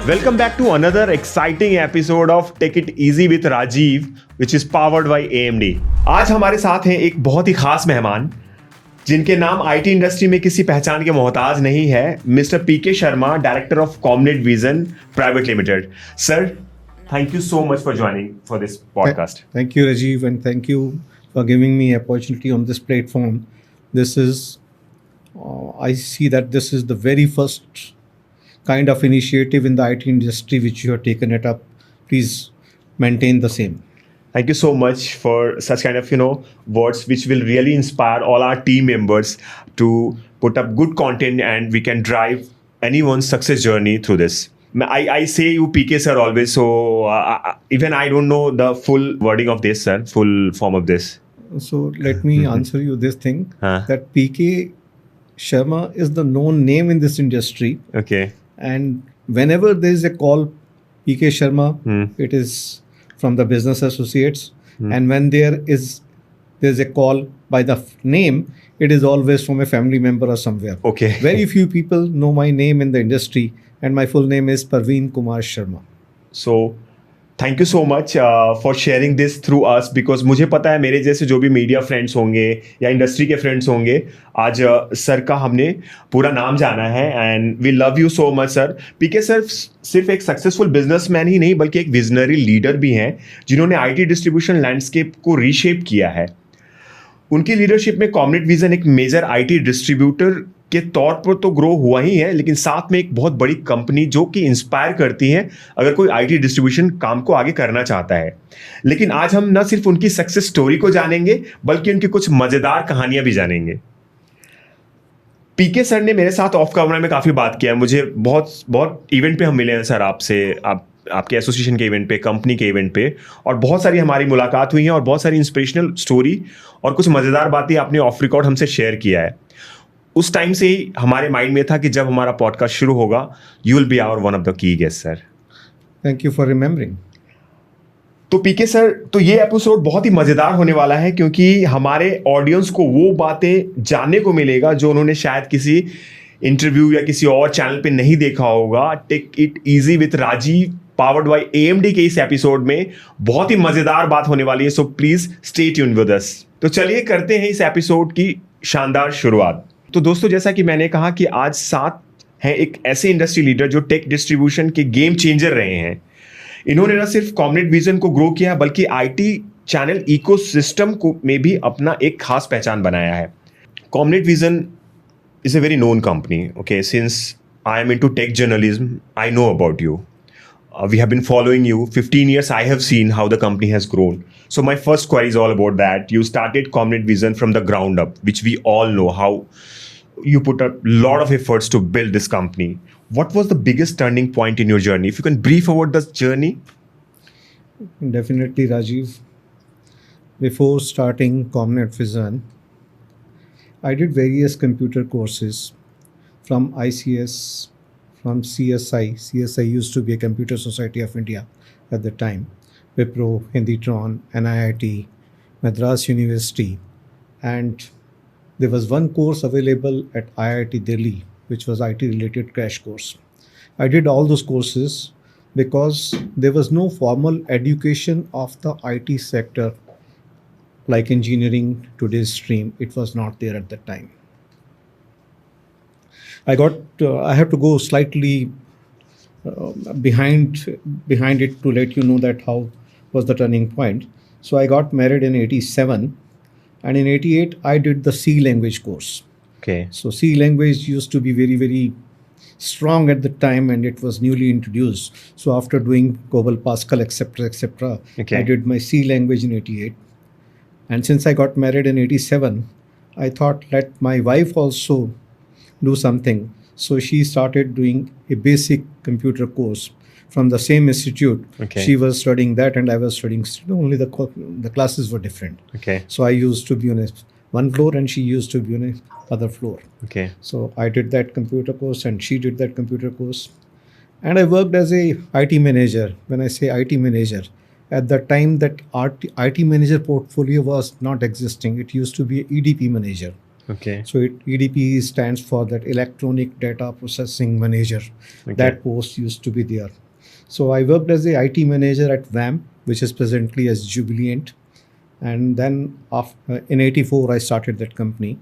Welcome back to another exciting episode of Take It Easy with Rajeev, which is powered by AMD. आज हमारे साथ हैं एक बहुत ही खास मेहमान जिनके नाम आईटी इंडस्ट्री में किसी पहचान के मोहताज नहीं है, mister PK Sharma, director of Comnet Vision private limited. Sir, thank you so much for joining for this podcast. Thank you, Rajeev, and thank you for giving me opportunity on this platform. This is, I see that this is the very first kind of initiative in the IT industry which you have taken it up. Please maintain the same. Thank you so much for such kind of, words which will really inspire all our team members to put up good content and we can drive anyone's success journey through this. I say you PK sir always, so even I don't know the full wording of this, sir, full form of this. So let me answer you this thing, that PK Sharma is the known name in this industry. Okay. And whenever there is a call, PK Sharma, it is from the business associates. And when there's a call by the name, it is always from a family member or somewhere. Okay. Very few people know my name in the industry, and my full name is Parveen Kumar Sharma. So thank you so much for sharing this through us, because मुझे पता है मेरे जैसे जो भी media friends होंगे या industry के फ्रेंड्स होंगे, आज सर का हमने पूरा नाम जाना है and we love you so much sir. PK sir सिर्फ एक सक्सेसफुल बिजनेसमैन ही नहीं बल्कि एक विजनरी लीडर भी हैं जिन्होंने आईटी डिस्ट्रीब्यूशन लैंडस्केप को रीशेप किया है. उनकी लीडरशिप में कॉमनेट विजन एक मेजर आईटी डिस्ट्रीब्यूटर के तौर पर तो ग्रो हुआ ही है, लेकिन साथ में एक बहुत बड़ी कंपनी जो कि इंस्पायर करती है अगर कोई आईटी डिस्ट्रीब्यूशन काम को आगे करना चाहता है. लेकिन आज हम न सिर्फ उनकी सक्सेस स्टोरी को जानेंगे बल्कि उनकी कुछ मजेदार कहानियां भी जानेंगे. पीके सर ने मेरे साथ ऑफ कैमरा में काफ़ी बात किया है. मुझे बहुत इवेंट पे हम मिले हैं सर आपसे, आपके एसोसिएशन के इवेंट पे, कंपनी के इवेंट पे, और बहुत सारी हमारी मुलाकात हुई है और बहुत सारी इंस्पिरेशनल स्टोरी और कुछ मज़ेदार बातें आपने ऑफ रिकॉर्ड हमसे शेयर किया है. उस टाइम से ही हमारे माइंड में था कि जब हमारा पॉडकास्ट शुरू होगा, you will be hour one of the की guest sir. Thank you for remembering. तो पीके सर, तो ये एपिसोड बहुत ही मज़ेदार होने वाला है क्योंकि हमारे ऑडियंस को वो बातें जानने को मिलेगा जो उन्होंने शायद किसी इंटरव्यू या किसी और चैनल पे नहीं देखा होगा. Take it easy with Rajeev powered by AMD के इस एपिसोड में बहुत ही मज़ेदार बात होने वाली है. So please stay tuned with us. तो चलिए करते हैं इस एपिसोड की शानदार शुरुआत. तो दोस्तों, जैसा कि मैंने कहा कि आज साथ हैं एक ऐसे इंडस्ट्री लीडर जो टेक डिस्ट्रीब्यूशन के गेम चेंजर रहे हैं. इन्होंने न सिर्फ कॉमनेट विजन को ग्रो किया बल्कि आईटी चैनल इकोसिस्टम को में भी अपना एक खास पहचान बनाया है. Comnet Vision is a very known company. Okay, since I am into tech journalism, I know about you. We have been following you 15 years. I have seen how the company has grown. So my first query is all about that. You started Comnet Vision from the ground up, which we all know how you put a lot of efforts to build this company. What was the biggest turning point in your journey? If you can brief about the journey. Definitely, Rajeev. Before starting Comnet Vision, I did various computer courses from ICS, from CSI. CSI used to be a Computer Society of India at the time. Wipro, Hinditron, NIIT, Madras University. And there was one course available at IIT Delhi, which was IT related crash course. I did all those courses because there was no formal education of the IT sector like engineering today's stream. It was not there at that time. I have to go slightly behind it to let you know that how was the turning point. So I got married in 87, and in 88 I did the C language course. Okay. So C language used to be very, very strong at the time, and it was newly introduced. So after doing COBOL, Pascal, etc., Okay. I did my C language in 88. And since I got married in 87, I thought let my wife also do something. So she started doing a basic computer course from the same institute. Okay. She was studying that and I was studying, only the classes were different. Okay. So I used to be on one floor and she used to be on other floor. Okay. So I did that computer course and she did that computer course. And I worked as a IT manager. When I say IT manager, at the time that IT manager portfolio was not existing. It used to be a EDP manager. Okay. So EDP stands for that Electronic Data Processing Manager. Okay. That post used to be there. So I worked as a IT manager at VAM, which is presently as Jubilant. And then in 84, I started that company.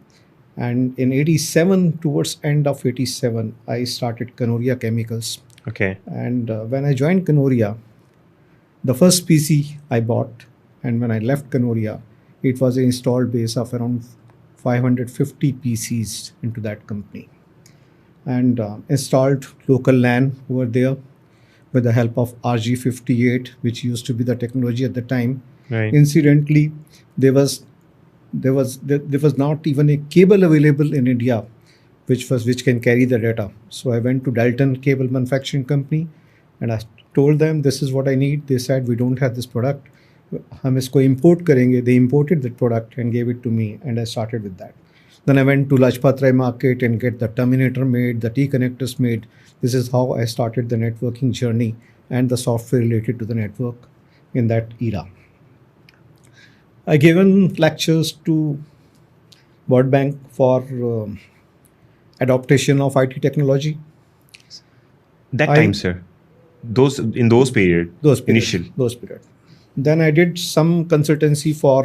And in 87, towards end of 87, I started Canoria Chemicals. Okay. And when I joined Canoria, the first PC I bought, and when I left Canoria, it was an installed base of around 550 PCs into that company. And installed local LAN over there with the help of RG58, which used to be the technology at the time. Right. Incidentally, there was not even a cable available in India which can carry the data. So I went to Dalton Cable Manufacturing Company and I told them this is what I need. They said we don't have this product. हम इसको import करेंगे. They imported that product and gave it to me, and I started with that. Then I went to Lajpat Rai market and get the terminator made, the T connectors made. This is how I started the networking journey and the software related to the network in that era. I given lectures to World Bank for adaptation of IT technology. That time, sir. Those period. Initial. Those period. Then I did some consultancy for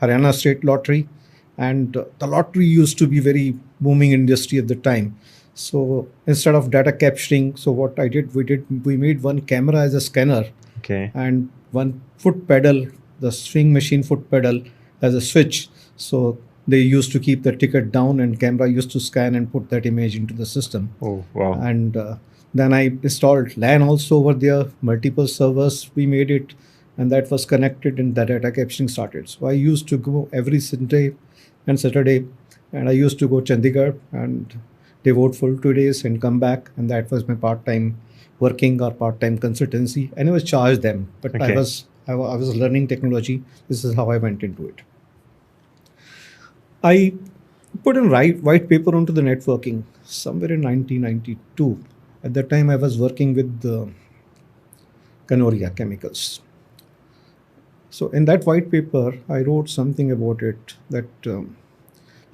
Haryana State Lottery, and the lottery used to be very booming industry at the time. So instead of data capturing, so what I did, we made one camera as a scanner, Okay. and one foot pedal, the swing machine foot pedal as a switch. So they used to keep the ticket down, and camera used to scan and put that image into the system. Oh, wow. And then I installed LAN also over there, multiple servers. We made it, and that was connected, and the data capturing started. So I used to go every Sunday and Saturday, and I used to go Chandigarh and devote full 2 days and come back, and that was my part-time working or part-time consultancy. I never charged them, but Okay. I was learning technology. This is how I went into it. I put a white paper onto the networking somewhere in 1992. At that time, I was working with Canoria Chemicals. So in that white paper, I wrote something about it, that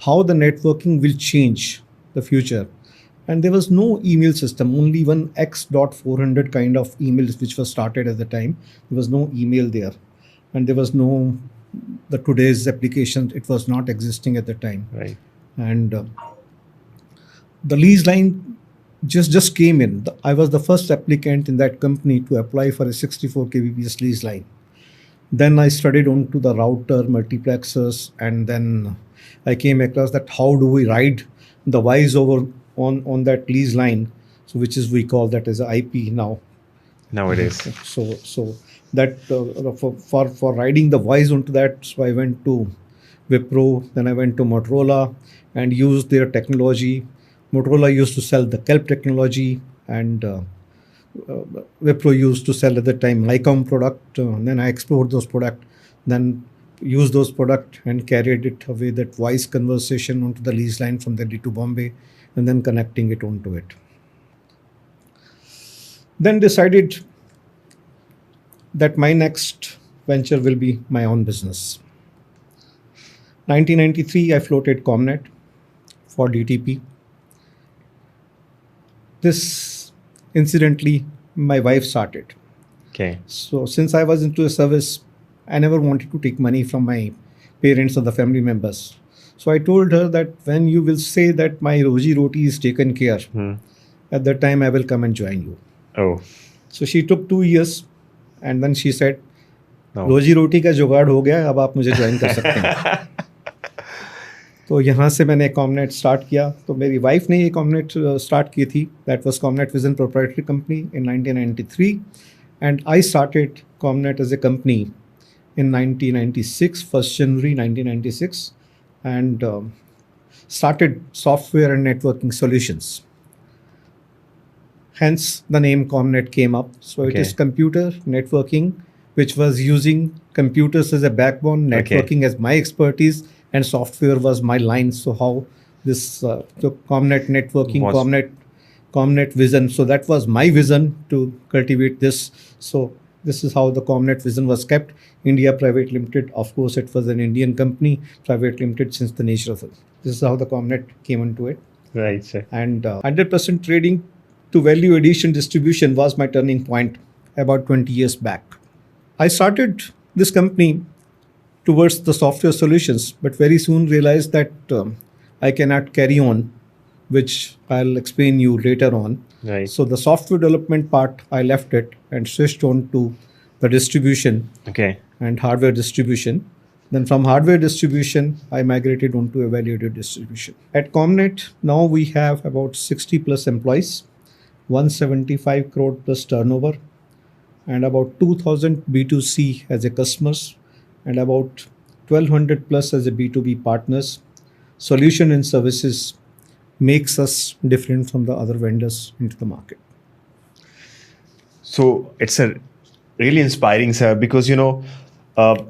how the networking will change the future. And there was no email system, only one X.400 kind of emails which was started at the time. There was no email there. And there was no, the today's application, it was not existing at the time. Right. And the lease line just came in. I was the first applicant in that company to apply for a 64 kbps lease line. Then I studied onto the router, multiplexers, and then I came across that how do we ride the voice over on that lease line, so which is, we call that as a IP now. Nowadays. So that for riding the voice onto that, so I went to Wipro, then I went to Motorola and used their technology. Motorola used to sell the Kelp technology, and Wipro used to sell at the time Lycom product. Then I explored those product, then used those product and carried it away, that voice conversation onto the lease line from Delhi to Bombay, and then connecting it onto it. Then decided that my next venture will be my own business. 1993, I floated Comnet for DTP. This, incidentally, my wife started. Okay. So since I was into a service, I never wanted to take money from my parents or the family members. So I told her that when you will say that my roji roti is taken care, at that time I will come and join you. Oh. So she took 2 years, and then she said, No. रोजी रोटी का जुगाड़ हो गया, अब आप मुझे join कर सकते हैं. तो यहाँ से मैंने कॉमनेट स्टार्ट किया. तो मेरी वाइफ ने ये कॉमनेट स्टार्ट की थी. That was Comnet Vision proprietary company in 1993, and I started Comnet as a company in 1996, 1st January 1996, and started software and networking solutions. Hence, the name Comnet came up. So it is computer networking, which was using computers as a backbone, networking as my expertise, and software was my line. So how this the Comnet networking, Comnet vision. So that was my vision to cultivate this. So this is how the Comnet vision was kept. India Private Limited, of course, it was an Indian company, Private Limited since the nature of it. This is how the Comnet came into it. Right, sir. And 100% trading to value addition distribution was my turning point about 20 years back. I started this company towards the software solutions, but very soon realized that I cannot carry on, which I'll explain you later on. Right. So the software development part, I left it and switched on to the distribution Okay. and hardware distribution. Then from hardware distribution, I migrated onto a value-added distribution. At Comnet, now we have about 60 plus employees, 175 crore plus turnover, and about 2,000 B2C as a customers, and about 1,200 plus as a B2B partners. Solution and services makes us different from the other vendors into the market. So it's a really inspiring, sir, because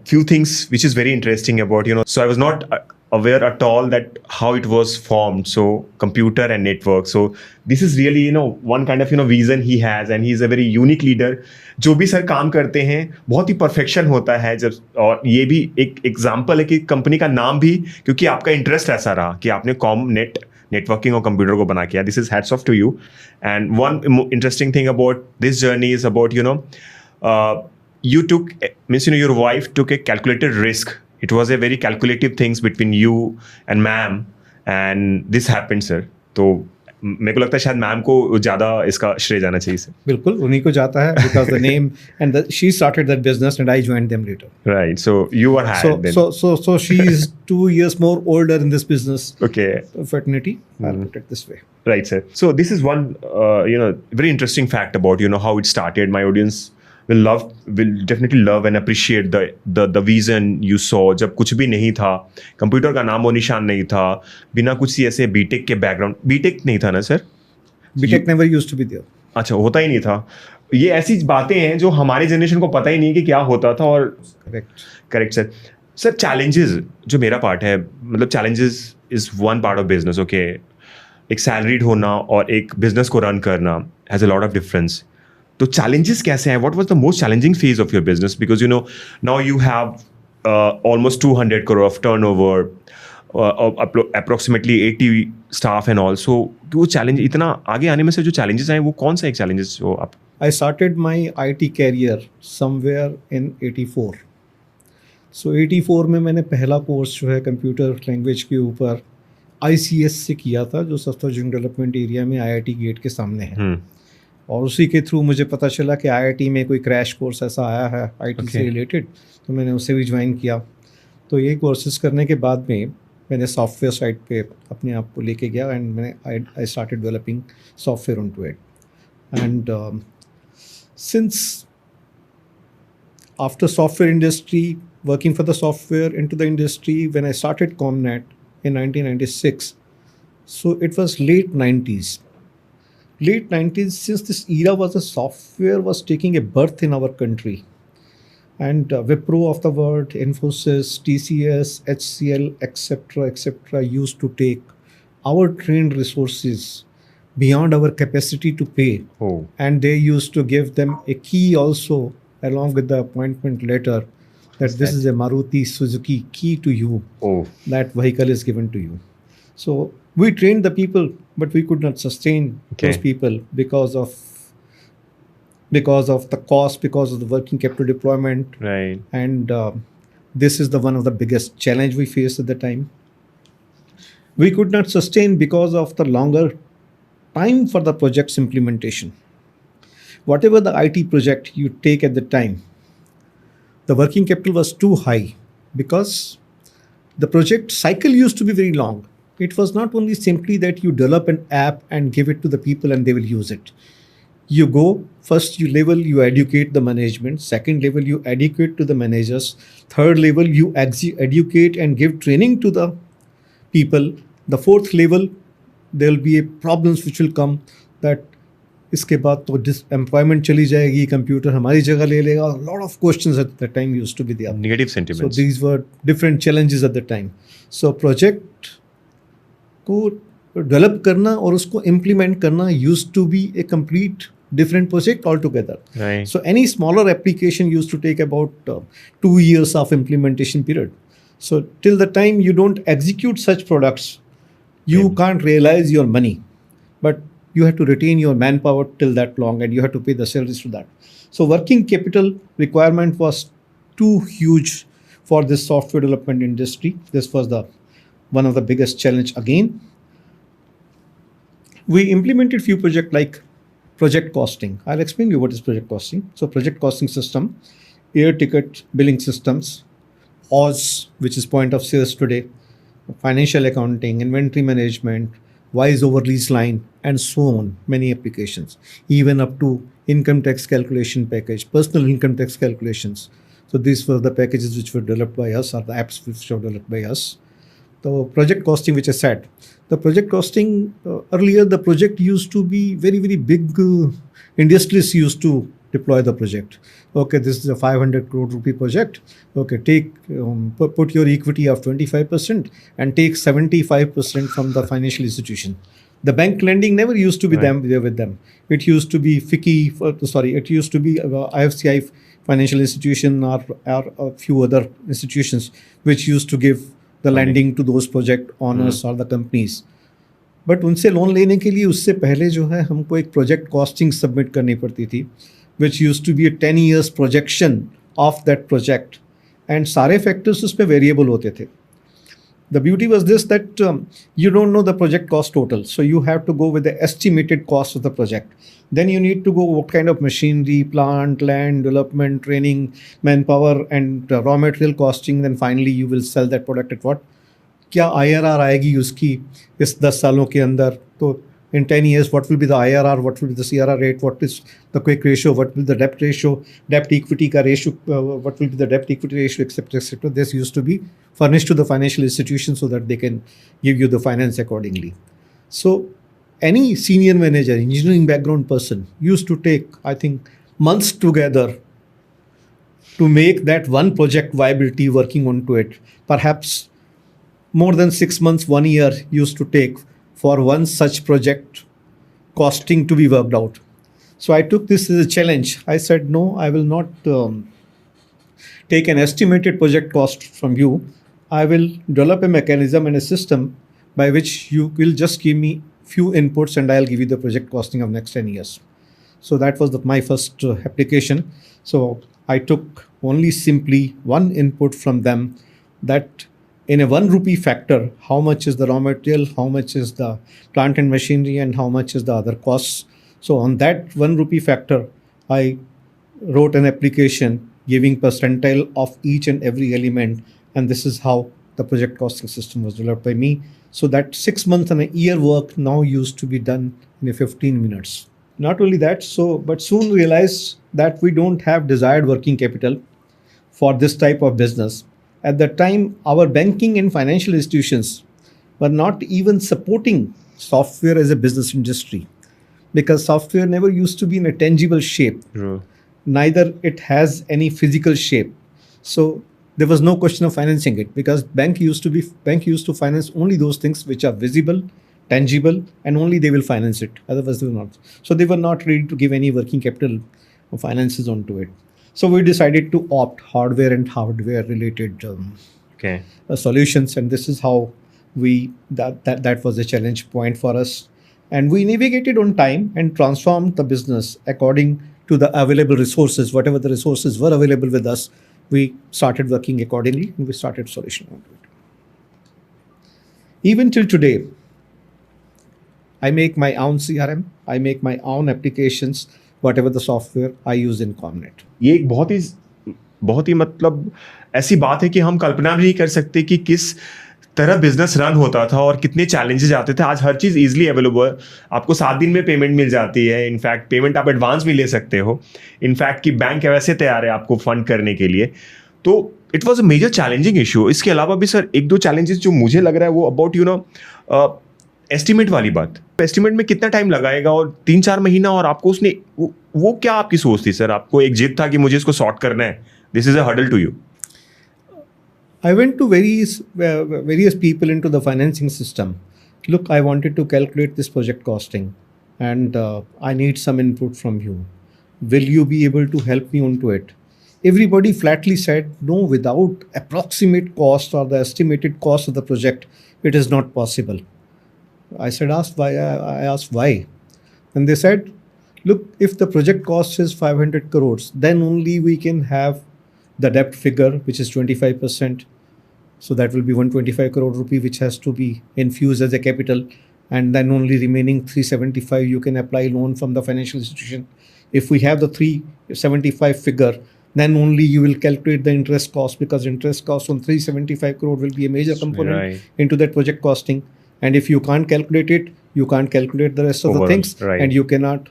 few things which is very interesting about so I was not aware at all that how it was formed. So computer and network. So this is really one kind of vision he has, and he is a very unique leader. जो भी sir काम करते हैं बहुत ही perfection होता है जब, और ये भी एक एग्जांपल है कि कंपनी का नाम भी क्योंकि आपका इंटरेस्ट ऐसा रहा कि आपने कॉमनेट नेटवर्किंग और कंप्यूटर को बना किया. This is hats off to you. And one interesting thing about this journey is about you took means your wife took a calculated risk. It was a very calculative things between you and ma'am, and this happened, sir. तो मेरे को लगता है शायद ma'am को ज़्यादा इसका श्रेय जाना चाहिए सर. बिल्कुल उन्हीं को जाता है because the name and she started that business and I joined them later. Right. So you were hired then. So she is 2 years more older in this business. Okay. Fraternity. I'll put it this way. Right, sir. So this is one very interesting fact about how it started. My audience will definitely love and appreciate the vision you saw. जब कुछ भी नहीं था, computer का नाम और निशान नहीं था, बिना कुछ ऐसे बीटेक के बैकग्राउंड, बीटेक नहीं था ना sir? BTech never used to be there. अच्छा, होता ही नहीं था. ये ऐसी बातें हैं जो हमारे जनरेशन को पता ही नहीं कि क्या होता था. और करेक्ट सर. सर चैलेंजेस जो मेरा पार्ट है, मतलब challenges is one part of business. Okay, एक सैलरीड होना और एक बिजनेस को रन करना has a lot of difference. तो challenges कैसे हैं? What was the most challenging phase of your business? Because now you have almost 200 crore of turnover, approximately 80 staff and all. So वो challenge इतना आगे आने में से जो challenges आए वो कौन सा एक challenges जो आप? I started my IT career somewhere in 84. So 84 में मैंने पहला कोर्स जो है कंप्यूटर लैंग्वेज के ऊपर ICS से किया था, जो सॉफ्टवेयर इंजीनियरिंग डेवलपमेंट एरिया में IIT गेट के सामने है. और उसी के थ्रू मुझे पता चला कि IIT में कोई क्रैश कोर्स ऐसा आया है IT से रिलेटेड, तो मैंने उसे भी ज्वाइन किया. तो ये कोर्सेज करने के बाद में मैंने सॉफ्टवेयर साइड पे अपने आप को लेके गया एंड मैंने I started developing software on to it. And since after software industry working for the software into the industry when I started Comnet in 1996, so it was late 90s. Late 90s, since this era was a software was taking a birth in our country, and Wipro of the world, Infosys, TCS, HCL, etc., used to take our trained resources beyond our capacity to pay, and they used to give them a key also along with the appointment letter that this is a Maruti Suzuki key to you. That vehicle is given to you. So we trained the people, but we could not sustain those people because of the cost, because of the working capital deployment. Right. And this is the one of the biggest challenge we faced at the time. We could not sustain because of the longer time for the project's implementation. Whatever the IT project you take at the time, the working capital was too high because the project cycle used to be very long. It was not only simply that you develop an app and give it to the people and they will use it. You go, first you educate the management. Second level, you educate to the managers. Third level, you educate and give training to the people. The fourth level, there will be problems which will come that इसके बाद तो employment चली जाएगी, computer हमारी जगह ले लेगा. Lot of questions at the time used to be there. Negative sentiments. So these were different challenges at the time. So project को डेवलप करना और उसको implement करना used to be a complete different project altogether. Right. So any smaller application used to take about 2 years of implementation period. So till the time you don't execute such products, you Okay. can't realize your money. But you have to retain your manpower till that long, and you have to pay the salaries to that. So working capital requirement was too huge for this software development industry. This was the one of the biggest challenge again. We implemented few projects like project costing. I'll explain you what is project costing. So project costing system, air ticket billing systems, OZ, which is point of sales today, financial accounting, inventory management, wise over lease line, and so on. Many applications, even up to income tax calculation package, personal income tax calculations. So these were the packages which were developed by us, or the apps which were developed by us. The project costing, which I said, the project costing earlier, the project used to be very big. Industries used to deploy the project. Okay, this is a 500 crore rupee project. Okay, take put your equity of 25% and take 75% from the financial institution. The bank lending never used to be Right. them there with them. It used to be FICI, it used to be IFCI financial institution, or a few other institutions which used to give the Funding. lending to those project owners or the companies. But उनसे loan लेने के लिए उससे पहले जो है हमको एक प्रोजेक्ट कॉस्टिंग सबमिट करनी पड़ती थी, which use to be a 10 years projection of that project, and सारे फैक्टर्स उसमें वेरिएबल होते थे. The beauty was this, that you don't know the project cost total. So you have to go with the estimated cost of the project. Then you need to go what kind of machinery, plant, land, development, training, manpower, and raw material costing. Then finally you will sell that product at what? क्या IRR आएगी उसकी इस 10 सालों के अंदर. तो in 10 years, what will be the IRR, what will be the CRR rate, what is the quick ratio, what will be the debt ratio, debt equity का ratio, what will be the debt equity ratio, etc. This used to be furnished to the financial institution so that they can give you the finance accordingly. So any senior manager, engineering background person used to take, I think, months together to make that one project viability working onto it. Perhaps more than 6 months, 1 year used to take for one such project costing to be worked out. So I took this as a challenge. I said, no, I will not take an estimated project cost from you. I will develop a mechanism and a system by which you will just give me few inputs and I'll give you the project costing of next 10 years. So that was my first application. So I took only simply one input from them, that in a 1 rupee factor, how much is the raw material, how much is the plant and machinery, and how much is the other costs. So on that 1 rupee factor, I wrote an application giving percentile of each and every element, and this is how the project costing system was developed by me. So that 6 months and a year work now used to be done in 15 minutes. Not only that, but soon realized that we don't have desired working capital for this type of business. At that time, our banking and financial institutions were not even supporting software as a business industry, because software never used to be in a tangible shape. True. Neither it has any physical shape. So there was no question of financing it, because bank used to finance only those things which are visible, tangible, and only they will finance it. Otherwise, they will not. So they were not ready to give any working capital or finances onto it. So we decided to opt hardware and hardware related Okay. solutions, and this is how that was a challenge point for us. And we navigated on time and transformed the business according to the available resources. Whatever the resources were available with us, we started working accordingly, and we started solution onto it. Even till today, I make my own CRM, I make my own applications, whatever the software I use in Comnet. ये एक बहुत ही मतलब ऐसी बात है कि हम कल्पना भी नहीं कर सकते कि किस तरह बिजनेस रन होता था और कितने चैलेंजेस आते थे. आज हर चीज़ इजीली अवेलेबल है. आपको 7 दिन में पेमेंट मिल जाती है. इनफैक्ट पेमेंट आप एडवांस भी ले सकते हो. इनफैक्ट कि बैंक वैसे तैयार है आपको फंड करने के लिए. तो it was a major challenging issue. इसके अलावा भी सर 1-2 चैलेंजेस जो मुझे लग रहा है वो अबाउट एस्टिमेट वाली बात. एस्टिमेट में कितना टाइम लगाएगा, और 3-4 महीना, और आपको उसने वो क्या आपकी सोच थी सर? आपको एक जिद था कि मुझे इसको सॉर्ट करना है, this is a hurdle to you? I went to various people into the financing system. Look, I wanted to calculate this project costing, and I need some input from you. Will you be able to help me onto it? everybody flatly said, no, without approximate cost or the estimated cost of the project, it is not possible. I said, I asked why. And they said, look, if the project cost is 500 crores, then only we can have the debt figure, which is 25%. So that will be 125 crore rupee, which has to be infused as a capital. And then only remaining 375, you can apply loan from the financial institution. If we have the 375 figure, then only you will calculate the interest cost, because interest cost on 375 crore will be a major component into that project costing. And if you can't calculate it, you can't calculate the rest of the things, and you cannot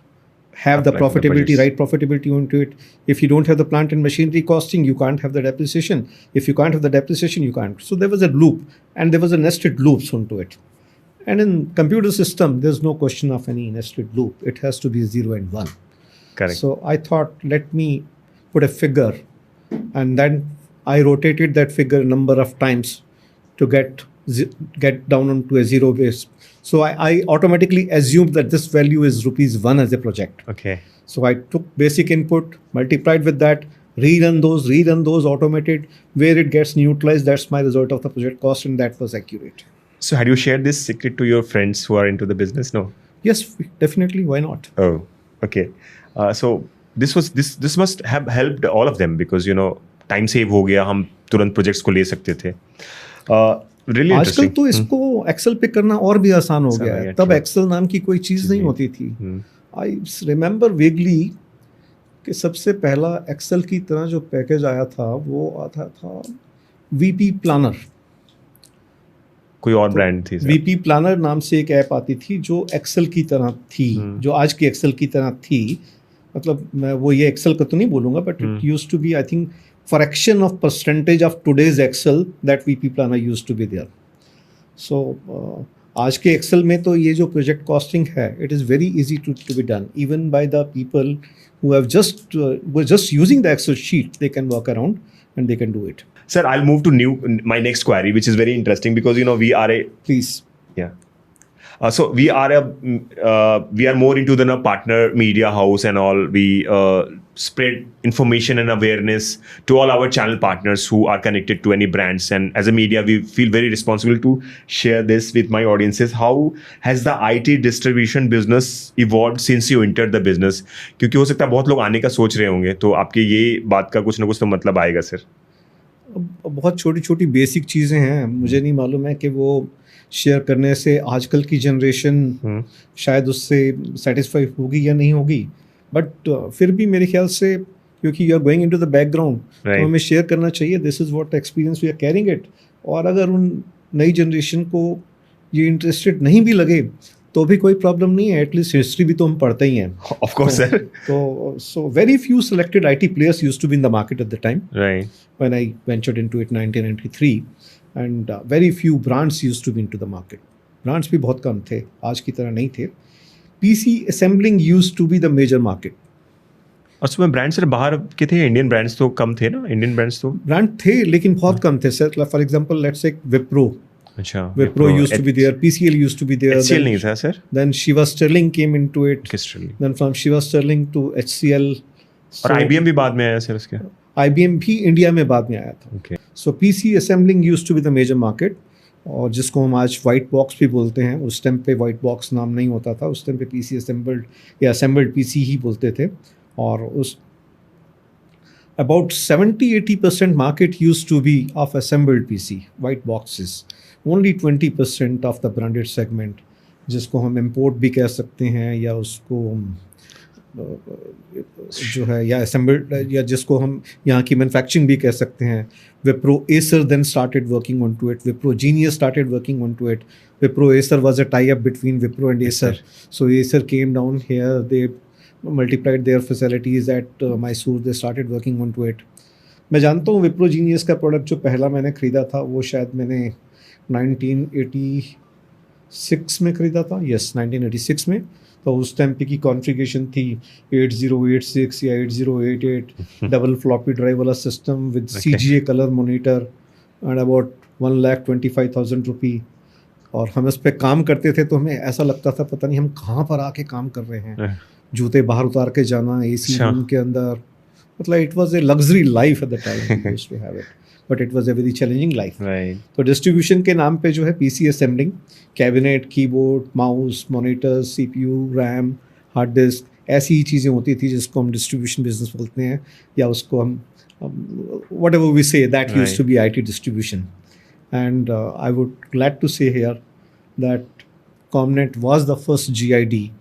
have the profitability, right profitability into it. If you don't have the plant and machinery costing, you can't have the depreciation. If you can't have the depreciation, you can't. So there was a loop, and there was a nested loops onto it. And in computer system, there's no question of any nested loop. It has to be 0 and 1. Correct. So I thought, let me put a figure, and then I rotated that figure a number of times to get down onto a zero base. So I automatically assumed that this value is ₹1 as a project. Okay. So I took basic input, multiplied with that, rerun those, automated. Where it gets neutralized, that's my result of the project cost, and that was accurate. So had you shared this secret to your friends who are into the business? No. Yes, definitely. Why not? Oh, okay. So this must have helped all of them, because time save हो गया, हम तुरंत projects को ले सकते थे. Really आजकल interesting. तो इसको एक्सेल पे करना और भी आसान हो गया है. तब एक्सेल नाम की कोई चीज़ नहीं होती थी. आई रिमेंबर वेगली कि सबसे पहला एक्सेल की तरह जो पैकेज आया था वो आता था वीपी प्लानर. कोई और ब्रांड थी? वीपी प्लानर नाम से एक ऐप आती थी जो एक्सेल की तरह थी, जो आज की एक्सेल की तरह थी. मतलब मैं वो ये एक्सेल का तो नहीं बोलूँगा, but it used to be, I think, fraction of percentage of today's Excel that VP Planner used to be there. So आज के Excel में तो ये जो project costing है, it is very easy to be done. Even by the people who have were just using the Excel sheet, they can work around and they can do it. Sir, I'll move to my next query, which is very interesting, because we are a... Please. Yeah. So we are more into the partner media house and all. We spread information and awareness to all our channel partners who are connected to any brands. And as a media, we feel very responsible to share this with my audiences. How has the IT distribution business evolved since you entered the business? क्योंकि हो सकता है बहुत लोग आने का सोच रहे होंगे, तो आपके ये बात का कुछ ना कुछ तो मतलब आएगा सर. बहुत छोटी छोटी बेसिक चीज़ें हैं, मुझे नहीं मालूम है कि वो शेयर करने से आजकल की जनरेशन शायद उससे सेटिस्फाई होगी या नहीं होगी. बट फिर भी मेरे ख्याल से, क्योंकि you are going into the background, तो हमें शेयर करना चाहिए. This is what experience we are carrying it. और अगर उन नई जनरेशन को ये इंटरेस्टेड नहीं भी लगे तो भी कोई प्रॉब्लम नहीं है. एटलीस्ट हिस्ट्री भी तो हम पढ़ते ही हैं. Of course sir. तो so very few selected IT players used to be in the market at the time. Right. When I ventured into it 1993, and very few brands used to be into the market. Brands भी बहुत कम थे, आज की तरह नहीं थे. PC assembling used to be the major market. और उसमें ब्रांड सर बाहर के थे, इंडियन ब्रांड्स तो कम थे ना? इंडियन ब्रांड्स तो ब्रांड थे लेकिन बहुत कम थे sir. For example let's say Wipro. अच्छा. Wipro used to be there. PCL used to be there. HCL नहीं था sir. Then Shiva Sterling came into it. Then from Shiva Sterling to HCL. और IBM भी बाद में आया sir उसके. IBM भी इंडिया में बाद में आया था. Okay. So PC assembling used to be the major market. और जिसको हम आज वाइट बॉक्स भी बोलते हैं, उस टाइम पे वाइट बॉक्स नाम नहीं होता था. उस टाइम पे PC असेंबल्ड या असेंबल्ड PC ही बोलते थे. और उस about 70-80% market used to be of assembled PC, white boxes. Only 20% of the branded segment, जिसको हम import भी कह सकते हैं, या उसको जो है या assembled, या जिसको हम यहाँ की manufacturing भी कह सकते हैं. Wipro Acer then started working onto it. Wipro Genius started working onto it. Wipro Acer was a tie-up between Wipro and Acer. So Acer came down here. They multiplied their facilities at Mysore. They started working onto it. मैं जानता हूँ Wipro Genius का product जो पहला मैंने ख़रीदा था वो शायद मैंने 1986 में ख़रीदा था. यस, 1986 में. तो उस टाइम पे की कॉन्फ़िगरेशन थी 8086 या 8088, डबल फ्लॉपी ड्राइव वाला system with CGA colour monitor and about 1,25,000 रुपी. और हम इस पे काम करते थे तो हमें ऐसा लगता था पता नहीं हम कहाँ पर आके काम कर रहे हैं. जूते बाहर उतार के जाना AC रूम के अंदर, मतलब it was a luxury life at the time we used to have it, but it was a very challenging life. Right. तो डिस्ट्रीब्यूशन के नाम पे जो है PC assembling, cabinet, keyboard, mouse, monitor, CPU, RAM, hard disk, ऐसी ही चीज़ें होती थी जिसको हम डिस्ट्रीब्यूशन बिजनेस बोलते हैं, या उसको हम whatever we say, that used to be IT distribution. And I would glad to say here that Comnet was the first GID.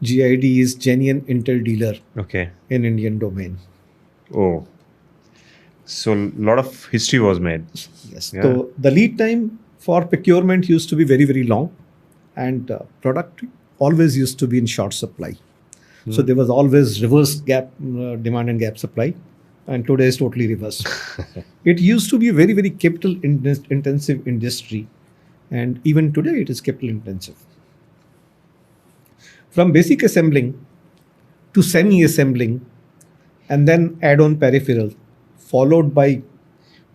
GID is genuine Intel dealer Okay. in Indian domain. Oh. So a lot of history was made. Yes. Yeah. So the lead time for procurement used to be very, very long, and product always used to be in short supply. So there was always reverse gap, demand and gap supply. And today is totally reversed. It used to be a very, very capital intensive industry. And even today it is capital intensive. From basic assembling to semi-assembling, and then add-on peripheral, followed by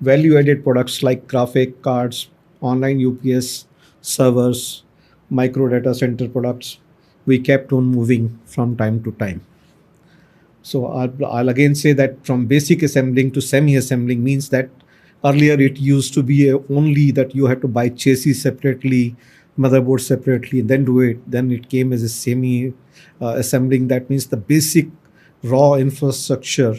value-added products like graphic cards, online UPS, servers, micro data center products, we kept on moving from time to time. So I'll again say that from basic assembling to semi-assembling means that earlier it used to be only that you had to buy chassis separately, motherboard separately, then do it. Then it came as a semi-assembling. That means the basic raw infrastructure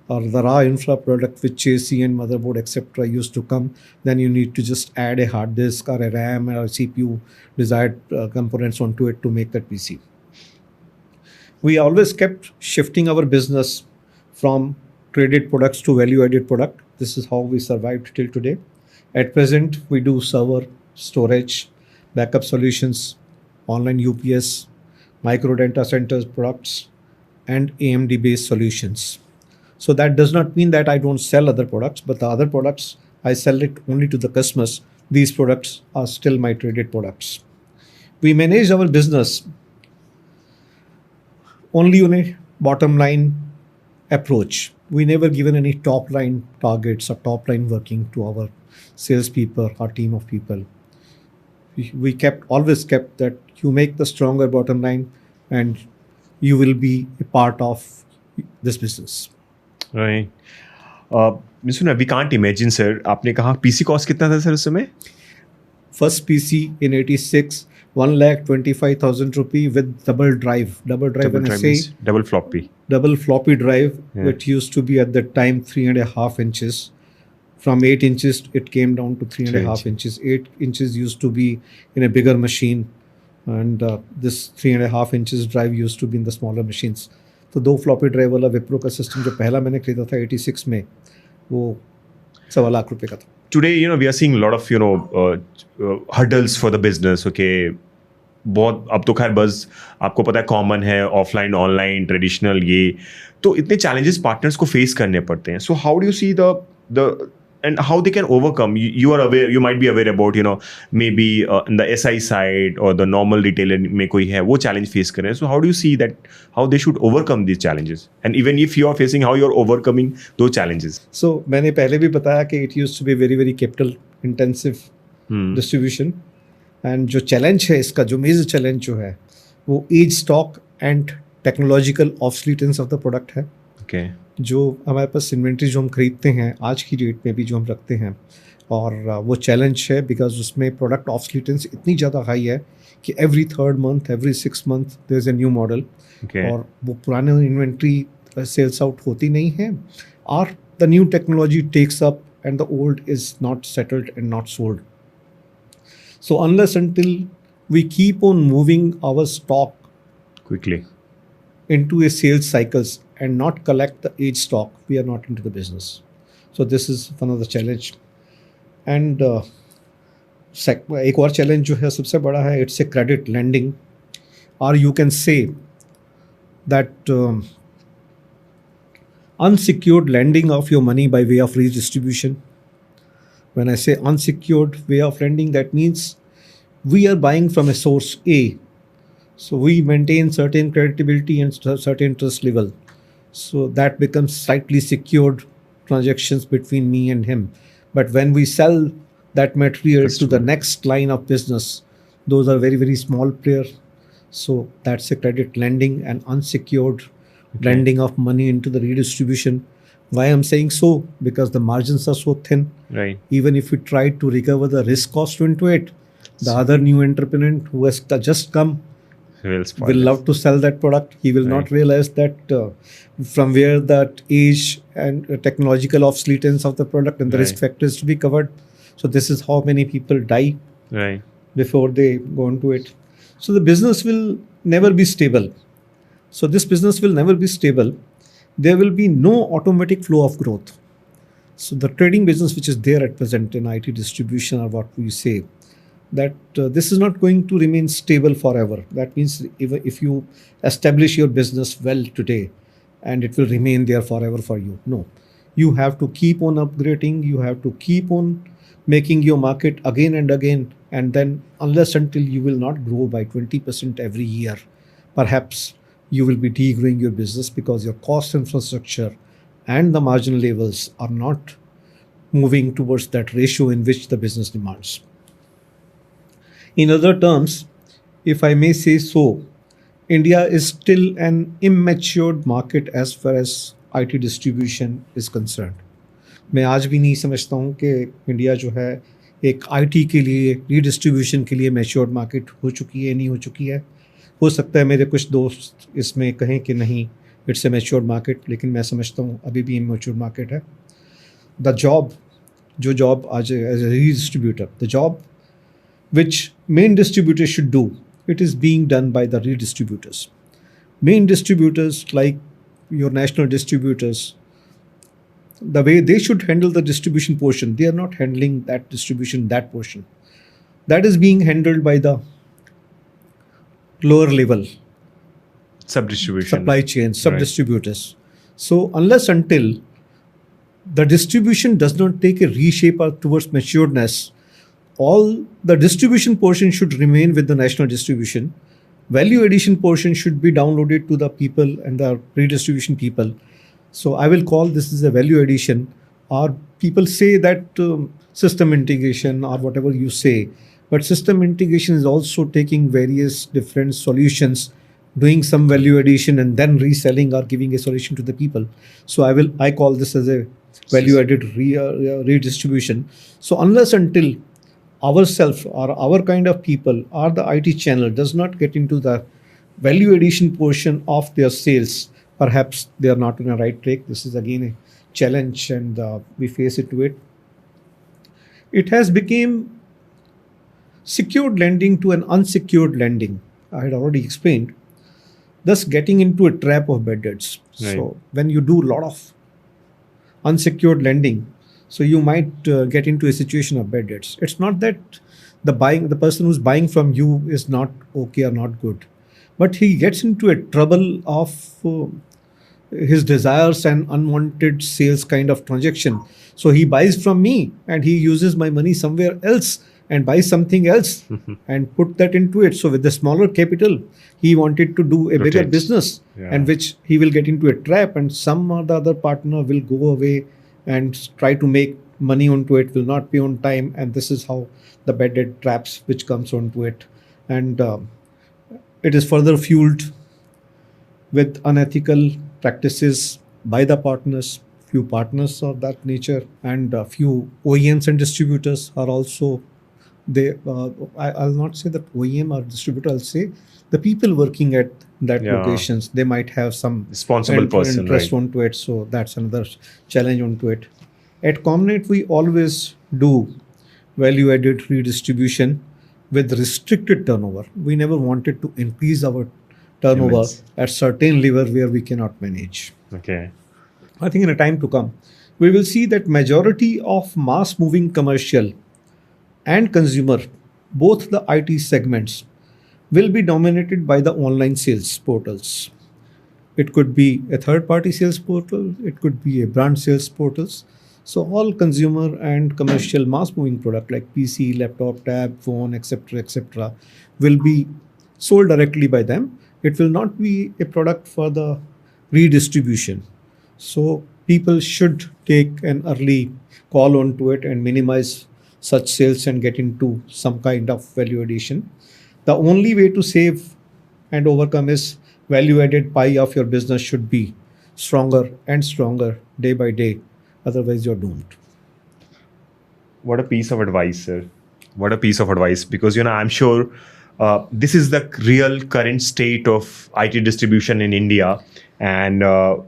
or the raw infra product with chassis and motherboard etc. used to come. Then you need to just add a hard disk or a RAM or a CPU desired components onto it to make that PC. We always kept shifting our business from traded products to value-added product. This is how we survived till today. At present, we do server, storage, backup solutions, online UPS, micro data centers products, and AMD-based solutions. So that does not mean that I don't sell other products, but the other products, I sell it only to the customers. These products are still my traded products. We manage our business only on a bottom line approach. We never given any top line targets or top line working to our salespeople or team of people. We always kept that you make the stronger bottom line and you will be a part of this business. Right. Mr. We can't imagine, sir. आपने कहा PC cost कितना था sir उस समय? First PC in 86, 1,25,000 rupee with double drive. Double drive when I say means double floppy. double floppy drive, Yeah. It used to be at that time 3.5 inches. From 8 inches, it came down to 3.5 inches. 8 inches used to be in a bigger machine, and this 3.5 inches drive used to be in the smaller machines. तो 2 floppy drive वाला विप्रो का system जो पहला मैंने खरीदा था 86 में, वो 1.25 लाख रुपए का था. Today, we are seeing a lot of, hurdles for the business. Okay. बहुत अब तो खैर बस आपको पता है कॉमन है, ऑफलाइन ऑनलाइन ट्रेडिशनल, ये तो इतने चैलेंजेस पार्टनर्स को फेस करने पड़ते हैं. सो how do you see the and how they can overcome? You are aware, you might be aware about, maybe in the SI side or the normal retailer में कोई है वो challenge face कर रहे हैं. So how do you see that, how they should overcome these challenges? And even if you are facing, how you are overcoming those challenges? So मैंने पहले भी बताया कि it used to be very very capital intensive distribution, and जो challenge है इसका, जो major challenge जो है वो age stock and technological obsolescence of the product है. Okay. जो हमारे पास इन्वेंट्री जो हम खरीदते हैं आज की डेट में भी जो हम रखते हैं, और वो चैलेंज है बिकॉज उसमें प्रोडक्ट ऑब्सोलीटेंस इतनी ज़्यादा हाई है कि every 3rd month, every 6 month there is a new model. और वो पुराने इन्वेंट्री सेल्स आउट होती नहीं है, और the new technology takes up and the old is not settled and not sold. So unless until we keep on moving our stock Quickly. into a sales cycles and not collect the age stock, we are not into the business. So this is one of the challenge. And एक और challenge जो है सबसे बड़ा है, it's a credit lending, or you can say that unsecured lending of your money by way of redistribution. When I say unsecured way of lending, that means we are buying from a source A. So we maintain certain credibility and certain trust level. So that becomes slightly secured transactions between me and him. But when we sell that material to the next line of business, those are very, very small players. So that's a credit lending and unsecured lending of money into the redistribution. Why I'm saying so? Because the margins are so thin. Right. Even if we try to recover the risk cost into it, the other new entrepreneur who has just come Will spoil will it. love to sell that product. He will not Right. realize that from where that age and technological obsolescence of the product and the risk Right. factors to be covered. So this is how many people die Right. before they go into it. So the business will never be stable. So this business will never be stable. There will be no automatic flow of growth. So the trading business, which is there at present in IT distribution, or what we say, that this is not going to remain stable forever. That means if you establish your business well today, and it will remain there forever for you. No, you have to keep on upgrading. You have to keep on making your market again and again, and then unless until you will not grow by 20% every year, perhaps you will be degrowing your business because your cost infrastructure and the margin levels are not moving towards that ratio in which the business demands. In other terms, if I may say so, India is still an immature market as far as IT distribution is concerned. मैं आज भी नहीं समझता हूँ कि India जो है एक आईटी के लिए रीडिस्ट्रीब्यूशन के लिए मैच्योर्ड मार्केट हो चुकी है नहीं हो चुकी है. हो सकता है मेरे कुछ दोस्त इसमें कहें कि नहीं, इट्स ए मैच्योर्ड मार्केट, लेकिन मैं समझता हूँ अभी भी इमेच्योर मार्केट है. द जॉब जो जॉब आज as a redistributor, the job which main distributors should do, it is being done by the redistributors. Main distributors like your national distributors, the way they should handle the distribution portion, they are not handling that distribution, that portion. That is being handled by the lower level Sub-distribution. supply chain, sub Right. distributors. So unless until the distribution does not take a reshape or towards matureness, all the distribution portion should remain with the national distribution. Value addition portion should be downloaded to the people and the redistribution people. So I will call this as a value addition, or people say that system integration or whatever you say, but system integration is also taking various different solutions, doing some value addition and then reselling or giving a solution to the people. So I call this as a value added redistribution. So unless until ourselves or our kind of people or the IT channel does not get into the value addition portion of their sales, perhaps they are not on a right track. This is again a challenge, and we face it to it. It has become secured lending to an unsecured lending. I had already explained, thus getting into a trap of bad debts. Right. So when you do a lot of unsecured lending, so you might get into a situation of bad debts. It's not that the person who's buying from you is not okay or not good, but he gets into a trouble of his desires and unwanted sales kind of transaction. So he buys from me and he uses my money somewhere else and buys something else and put that into it. So with the smaller capital, he wanted to do a bigger Rotate. business, Yeah. and which he will get into a trap, and some or the other partner will go away and try to make money onto it, will not pay on time, and this is how the bad debt traps which comes onto it. And it is further fueled with unethical practices by the partners. Few partners of that nature, and few OEMs and distributors are also they. I'll not say that OEM or distributor. I'll say the people working at that Yeah. locations. They might have some Responsible person, interest right. onto it. So that's another challenge onto it. At Comnet, we always do value-added redistribution with restricted turnover. We never wanted to increase our turnover Immense. at certain level where we cannot manage. Okay. I think in a time to come, we will see that majority of mass-moving commercial and consumer, both the IT segments, will be dominated by the online sales portals. It could be a third-party sales portal, it could be a brand sales portals. So all consumer and commercial mass-moving product like PC, laptop, tab, phone, etc., will be sold directly by them. It will not be a product for the redistribution. So people should take an early call onto it and minimize such sales and get into some kind of value addition. The only way to save and overcome is value added pie of your business should be stronger and stronger day by day. Otherwise, you're doomed. What a piece of advice, sir. What a piece of advice. Because, I'm sure this is the real current state of IT distribution in India. And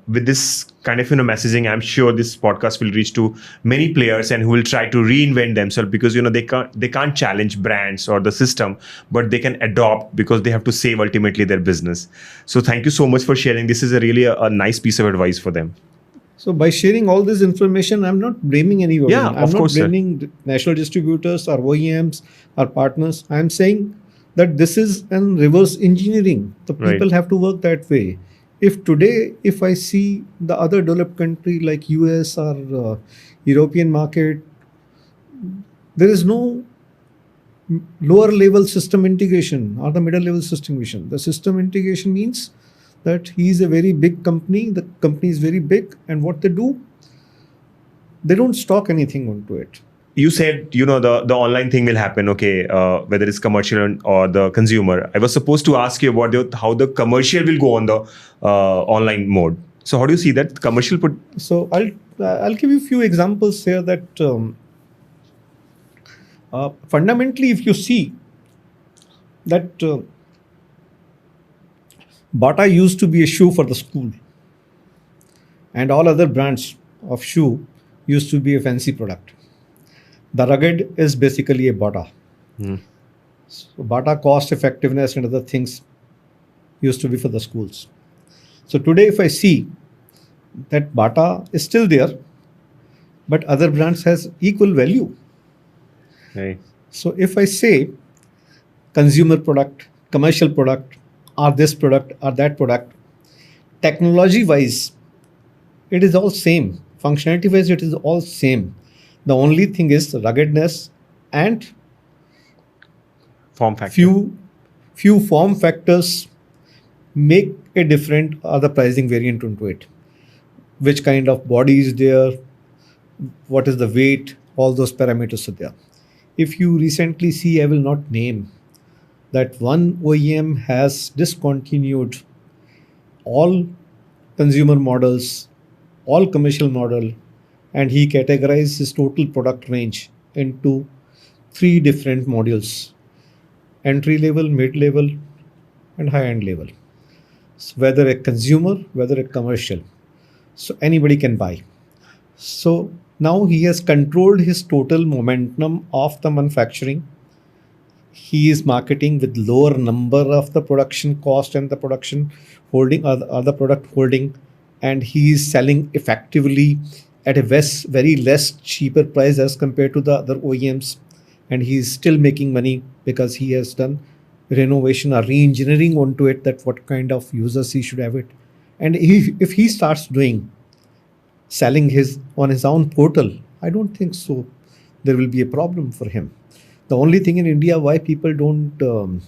with this kind of, messaging, I'm sure this podcast will reach to many players and who will try to reinvent themselves because, they can't challenge brands or the system, but they can adopt because they have to save ultimately their business. So thank you so much for sharing. This is a nice piece of advice for them. So by sharing all this information, I'm not blaming anybody. Yeah, I'm of not course, sir. blaming national distributors or OEMs or partners. I'm saying that this is an reverse engineering. The Right. people have to work that way. If today, if I see the other developed country like US or European market, there is no lower level system integration or the middle level system integration. The system integration means that he is a very big company, the company is very big, and what they do, they don't stock anything onto it. You said the online thing will happen, okay, whether it's commercial or the consumer. I was supposed to ask you about how the commercial will go on the online mode. So how do you see that commercial put? So I'll give you a few examples here that fundamentally, if you see that Bata used to be a shoe for the school, and all other brands of shoe used to be a fancy product. The rugged is basically a Bata. So Bata cost effectiveness and other things used to be for the schools. So today, if I see that Bata is still there, but other brands has equal value. Right. So if I say consumer product, commercial product, or this product or that product, technology wise, it is all same. Functionality wise, it is all same. The only thing is ruggedness and Form factor. few form factors make a different other pricing variant into it. Which kind of body is there, what is the weight, all those parameters are there. If you recently see, I will not name, that one OEM has discontinued all consumer models, all commercial model, and he categorized his total product range into 3 different modules: entry level, mid level, and high end level. So whether a consumer, whether a commercial, so anybody can buy. So now he has controlled his total momentum of the manufacturing. He is marketing with lower number of the production cost and the production holding or the product holding, and he is selling effectively at a very less cheaper price as compared to the other OEMs, and he is still making money because he has done renovation or re-engineering onto it, that what kind of users he should have it. And if he starts doing selling his on his own portal, I don't think so there will be a problem for him. The only thing in India why people don't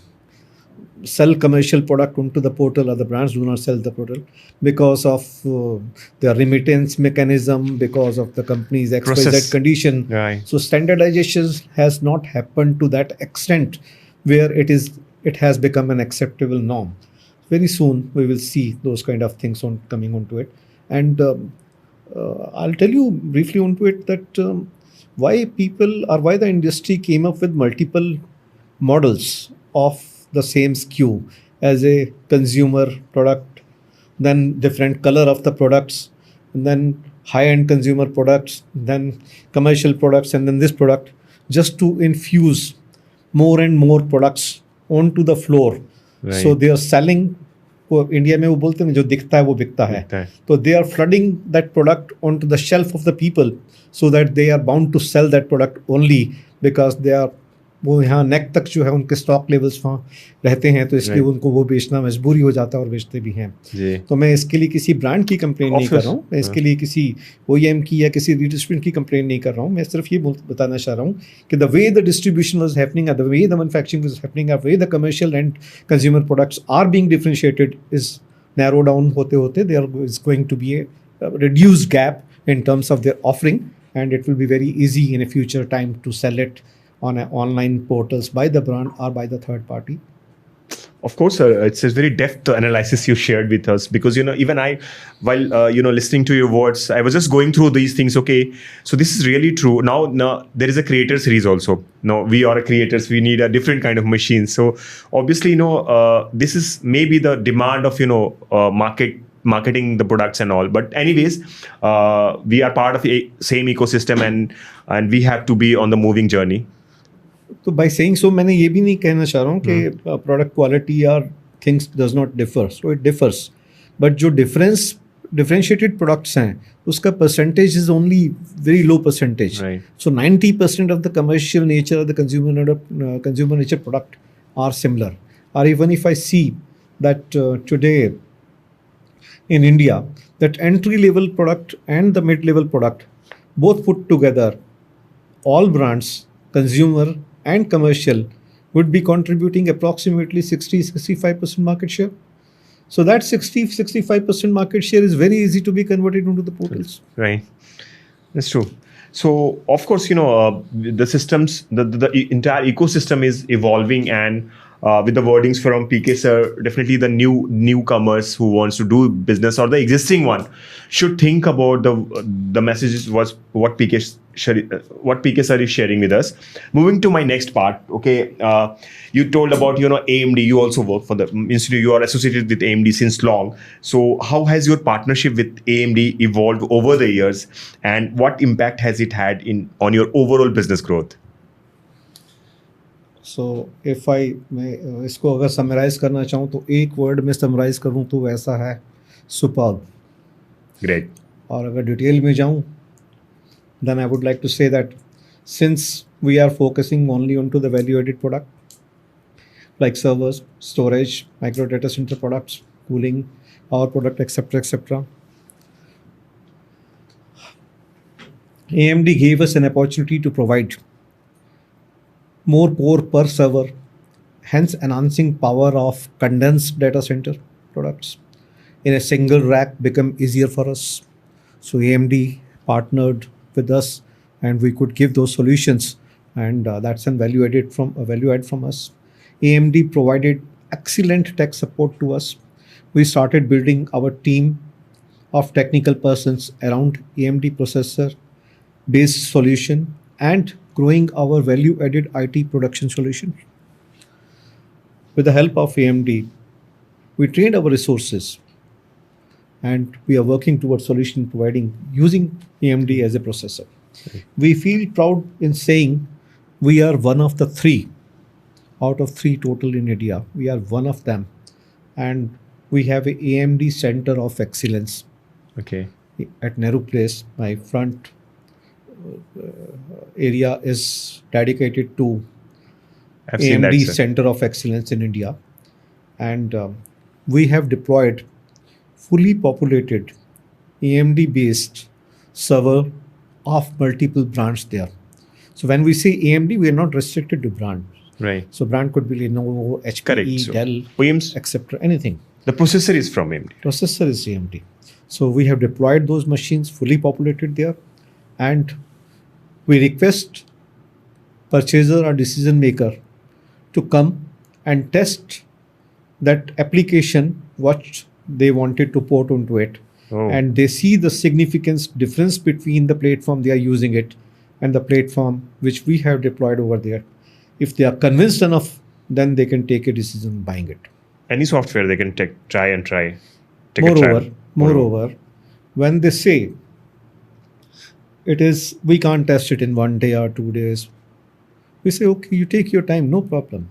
sell commercial product onto the portal, or the brands do not sell the portal, because of the remittance mechanism, because of the company's XYZ Process. condition. Right. So standardization has not happened to that extent where it has become an acceptable norm. Very soon we will see those kind of things coming onto it. And I'll tell you briefly onto it that why the industry came up with multiple models of the same SKU as a consumer product, then different color of the products, and then high-end consumer products, then commercial products, and then this product, just to infuse more and more products onto the floor. Right. So they are selling, वो India में वो बोलते हैं जो दिखता है वो बिकता है, तो they are flooding that product onto the shelf of the people so that they are bound to sell that product only because they are वो यहाँ नेक तक जो है उनके स्टॉक लेवल्स वहाँ रहते हैं, तो इसलिए उनको वो बेचना मजबूरी हो जाता है और बेचते भी हैं. तो मैं इसके लिए किसी ब्रांड की कंप्लेन नहीं कर रहा हूँ, मैं इसके लिए किसी OEM की या किसी डिस्ट्रीब्यूशन की कंप्लेन नहीं कर रहा हूँ. मैं सिर्फ ये बताना चाह रहा हूँ कि the way the distribution was happening, the way the manufacturing was happening, the way the commercial and consumer products are being differentiated is narrow down होते होते there is going to be a reduced gap in terms of their offering, and it will be very easy in a future time to sell it on online portals by the brand or by the third party. Of course, it's a very depth analysis you shared with us, because even I, while listening to your words, I was just going through these things. Okay, so this is really true. Now there is a creator series also. No, we are creators. We need a different kind of machine. So obviously, this is maybe the demand of marketing the products and all. But anyways, we are part of the same ecosystem, and we have to be on the moving journey. तो by saying so मैंने ये भी नहीं कहना चाह रहा हूँ कि प्रोडक्ट क्वालिटी या things does not differ, so it differs, but जो डिफरेंशिएटेड प्रोडक्ट्स हैं उसका percentage is only very low percentage. So 90% of the commercial nature of the consumer nature product are similar. और even if I see that today in India, that entry level product and the mid level product, both put together, all brands, consumer and commercial, would be contributing approximately 60-65% market share. So that 60-65% market share is very easy to be converted into the portals. Right, that's true. So of course, the systems, the entire ecosystem is evolving, and with the wordings from PK sir, definitely the newcomers who wants to do business, or the existing one, should think about the messages what PK sir is sharing with us. Moving to my next part, okay, you told about AMD. You also work for the institute. You are associated with AMD since long. So how has your partnership with AMD evolved over the years, and what impact has it had on your overall business growth? So if मैं इसको अगर summarise करना चाहूँ तो एक word में summarise करूँ तो वैसा है सुपर्ब. ग्रेट. और अगर डिटेल में जाऊँ, then I would like to say that since we are focusing only on to the value added product like servers, storage, micro data center products, cooling, power product, etcetera, AMD gave us an opportunity to provide more core per server, hence enhancing power of condensed data center products. In a single rack become easier for us. So AMD partnered with us, and we could give those solutions, and that's a value add from us. AMD provided excellent tech support to us. We started building our team of technical persons around AMD processor based solution and growing our value-added IT production solution. With the help of AMD, we trained our resources, and we are working towards solution providing using AMD as a processor. We feel proud in saying we are one of the 3 out of 3 total in India. We are one of them, and we have a AMD Center of Excellence. Okay. At Nehru Place, my front area is dedicated to AMD Center of Excellence in India, and we have deployed fully populated AMD based server of multiple brands there. So when we say AMD, we are not restricted to brand. Right. So brand could be Lenovo, HPE, correct. So Dell, etc. Anything. The processor is from AMD. Processor is AMD. So we have deployed those machines fully populated there, and we request purchaser or decision maker to come and test that application, what they wanted to port onto it. And they see the significance difference between the platform they are using it and the platform which we have deployed over there. If they are convinced enough, then they can take a decision buying it. Any software they can try. Moreover, when they say we can't test it in 1 day or 2 days, we say, okay, you take your time, no problem.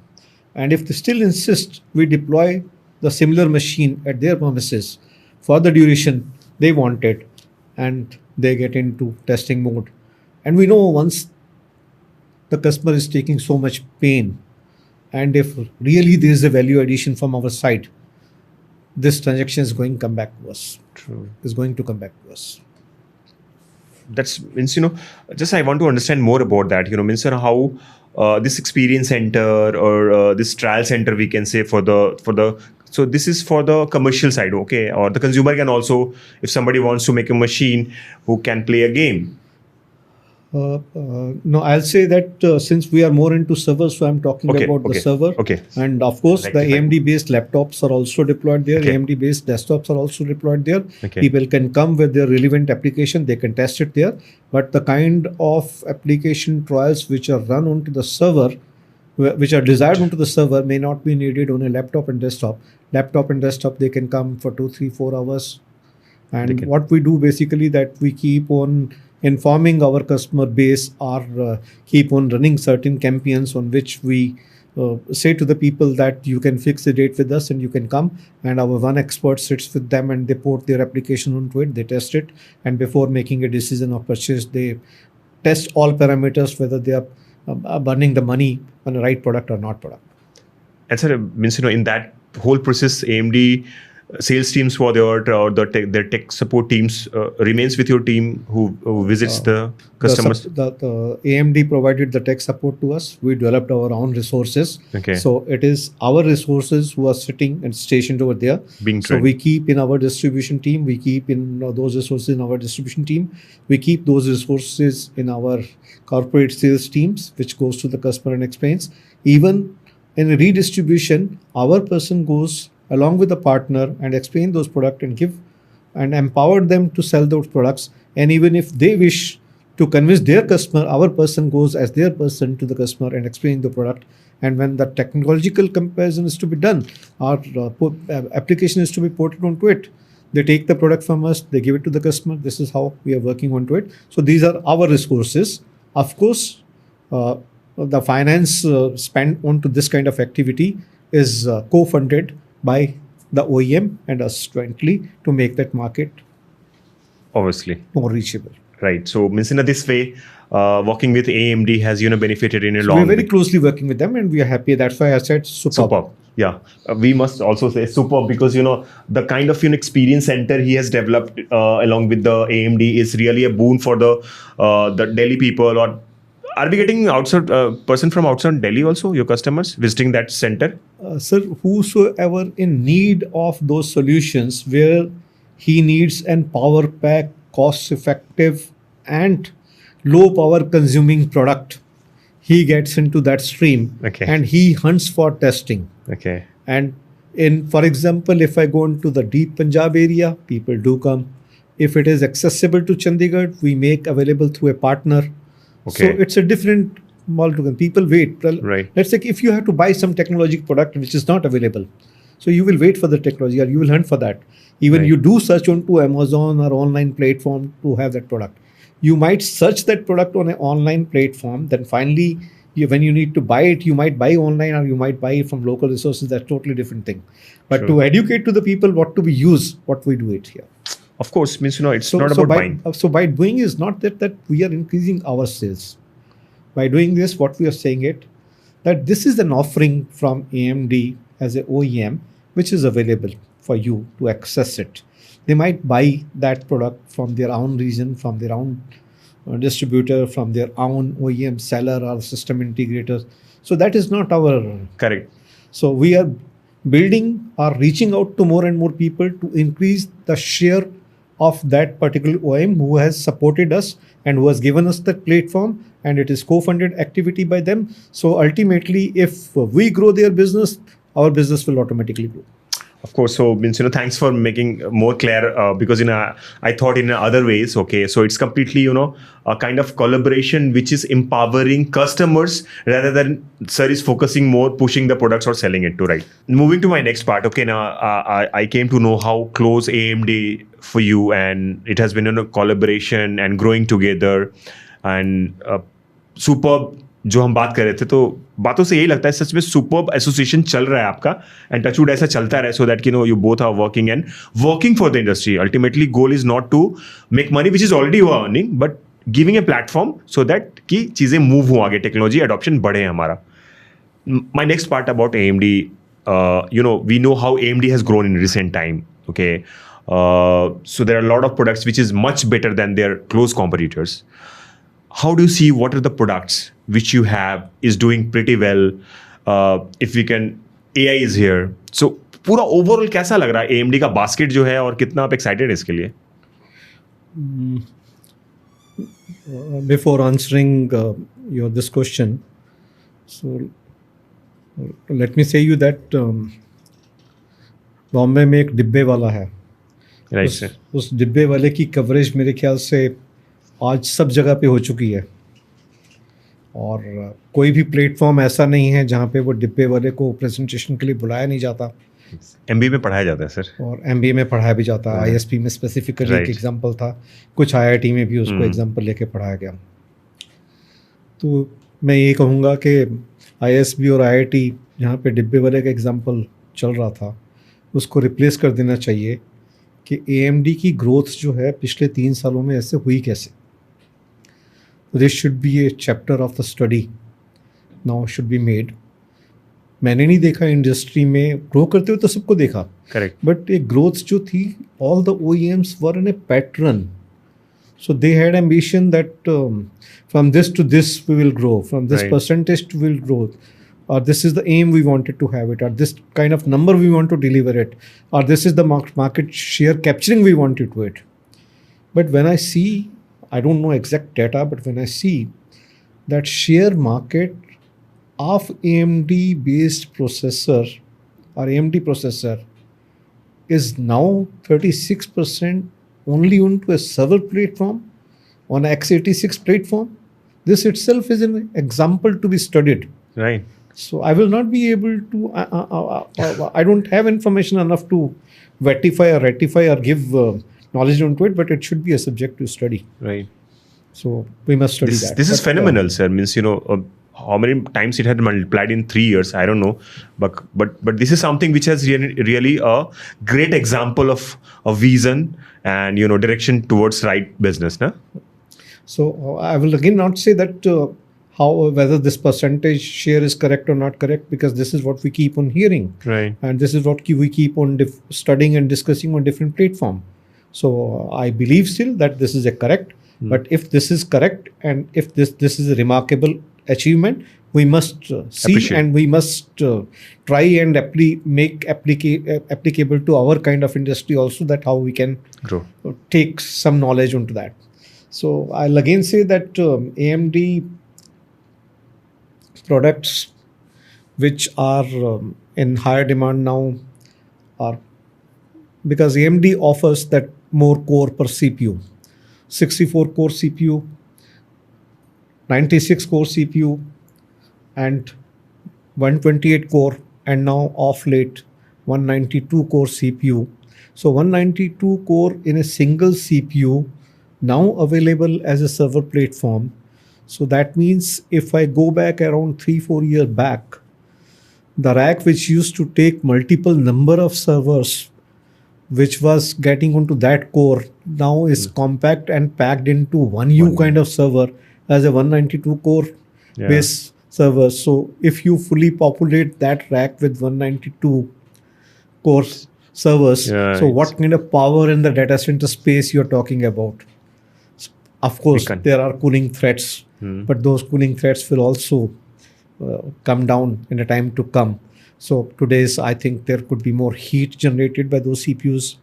And if they still insist, we deploy the similar machine at their premises for the duration they wanted, and they get into testing mode. And we know once the customer is taking so much pain, and if really there is a value addition from our side, this transaction is going to come back to us. True. Is going to come back to us. That means, just I want to understand more about that, means, how this experience center or this trial center, we can say so this is for the commercial side, okay? Or the consumer can also, if somebody wants to make a machine who can play a game. No, I'll say that since we are more into servers, so I'm talking about the server. Okay. And of course, the AMD-based laptops are also deployed there. Okay. AMD-based desktops are also deployed there. Okay. People can come with their relevant application. They can test it there. But the kind of application trials which are run onto the server, which are desired onto the server, may not be needed on a laptop and desktop. Laptop and desktop, they can come for 2, 3, 4 hours. And what we do basically that we keep on informing our customer base or keep on running certain campaigns on which we say to the people that you can fix a date with us and you can come, and our one expert sits with them and they port their application onto it, they test it, and before making a decision of purchase, they test all parameters whether they are burning the money on the right product or not product. And sir, means in that whole process, AMD sales teams for their tech support teams remains with your team who visits the customers? The AMD provided the tech support to us. We developed our own resources. Okay. So it is our resources who are sitting and stationed over there. Being trained. So we keep in our distribution team. We keep in those resources in our distribution team. We keep those resources in our corporate sales teams, which goes to the customer and explains. Even in redistribution, our person goes along with the partner and explain those products and give and empower them to sell those products. And even if they wish to convince their customer, our person goes as their person to the customer and explain the product. And when the technological comparison is to be done, our application is to be ported onto it, they take the product from us, they give it to the customer. This is how we are working onto it. So these are our resources. Of course, the finance spent onto this kind of activity is co-funded by the OEM and us jointly to make that market obviously more reachable. Right. So, means in this way, working with AMD has benefited in a long. We're very closely working with them, and we are happy. That's why I said superb. Yeah, we must also say superb because the kind of experience center he has developed along with the AMD is really a boon for the Delhi people. Or are we getting outside person from outside Delhi also? Your customers visiting that center? Sir, whosoever in need of those solutions where he needs an power pack, cost effective and low power consuming product, he gets into that stream. Okay. And he hunts for testing. Okay. And for example, if I go into the deep Punjab area, people do come. If it is accessible to Chandigarh, we make available through a partner. Okay. So it's a different model. People wait. Right. Let's say if you have to buy some technological product which is not available, so you will wait for the technology or you will hunt for that. Even right. You do search onto Amazon or online platform to have that product. You might search that product on an online platform. Then finally, when you need to buy it, you might buy online or you might buy it from local resources. That's totally different thing. But Sure. to educate to the people what to be used, what we do it here. Of course, means it's not about buying. So by doing is not that we are increasing our sales. By doing this, what we are saying it, that this is an offering from AMD as a OEM, which is available for you to access it. They might buy that product from their own region, from their own distributor, from their own OEM seller or system integrator. So that is not our... Correct. So we are building or reaching out to more and more people to increase the share of that particular OEM who has supported us and who has given us that platform, and it is co-funded activity by them. So ultimately, if we grow their business, our business will automatically grow. Of course. So means thanks for making more clear because I thought in other ways. Okay, so it's completely a kind of collaboration which is empowering customers rather than sir is focusing more pushing the products or selling it to right. Moving to my next part. Okay, now I came to know how close AMD for you, and it has been a collaboration and growing together and superb. जो हम बात कर रहे थे, तो बातों से यही लगता है सच में सुपर्ब एसोसिएशन चल रहा है आपका, एंड टचवुड ऐसा चलता रहे so that you both are working for the industry. Ultimately goal is not to make money which is already you are earning, but giving a platform so that कि चीज़ें move हो आगे, technology adoption बढ़े हमारा. My next part about AMD, we know how AMD has grown in recent time. Okay, so there are a lot of products which is much better than their close competitors. How do you see what are the products which you have is doing pretty well? If we can, AI is here. So पूरा overall कैसा लग रहा है AMD का basket जो है, और कितना आप excited है इसके लिए? Before answering your this question, so let me say you that Bombay में एक डिब्बे वाला है. राइट उस सर. उस डिब्बे वाले की कवरेज मेरे ख्याल से आज सब जगह पे हो चुकी है. और कोई भी प्लेटफॉर्म ऐसा नहीं है जहाँ पे वो डिब्बे वाले को प्रेजेंटेशन के लिए बुलाया नहीं जाता. एमबीए में पढ़ाया जाता है सर. और एमबीए में पढ़ाया भी जाता है. आईएसपी में स्पेसिफिकली एक Right. एग्जांपल था. कुछ आईआईटी में भी उसको एग्जांपल लेके पढ़ाया गया. तो मैं ये कहूँगा कि आईएसबी और आईआईटी जहाँ पे डिब्बे वाले का एग्जांपल चल रहा था उसको रिप्लेस कर देना चाहिए कि एएमडी की ग्रोथ जो है पिछले 3 सालों में ऐसे हुई कैसे. This should be A chapter of the study now should be made. मैंने नहीं देखा इंडस्ट्री में ग्रो करते हुए, तो सबको देखा. करेक्ट. बट एक ग्रोथ जो थी, all the OEMs were in A pattern. So they had ambition that from this to this we will grow, from this Right. percentage to will grow, or this is the aim we wanted to have it, or this kind of number we want to deliver it, or this is the market share capturing we want to do it. But when I see, I don't know exact data, but when I see that share market of AMD based processor or AMD processor is now 36% only onto a server platform on x86 platform. This itself is an example to be studied. Right. So I will not be able to, I don't have information enough to verify or ratify or give knowledge onto it, but it should be a subject to study. Right. So we must study that. This is But, phenomenal, sir. Means, how many times it had multiplied in 3 years, I don't know. But this is something which has really a great example of a vision and, direction towards right business, na? So I will again not say that whether this percentage share is correct or not correct, because this is what we keep on hearing. Right. And this is what we keep on studying and discussing on different platform. So I believe still that this is a correct. But if this is correct and if this is a remarkable achievement, we must see Appreciate. and we must try and make applicable to our kind of industry also, that how we can Grow. take some knowledge onto that. So I'll again say that AMD products which are in higher demand now are because AMD offers that more core per CPU. 64 core CPU, 96 core CPU, and 128 core, and now off late 192 core CPU. So 192 core in a single CPU now available as a server platform. So that means if I go back around 3-4 years back, the rack which used to take multiple number of servers, which was getting onto that core, now is compact and packed into one U kind of server as a 192 core base server. So if you fully populate that rack with 192 core servers, so what kind of power in the data center space you're talking about? Of course, there are cooling threats, but those cooling threats will also come down in a time to come. So today's, I think there could be more heat generated by those CPUs.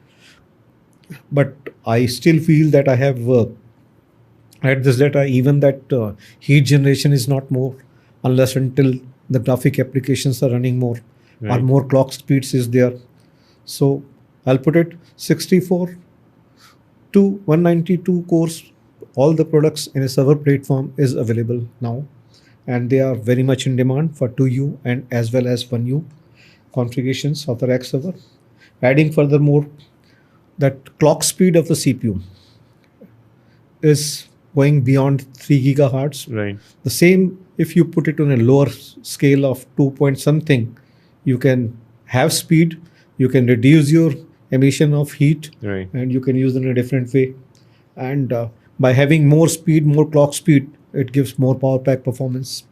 But I still feel that I have read this data, even that heat generation is not more unless until the graphic applications are running more or more clock speeds is there. So I'll put it 64 to 192 cores. All the products in a server platform is available now, and they are very much in demand for 2U and as well as 1U configurations of the rack server. Adding furthermore, that clock speed of the CPU is going beyond 3 gigahertz. Right. The same, if you put it on a lower scale of 2 point something, you can have speed, you can reduce your emission of heat, and you can use it in a different way. And by having more speed, more clock speed, it gives more power pack performance.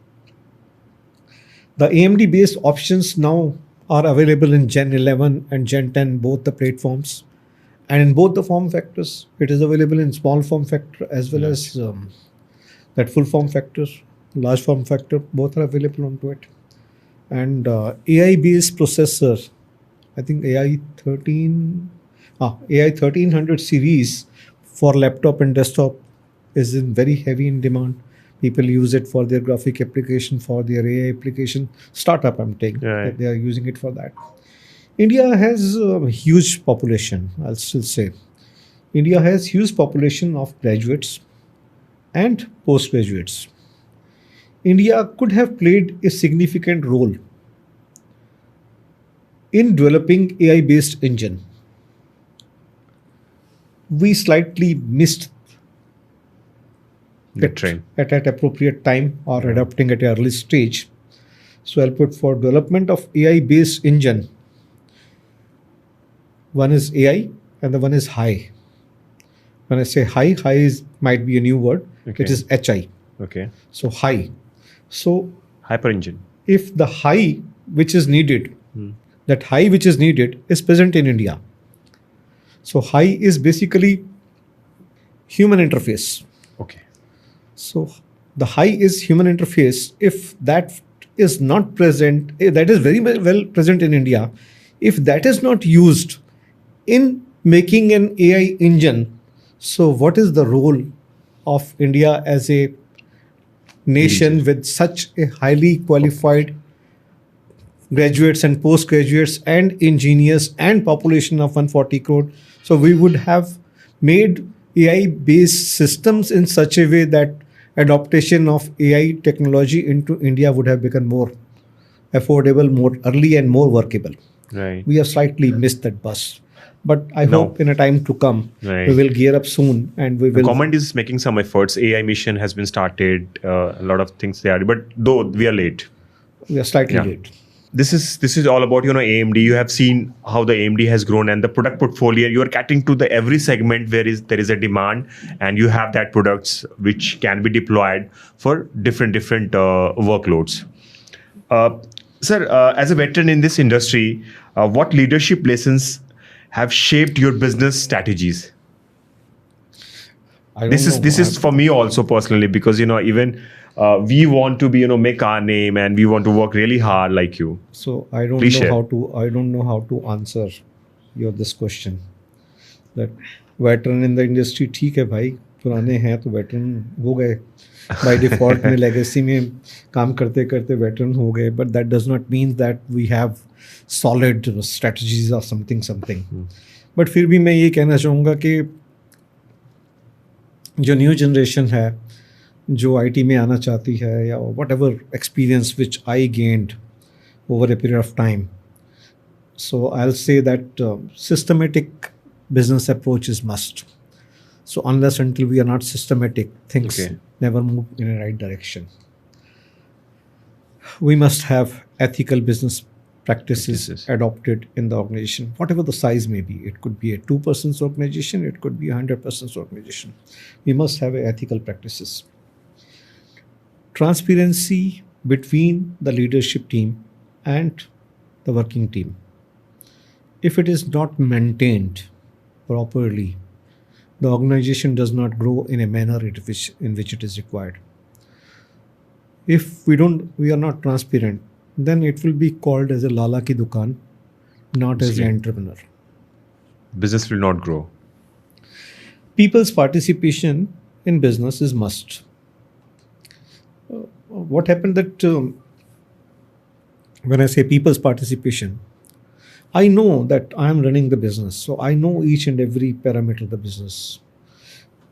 The AMD based options now are available in Gen 11 and Gen 10, both the platforms. And in both the form factors, it is available in small form factor as well as that full form factor, large form factor, both are available onto it. And AI based processor, I think AI 1300 series for laptop and desktop is in very heavy in demand. People use it for their graphic application, for their AI application. Startup, I'm taking Right. that they are using it for that. India has a huge population. I'll still say India has huge population of graduates and postgraduates. India could have played a significant role in developing AI-based engine. We slightly missed The it train. at an appropriate time or adopting at an early stage. So I'll put for development of AI-based engine. One is AI and the one is high. When I say high, might be a new word. Okay. It is HI. Okay. So high. So Hyper engine. if the high which is needed, that high which is needed is present in India. So high is basically human interface. Okay. So the high is human interface. If that is not present, that is very well present in India. If that is not used in making an AI engine, so what is the role of India as a nation with such a highly qualified graduates and postgraduates and engineers and population of 140 crore? So we would have made AI based systems in such a way that adaptation of AI technology into India would have become more affordable, more early and more workable. Right. We have slightly missed that bus. But I No. hope in a time to come, Right. we will gear up soon and we The will. government is making some efforts. AI mission has been started. A lot of things there, but though we are late. We are slightly Yeah. late. This is all about AMD. You have seen how the AMD has grown and the product portfolio. You are catering to the every segment where there is a demand, and you have that products which can be deployed for different workloads. Sir, as a veteran in this industry, what leadership lessons have shaped your business strategies? I don't This know. is for me also personally, because even we want to be make our name, and we want to work really hard like you. So I don't Please know share. I don't know how to answer your this question. That veteran in the industry, ठीक है भाई, पुराने हैं तो veteran हो गए. By default में legacy में काम करते करते veteran हो गए. But that does not mean that we have solid strategies or something. But फिर भी मैं ये कहना चाहूँगा कि जो न्यू जनरेशन है, जो आईटी में आना चाहती है, या what ever experience which I gained over a period of time. So I'll say that systematic business approach is must. So unless until we are not systematic, things Okay. never move in a right direction. We must have ethical business practices adopted in the organization, whatever the size may be. It could be a 2-person's organization, it could be a 100-person's organization. We must have ethical practices. Transparency between the leadership team and the working team. If it is not maintained properly, the organization does not grow in a manner in which it is required. If we are not transparent, then it will be called as a lala ki dukan, not as an entrepreneur. Business will not grow. People's participation in business is must. What happened that when I say people's participation, I know that I am running the business, so I know each and every parameter of the business.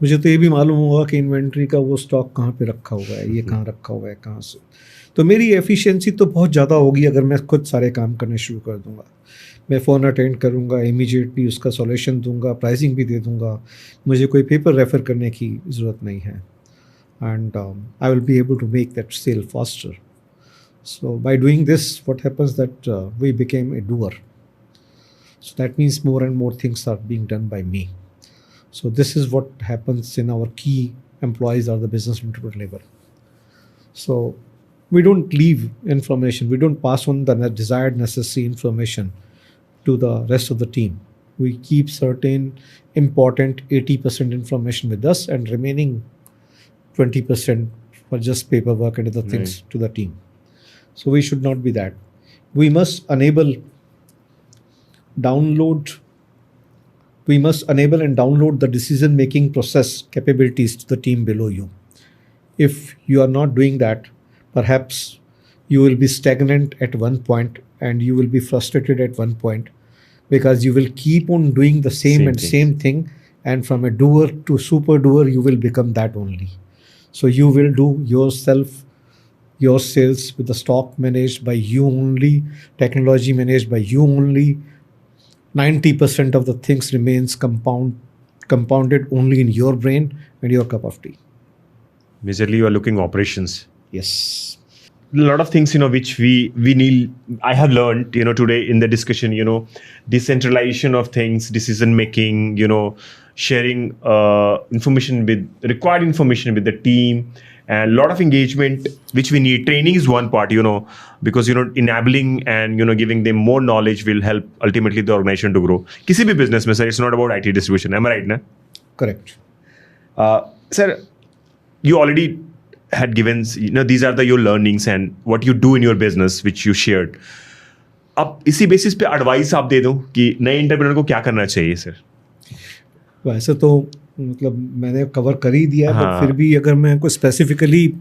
मुझे तो ये भी मालूम होगा कि inventory का वो stock कहाँ पे रखा हुआ है, ये कहाँ रखा हुआ है, कहाँ से. तो मेरी एफिशिएंसी तो बहुत ज़्यादा होगी अगर मैं खुद सारे काम करने शुरू कर दूंगा. मैं फ़ोन अटेंड करूंगा, इमीडिएटली उसका सॉल्यूशन दूंगा, प्राइसिंग भी दे दूंगा, मुझे कोई पेपर रेफर करने की ज़रूरत नहीं है. And I will be able to make that sale faster. So by doing this, what happens that we became a doer. So that means more and more things are being done by me. So this is what happens in our key employees or the business entrepreneur level. So we don't leave information. We don't pass on the desired necessary information to the rest of the team. We keep certain important 80% information with us and remaining 20% for just paperwork and other things to the team. So we should not be that. We must enable download We must enable and download the decision-making process capabilities to the team below you. If you are not doing that, perhaps you will be stagnant at one point and you will be frustrated at one point because you will keep on doing the same thing, and from a doer to super doer, you will become that only. So you will do yourself, your sales with the stock managed by you only, technology managed by you only. 90% of the things remains compounded only in your brain and your cup of tea. Majorly, you are looking operations. Yes. A lot of things, which we need. I have learned, today in the discussion, decentralization of things, decision making, sharing required information with the team, and a lot of engagement which we need. Training is one part, because enabling and giving them more knowledge will help ultimately the organization to grow. Kisi bhi business mein, sir, it's not about IT distribution. Am I right, na? Correct. Sir, you already had given, these are your learnings and what you do in your business which you shared. अब इसी basis पे advice आप दे दो कि नए entrepreneur को क्या करना चाहिए सर? वैसे तो मतलब मैंने कवर कर ही दिया है, बट फिर भी अगर मैं कोई स्पेसिफिकली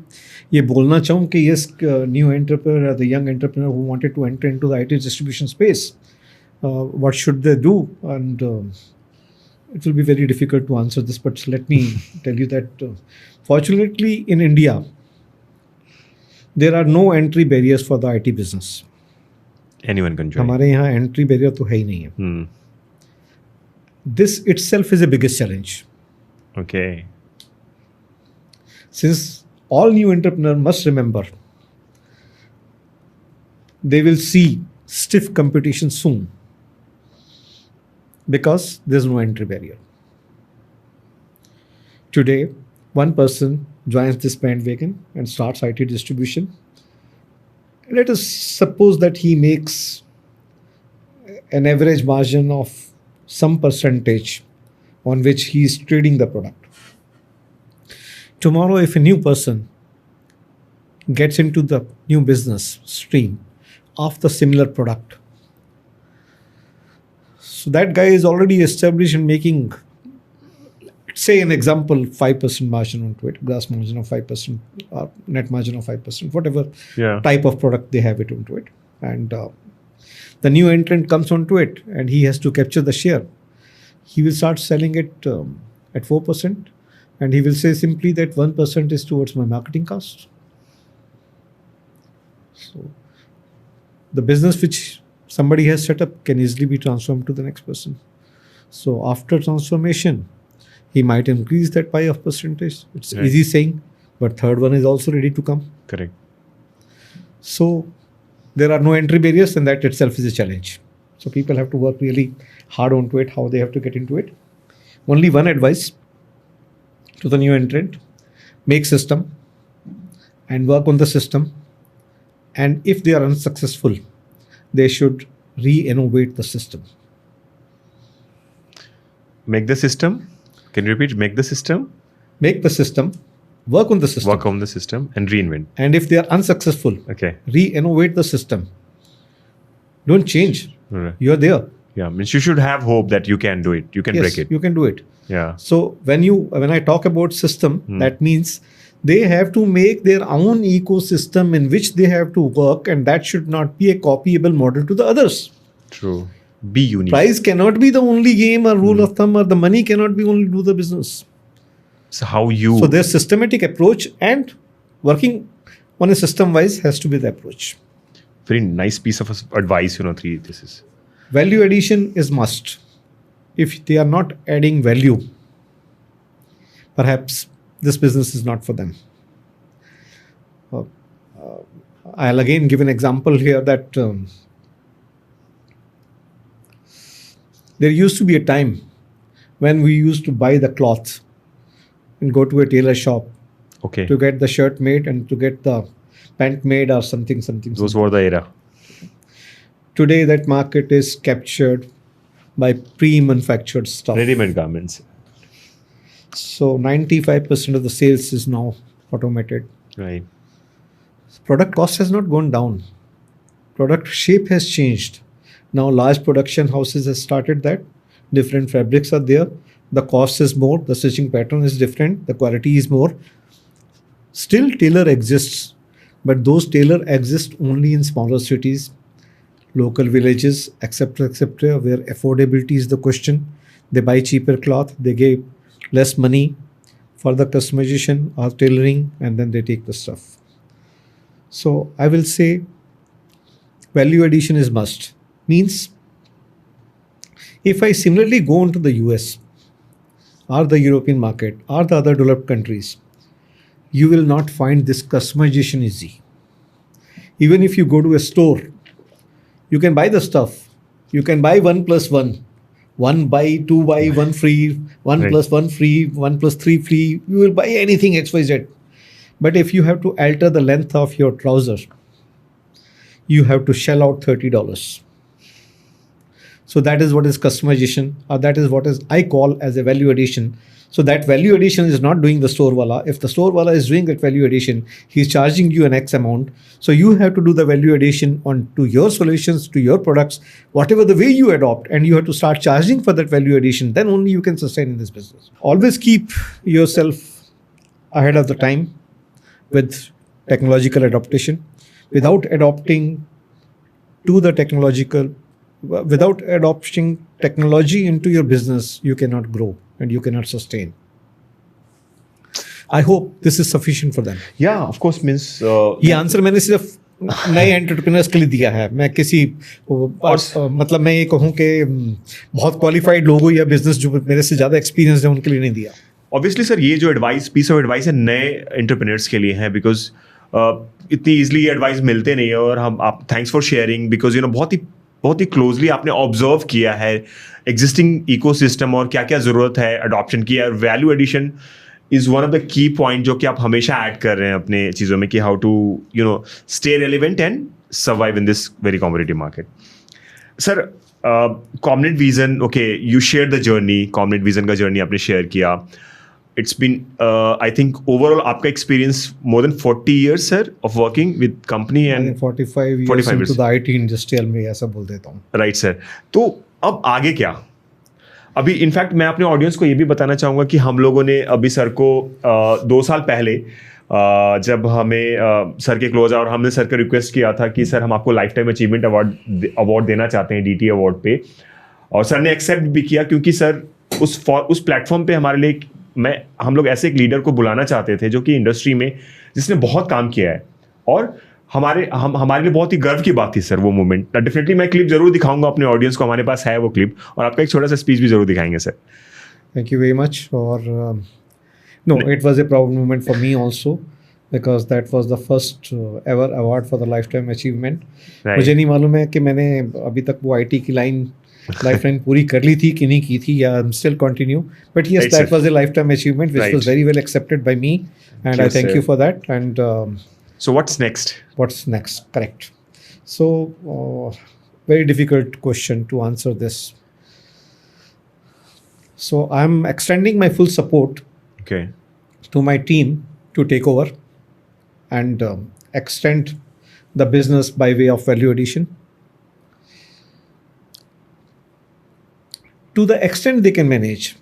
ये बोलना चाहूँ कि yes, new entrepreneur, the young entrepreneur who wanted to enter into the IT distribution space, what should they do? And it will be very difficult to answer this, but let me tell you that fortunately in India, there are no entry barriers for the IT business. Anyone can join. हमारे यहाँ entry barrier तो है ही नहीं है. This itself is the biggest challenge. Okay. Since all new entrepreneurs must remember, they will see stiff competition soon, because there's no entry barrier. Today, one person joins this bandwagon and starts IT distribution. Let us suppose that he makes an average margin of some percentage on which he is trading the product. Tomorrow, if a new person gets into the new business stream of the similar product, so that guy is already established in making, say an example, 5% margin onto it, gross margin of 5%, or net margin of 5%, whatever type of product they have it onto it. And the new entrant comes onto it and he has to capture the share. He will start selling it at 4%, and he will say simply that 1% is towards my marketing cost. So the business which somebody has set up can easily be transformed to the next person. So after transformation, he might increase that pie of percentage. It's easy saying, but third one is also ready to come. Correct. So there are no entry barriers, and that itself is a challenge. So people have to work really hard onto it, how they have to get into it. Only one advice to the new entrant: make system and work on the system. And if they are unsuccessful, they should re-innovate the system. Make the system? Can you repeat? Make the system? Make the system, work on the system. Work on the system and reinvent. And if they are unsuccessful, Okay. re-innovate the system. Don't change. Right. You are there. Yeah, means you should have hope that you can do it. You can break it. You can do it. Yeah. So when I talk about system, that means they have to make their own ecosystem in which they have to work, and that should not be a copyable model to the others. True. Be unique. Price cannot be the only game or rule of thumb, or the money cannot be only do the business. So how you... So their systematic approach and working on a system wise has to be the approach. Very nice piece of advice, three. This is... Value addition is must. If they are not adding value, perhaps this business is not for them. I'll again give an example here that there used to be a time when we used to buy the cloth and go to a tailor shop to get the shirt made and to get the pant made or something. Those were the era. Today that market is captured by pre-manufactured stuff. Ready-made garments. So 95% of the sales is now automated. Right. Product cost has not gone down. Product shape has changed. Now large production houses have started that. different fabrics are there, the cost is more, the stitching pattern is different, the quality is more. Still, tailor exists, but those tailor exist only in smaller cities, local villages, etc., where affordability is the question. They buy cheaper cloth, they give less money for the customization or tailoring, and then they take the stuff. So I will say value addition is must. Means if I similarly go into the US or the European market or the other developed countries, you will not find this customization easy. Even if you go to a store, you can buy the stuff. You can buy one plus one. One buy, two buy, one free, one Right. plus one free, one plus three free. You will buy anything XYZ. But if you have to alter the length of your trouser, you have to shell out $30. So that is what is customization, or that is what is I call as a value addition. So that value addition is not doing the store wala. If the store wala is doing that value addition, he's charging you an X amount. So you have to do the value addition on to your solutions, to your products, whatever the way you adopt, and you have to start charging for that value addition. Then only you can sustain in this business. Always keep yourself ahead of the time with technological adaptation. Without adopting to the technological, without adopting technology into your business, you cannot grow and you cannot sustain. I hope this is sufficient for them. Yeah, of course, means ये answer मैंने सिर्फ नए entrepreneurs के लिए दिया है. मैं किसी मतलब मैं ये कहूँ कि बहुत क्वालिफाइड लोगों या बिजनेस जो मेरे से ज़्यादा एक्सपीरियंस है उनके लिए नहीं दिया. ऑब्वियसली सर, ये जो एडवाइस पीस ऑफ एडवाइस है नए एंटरप्रेन्योर्स के लिए है, बिकॉज इतनी इजीली एडवाइस मिलते नहीं है. और हम आप थैंक्स फॉर शेयरिंग, बिकॉज बहुत ही क्लोजली आपने ऑब्जर्व किया है एग्जिस्टिंग इकोसिस्टम और क्या क्या ज़रूरत है अडॉप्शन की. और value addition is one of the key point जो कि आप हमेशा ऐड कर रहे हैं अपने चीज़ों में कि how to stay relevant and survive in this very competitive market. Sir, Comnet Vision, okay, you share the journey. Comnet Vision का जर्नी आपने शेयर किया. It's been, I think, overall, आपका experience more than 40 years, sir, of working with company and 45 years 45 into the IT industrial में ऐसा बोल देता हूँ. Right, sir. तो अब आगे क्या? अभी इनफैक्ट मैं अपने ऑडियंस को ये भी बताना चाहूँगा कि हम लोगों ने अभी सर को 2 साल पहले जब हमें सर के क्लोज और हमने सर को रिक्वेस्ट किया था कि सर हम आपको लाइफ टाइम अचीवमेंट अवार्ड देना चाहते हैं DT अवार्ड पे, और सर ने एक्सेप्ट भी किया क्योंकि सर उस प्लेटफॉर्म पे हमारे लिए हम लोग ऐसे एक लीडर को बुलाना चाहते थे जो कि इंडस्ट्री में जिसने बहुत काम किया है. और हमारे लिए बहुत ही गर्व की बात थी सर वो मोमेंट. डेफिनेटली मैं क्लिप जरूर दिखाऊंगा अपने ऑडियंस को, हमारे पास है वो क्लिप, और आपका एक छोटा सा स्पीच भी जरूर दिखाएंगे sir. Thank you very much. No, it was a proud moment for me also, because that was the first ever award for the lifetime achievement. Right. मुझे नहीं मालूम है कि मैंने अभी तक वो IT की लाइफलाइन पूरी कर ली थी कि नहीं की थी, या still continue. But yes, Right, that sir. was a lifetime achievement which Right. was very well accepted by me, and I Yes, thank sir. you for that. And So what's next? what's next? Correct. So, very difficult question to answer this. So I'm extending my full support Okay. to my team to take over and extend the business by way of value addition. To the extent they can manage.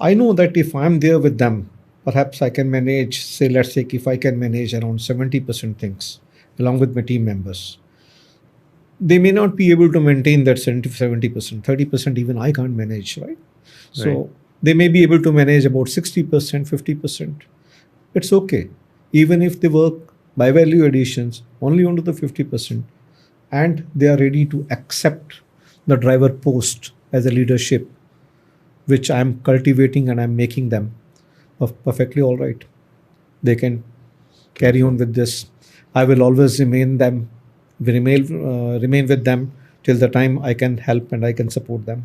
I know that if I'm there with them, perhaps I can manage, say, let's say, if I can manage around 70% things along with my team members. They may not be able to maintain that 70%, 30% even I can't manage, right? So Right. they may be able to manage about 60%, 50%. It's okay. Even if they work by value additions only onto the 50%, and they are ready to accept the driver post as a leadership, which I'm cultivating and I'm making them perfectly all right. They can carry on with this. I will always remain with them till the time I can help and I can support them.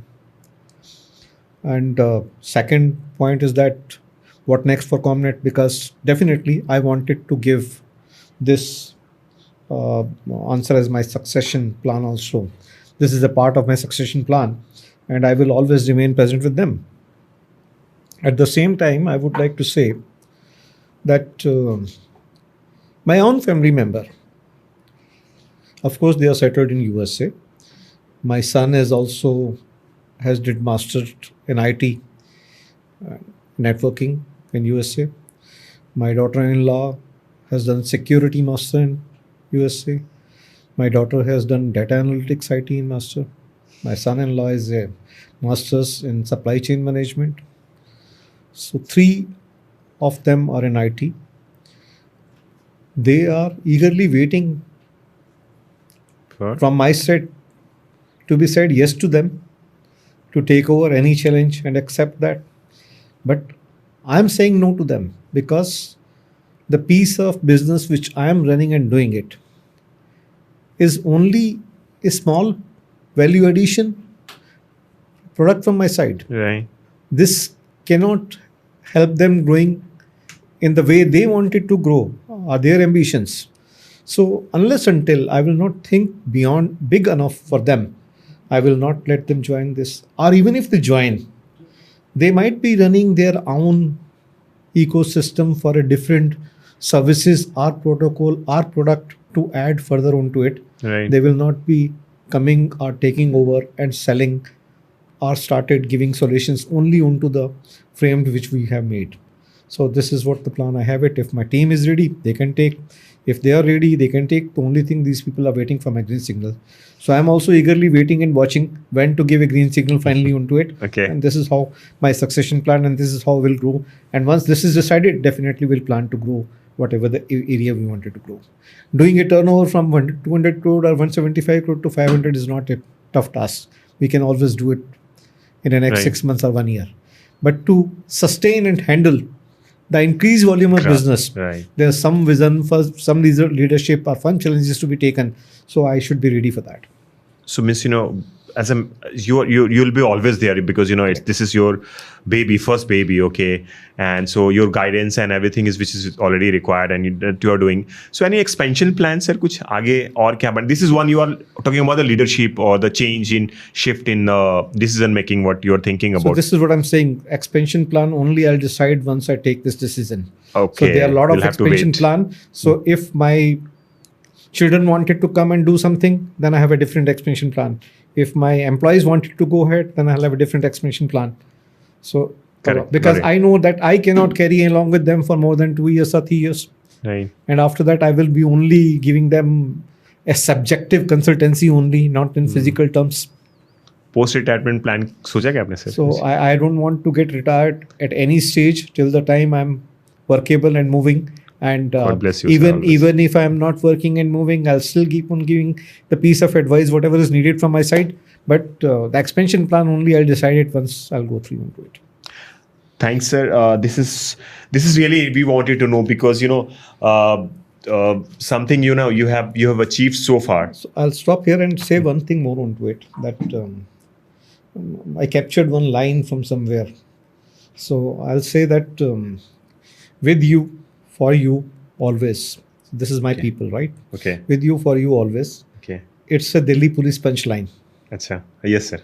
And second point is that what next for Comnet, because definitely I wanted to give this answer as my succession plan also. This is a part of my succession plan, and I will always remain present with them. At the same time, I would like to say that my own family member, of course, they are settled in USA. My son is also has did master in IT networking in USA. My daughter-in-law has done security master in USA. My daughter has done data analytics IT in master. My son-in-law is a master's in supply chain management. So three of them are in IT. They are eagerly waiting For? from my side to be said yes to them, to take over any challenge and accept that. But I'm saying no to them because the piece of business which I am running and doing it is only a small value addition product from my side. Right. This cannot help them growing in the way they wanted to grow, are their ambitions. So unless until I will not think beyond big enough for them, I will not let them join this. Or even if they join, they might be running their own ecosystem for a different services or protocol or product to add further onto it. Right. They will not be coming or taking over and selling or started giving solutions only onto the frame which we have made. So this is what the plan I have it. If my team is ready, they can take. If they are ready, they can take. The only thing these people are waiting for my green signal. So I'm also eagerly waiting and watching when to give a green signal finally onto it. Okay. And this is how my succession plan and this is how we'll grow. And once this is decided, definitely we'll plan to grow whatever the area we wanted to grow. Doing a turnover from 200 crore or 175 crore to 500 is not a tough task. We can always do it in the next Right. 6 months or 1 year. But to sustain and handle the increased volume of business, Right. there's some vision for some leadership or fun challenges to be taken. So I should be ready for that. So means, as a you'll be always there because this is your baby, first baby, okay, and so your guidance and everything is which is already required and that you are doing. So any expansion plans, sir? कुछ आगे और क्या? But this is one you are talking about the leadership or the change in shift in decision making. What you are thinking about? So this is what I'm saying. Expansion plan only I'll decide once I take this decision. Okay. So there are a lot We'll of have to expansion wait. plan. So if my children wanted to come and do something, then I have a different expansion plan. If my employees wanted to go ahead, then I'll have a different expansion plan. So Correct. because Got it. I know that I cannot carry along with them for more than 2 years or 3 years. Right. And after that, I will be only giving them a subjective consultancy only, not in physical terms. Post retirement plan सोचा क्या आपने, sir? So I don't want to get retired at any stage till the time I'm workable and moving. And God bless you, sir, even always. even if I'm not working and moving, I'll still keep on giving the piece of advice, whatever is needed from my side. But the expansion plan only I'll decide it once I'll go through into it. Thanks, sir. This is really we wanted to know because something you have achieved so far. So I'll stop here and say one thing more onto it. That I captured one line from somewhere. So I'll say that with you, for you, always. This is my people, right? Okay. With you, for you, always. Okay. It's a Delhi police punchline. अच्छा. Yes, sir.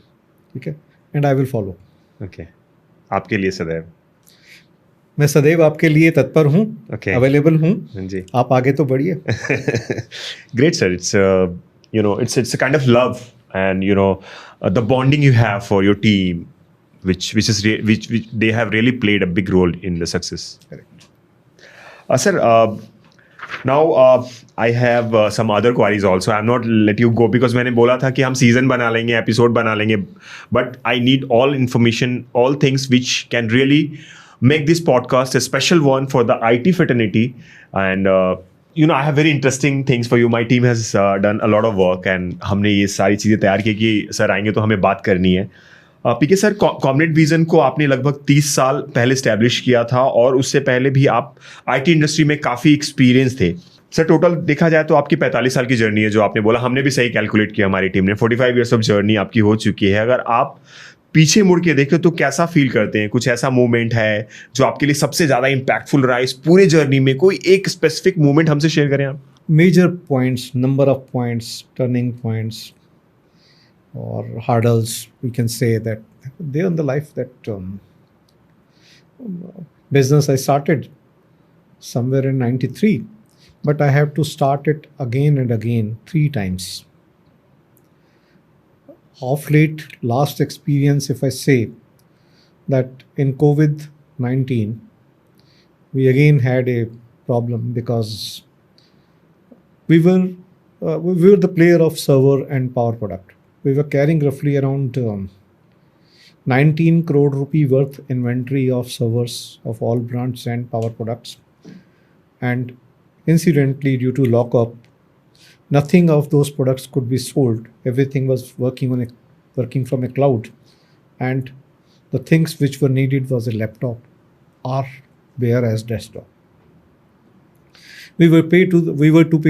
Okay. And I will follow. Okay. आपके लिए सदैव. मैं सदैव आपके लिए तत्पर हूँ. Okay. अवेलेबल हूँ. हाँ जी. आप आगे तो बढ़िए. Great, sir. It's it's a kind of love and the bonding you have for your team, which they have really played a big role in the success. Correct. Sir, now I have some other queries also. I'm not let you go because मैंने बोला था कि हम season बना लेंगे, episode बना लेंगे. But I need all information, all things which can really make this podcast a special one for the IT fraternity. And I have very interesting things for you. My team has done a lot of work and हमने ये सारी चीज़ें तैयार की कि sir आएंगे तो हमें बात करनी है. पीके सर, कॉमनेट विजन को आपने लगभग 30 साल पहले स्टैब्लिश किया था और उससे पहले भी आप आईटी इंडस्ट्री में काफ़ी एक्सपीरियंस थे. सर टोटल देखा जाए तो आपकी 45 साल की जर्नी है जो आपने बोला. हमने भी सही कैलकुलेट किया, हमारी टीम ने 45 ईयर्स ऑफ जर्नी आपकी हो चुकी है. अगर आप पीछे मुड़ के देखें तो कैसा फील करते हैं? कुछ ऐसा मोमेंट है जो आपके लिए सबसे ज़्यादा इम्पैक्टफुल रहा इस पूरे जर्नी में? कोई एक स्पेसिफिक मोमेंट हमसे शेयर करें आप. Major points, number of points, turning points, or hurdles, we can say that they're in the life that business I started somewhere in 93, but I have to start it again and again 3 times. Of late, last experience, if I say that in COVID-19, we again had a problem because we were we were the player of server and power product. We were carrying roughly around 19 crore rupee worth inventory of servers of all brands and power products. And incidentally, due to lockup, nothing of those products could be sold. Everything was working from a cloud, and the things which were needed was a laptop or bare as desktop. We were to pay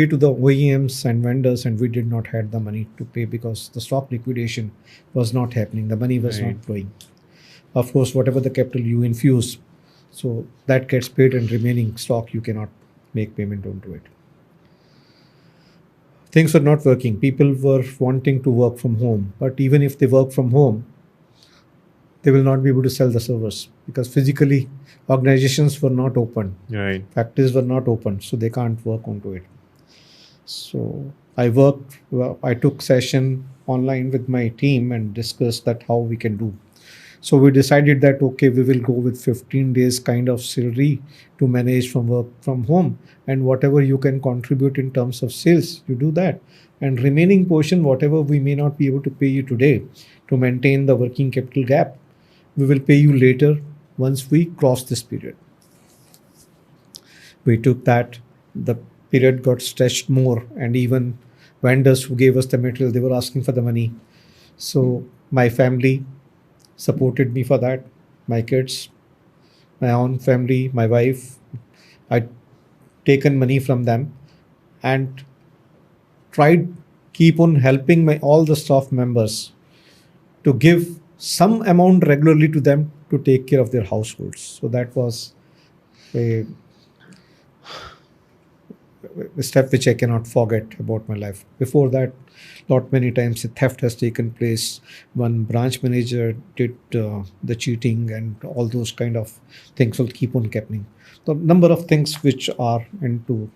to the OEMs and vendors, and we did not had the money to pay because the stock liquidation was not happening. The money was Right. not flowing. Of course, whatever the capital you infuse, so that gets paid, and remaining stock you cannot make payment onto it. Things were not working. People were wanting to work from home, but even if they work from home, they will not be able to sell the servers because physically organizations were not open, Right. factories were not open, so they can't work onto it. So I took session online with my team and discussed that how we can do. So we decided that okay, we will go with 15 days kind of salary to manage from work from home, and whatever you can contribute in terms of sales, you do that, and remaining portion, whatever we may not be able to pay you today to maintain the working capital gap, we will pay you later once we cross this period. We took that. The period got stretched more, and even vendors who gave us the material, they were asking for the money. So my family supported me for that. My kids, my own family, my wife, I taken money from them and tried keep on helping my all the staff members to give some amount regularly to them to take care of their households. So that was a a step which I cannot forget about my life. Before that, lot many times a theft has taken place. One branch manager did the cheating, and all those kind of things will keep on happening. The number of things which are into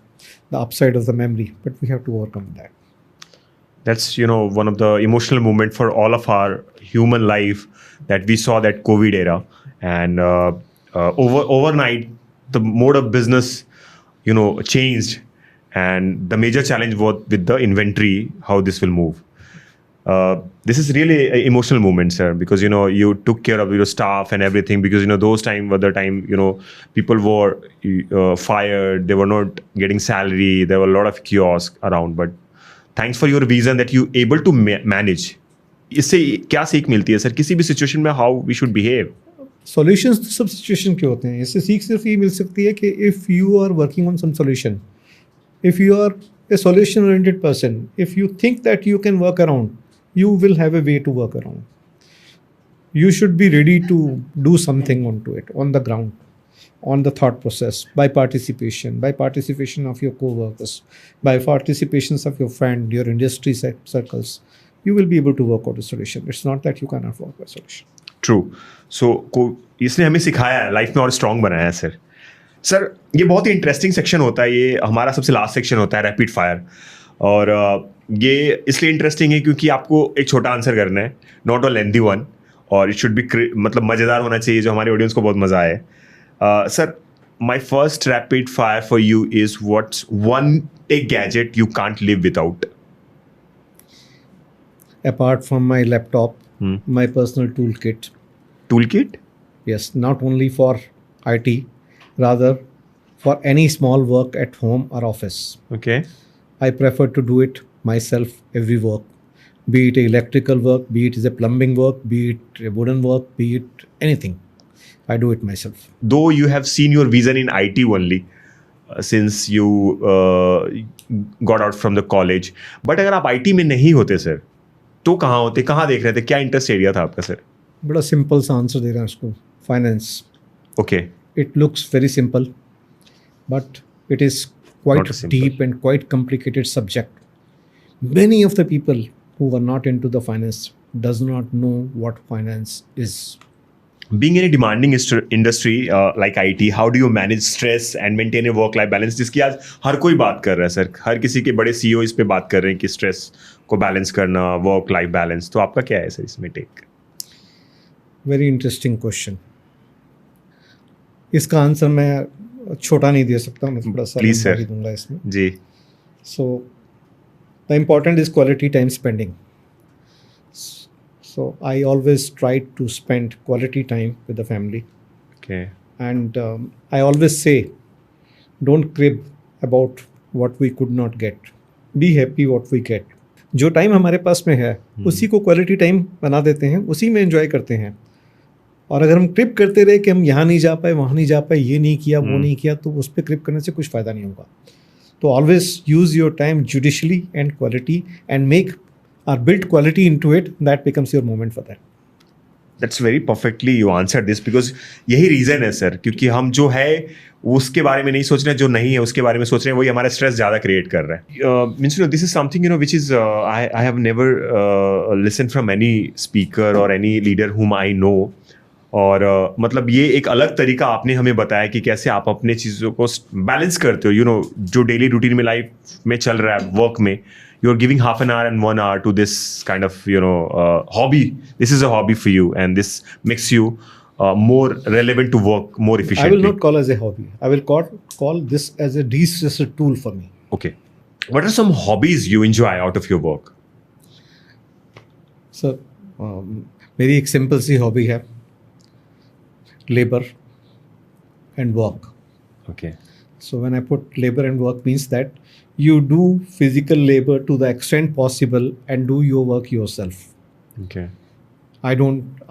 the upside of the memory, but we have to overcome that. That's one of the emotional moment for all of our human life, that we saw that COVID era, and overnight the mode of business changed, and the major challenge was with the inventory, how this will move. This is really an emotional moment, sir, because you took care of your staff and everything, because those time were the time people were fired, they were not getting salary, there were a lot of chaos around, but thanks for your vision that you able to manage. इससे क्या सीख मिलती है sir किसी भी situation में, how we should behave? Solutions तो सब सिचुएशन के होते हैं. इससे सीख सिर्फ ये मिल सकती है कि if you are working on some solution, if you are a solution oriented person, if you think that you can work around, you will have a way to work around. You should be ready to do something onto it on the ground, on the thought process, by participation of your co-workers, by participations of your friend, your industry circles. You will be able to work out a solution. It's not that you cannot work a solution. True. So इसने हमें सिखाया है, life में और strong बनाया है sir. Sir ये बहुत ही इंटरेस्टिंग सेक्शन होता है, ये हमारा सबसे लास्ट सेक्शन होता है, रैपिड फायर. और ये इसलिए इंटरेस्टिंग है क्योंकि आपको एक छोटा आंसर करना है, नॉट अ लेंथी वन, और इट शुड बी मतलब मज़ेदार होना चाहिए, जो हमारे ऑडियंस को बहुत मज़ा आए. Sir, my first rapid fire for you is what's one tech gadget you can't live without? Apart from my laptop, my personal toolkit. Toolkit? Yes, not only for IT, rather for any small work at home or office. Okay. I prefer to do it myself, every work, be it electrical work, be it is a plumbing work, be it a wooden work, be it anything. I do it myself. Though you have seen your vision in IT only since you got out from the college, but अगर आप IT में नहीं होते sir, तो कहाँ होते, कहाँ देख रहे थे, क्या इंटरेस्ट एरिया था आपका सर? बड़ा सिंपल सा आंसर दे रहा हूँ उसको, finance. Okay. It looks very simple, but it is quite Not a simple. deep and quite complicated subject. Many of the people who are not into the finance does not know what finance is. Being in a demanding industry like IT, how do you manage stress and maintain a work life balance, जिसकी आज हर कोई बात कर रहा है sir, हर किसी के बड़े सीईओ इस पे बात कर रहे हैं कि स्ट्रेस को बैलेंस करना, वर्क लाइफ बैलेंस, तो आपका क्या है सर इसमें टेक? Very interesting question. इसका आंसर मैं छोटा नहीं दे सकता, मैं थोड़ा सा प्लीज लंबा सर. ही दूंगा इसमें. जी. So the important is quality time spending. So I always try to spend quality time with the family. Okay. And I always say, don't crib about what we could not get. Be happy what we get. जो time हमारे पास में है उसी को quality time बना देते हैं, उसी में एंजॉय करते हैं. और अगर हम क्रिप करते रहे कि हम यहाँ नहीं जा पाए, वहाँ नहीं जा पाए, ये नहीं किया, वो नहीं किया, तो उस पर क्रिप करने से कुछ फ़ायदा नहीं होगा. तो always use your time judicially and quality and make or build quality into it. That becomes your moment for that. That's very perfectly you answered this, because यही रीज़न है सर, क्योंकि हम जो है उसके बारे में नहीं सोच रहे हैं, जो नहीं है उसके बारे में सोच रहे हैं, वही हमारा स्ट्रेस ज़्यादा क्रिएट कर रहा है. Means you know this is something which is I have never listen from any speaker और एनी लीडर हुम आई नो. और मतलब ये एक अलग तरीका आपने हमें बताया कि कैसे आप अपने चीज़ों को बैलेंस करते हो. जो डेली रूटीन में लाइफ में चल रहा है, वर्क में, you're giving half an hour and 1 hour to this kind of hobby. This is a hobby for you, and this makes you more relevant to work more efficiently. I will not call as a hobby. I will call this as a de-stressor tool for me. Okay. What are some hobbies you enjoy out of your work? So मेरी एक simple सी hobby है, labor and work. Okay. So when I put labor and work means that you do physical labor to the extent possible and do your work yourself. Okay.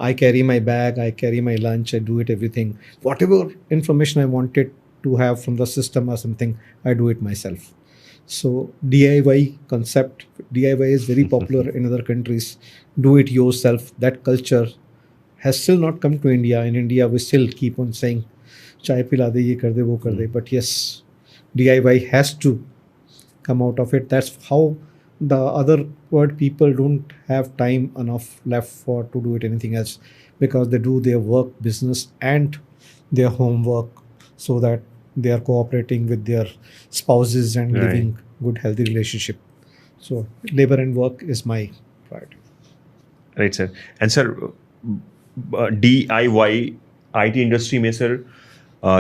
I carry my bag, I carry my lunch, I do it everything. Whatever information I wanted to have from the system or something, I do it myself. So DIY concept, DIY is very popular in other countries. Do it yourself. That culture has still not come to India. In India, we still keep on saying, चाय पिला दे, ये कर दे, वो कर दे. But yes, DIY has to come out of it. That's how the other word people don't have time enough left for to do it anything else, because they do their work, business and their homework, so that they are cooperating with their spouses and Right. living good healthy relationship. So labor and work is my priority. Right, sir. And sir, DIY IT industry में sir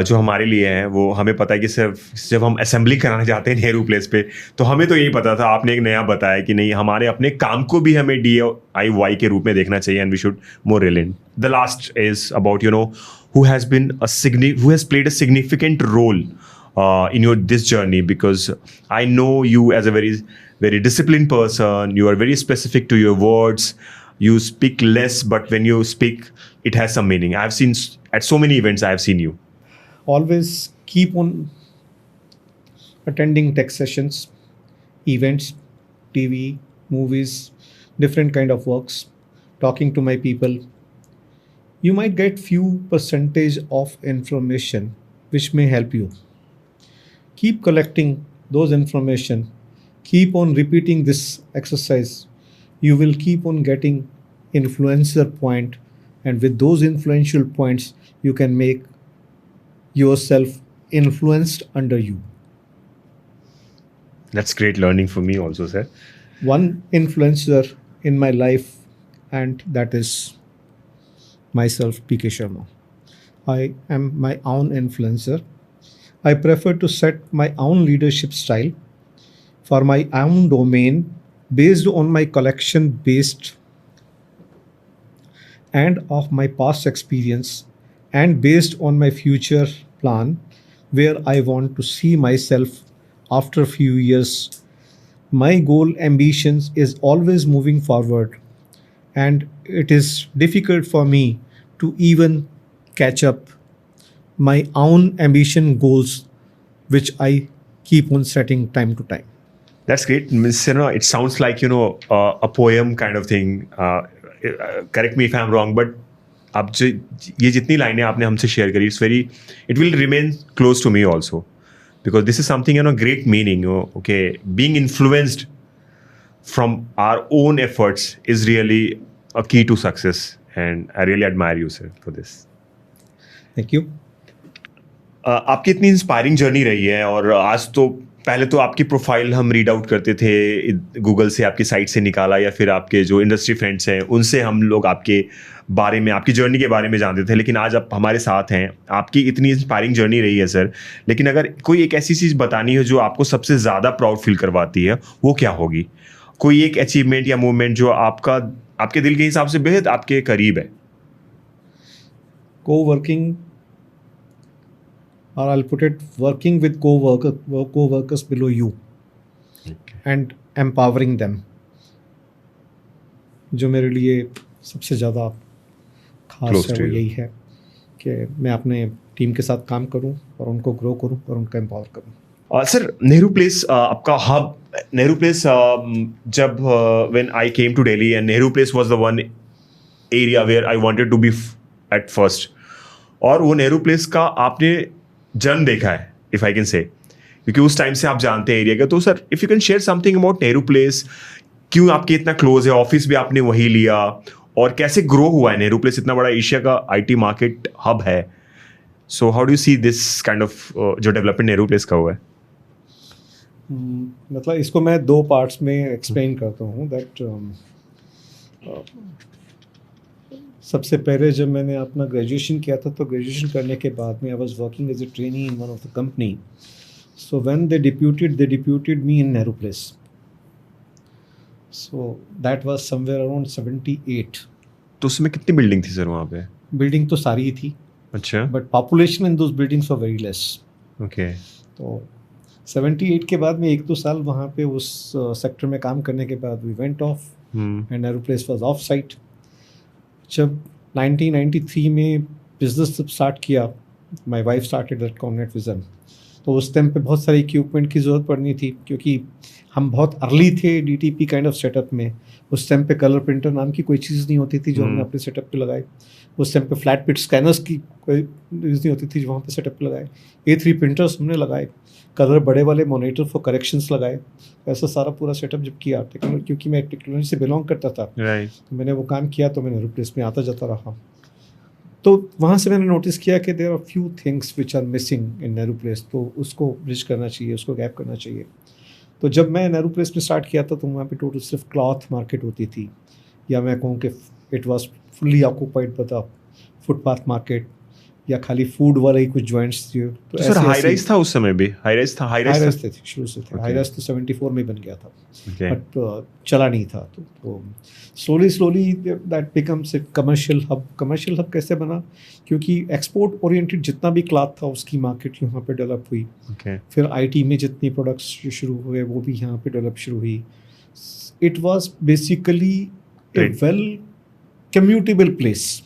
जो हमारे लिए हैं, वो हमें पता है कि सिर्फ जब हम असेंबली कराने जाते हैं नेहरू प्लेस पे, तो हमें तो यही पता था. आपने एक नया बताया कि नहीं, हमारे अपने काम को भी हमें DIY के रूप में देखना चाहिए, and we should more relent. The last is about who has played a significant role in your this journey, because I know you as a very very disciplined person. You are very specific to your words. You speak less, but when you speak, it has some meaning. I have seen at so many events. I have seen you. Always keep on attending tech sessions, events, TV, movies, different kind of works, talking to my people. You might get few percentage of information which may help you. Keep collecting those information. Keep on repeating this exercise. You will keep on getting influencer point, and with those influential points, you can make yourself influenced under you. That's great learning for me also, sir. One influencer in my life, and that is myself, PK Sharma. I am my own influencer. I prefer to set my own leadership style for my own domain based on my collection based and of my past experience, and based on my future plan, where I want to see myself after a few years. My goal ambitions is always moving forward, and it is difficult for me to even catch up my own ambition goals, which I keep on setting time to time. That's great. It sounds like a poem kind of thing. Correct me if I'm wrong, but आप जो ये जितनी लाइनें आपने हमसे share करी, it will remain close to me also, because this is something great meaning. Okay, being influenced from our own efforts is really a key to success, and I really admire you, sir, for this. Thank you. आपकी इतनी inspiring journey रही है, और आज तो पहले तो आपकी प्रोफाइल हम रीड आउट करते थे गूगल से, आपकी साइट से निकाला, या फिर आपके जो इंडस्ट्री फ्रेंड्स हैं उनसे हम लोग आपके बारे में, आपकी जर्नी के बारे में जानते थे। लेकिन आज आप हमारे साथ हैं, आपकी इतनी इंस्पायरिंग जर्नी रही है सर। लेकिन अगर कोई एक ऐसी चीज़ बतानी है जो आपको सबसे ज़्यादा प्राउड फील करवाती है, वो क्या होगी? कोई एक अचीवमेंट या मूवमेंट जो आपके दिल के हिसाब से बेहद आपके करीब है? Co-working, or I'll put it, working with co-workers below you and empowering them, जो मेरे लिए सबसे ज़्यादा खास Close है to वो you. यही है कि मैं अपने टीम के साथ काम करूं और उनको ग्रो करूं और उनको एम्पावर करूं। सर, नेहरू प्लेस आपका हब, नेहरू प्लेस जब when I came to Delhi, and Nehru place was the one area where I wanted to be at first, और वो नेहरू प्लेस का आपने जन्म देखा है, इफ आई कैन से, क्योंकि उस टाइम से आप जानते हैं एरिया का। तो sir, if you can share something about Nehru place, क्यों आपके इतना क्लोज है, ऑफिस भी आपने वही लिया, और कैसे ग्रो हुआ है नेहरू प्लेस, इतना बड़ा एशिया का आईटी मार्केट हब है। सो how do you see this kind of जो डेवलपमेंट नेहरू प्लेस का हुआ है? मतलब इसको मैं 2 पार्ट्स में एक्सप्लेन करता हूँ दैट सबसे पहले जब मैंने अपना ग्रेजुएशन किया था, तो ग्रेजुएशन करने के बाद में I was working as a trainee in one of the company. So when they deputed me in Nehru Place, so that was somewhere around 78। तो उसमें कितनी बिल्डिंग थी सर वहाँ पे? बिल्डिंग तो सारी ही थी, अच्छा, but population in those buildings were very less. Okay. तो 78 के बाद में 1-2 साल वहाँ पे उस सेक्टर में काम करने के बाद we went off and Nehru place was off site. जब 1993 में बिजनेस स्टार्ट किया, my wife started that Comnet Vision, तो उस टाइम पे बहुत सारे इक्विपमेंट की ज़रूरत पड़नी थी, क्योंकि हम बहुत अर्ली थे डीटीपी काइंड ऑफ सेटअप में। उस टाइम पे कलर प्रिंटर नाम की कोई चीज़ नहीं होती थी जो हमने अपने सेटअप पे लगाई। उस टाइम पे फ्लैट पिट स्कैनर्स की कोई यूज़ नहीं होती थी जो वहाँ पे सेटअप पे लगाए। A3 प्रिंटर्स हमने लगाए, कलर बड़े वाले मॉनिटर फॉर करेक्शंस लगाए। ऐसा सारा पूरा सेटअप जब किया, टेक्नोलॉजी, क्योंकि मैं टेक्नोलॉजी से बिलोंग करता था, तो मैंने वो काम किया, तो मैं नेहरू प्लेस में आता जाता रहा। तो वहाँ से मैंने नोटिस किया कि there are few things which are missing in Nehru Place, तो उसको ब्रिज करना चाहिए, उसको गैप करना चाहिए। तो जब मैं नेहरू प्लेस में स्टार्ट किया था, तो वहाँ पे टोटल सिर्फ क्लॉथ मार्केट होती थी, या मैं कहूँ कि it was fully occupied by the footpath market, या खाली फूड वाले ही कुछ जॉइंट्स थे। तो सर, हाई राइज था उस समय भी? हाई राइज थे शुरू से थे। Okay. हाई राइज तो 74 में बन गया था, Okay. बट चला नहीं था। तो slowly that becomes a commercial hub. Commercial hub कैसे बना? क्योंकि एक्सपोर्ट ओरिएंटेड जितना भी क्लॉथ था, उसकी मार्केट यहाँ पे डेवलप हुई। Okay. फिर आईटी में जितनी प्रोडक्ट्स शुरू हुए, वो भी यहाँ पे डेवलप शुरू हुई। It was basically A well commutable place.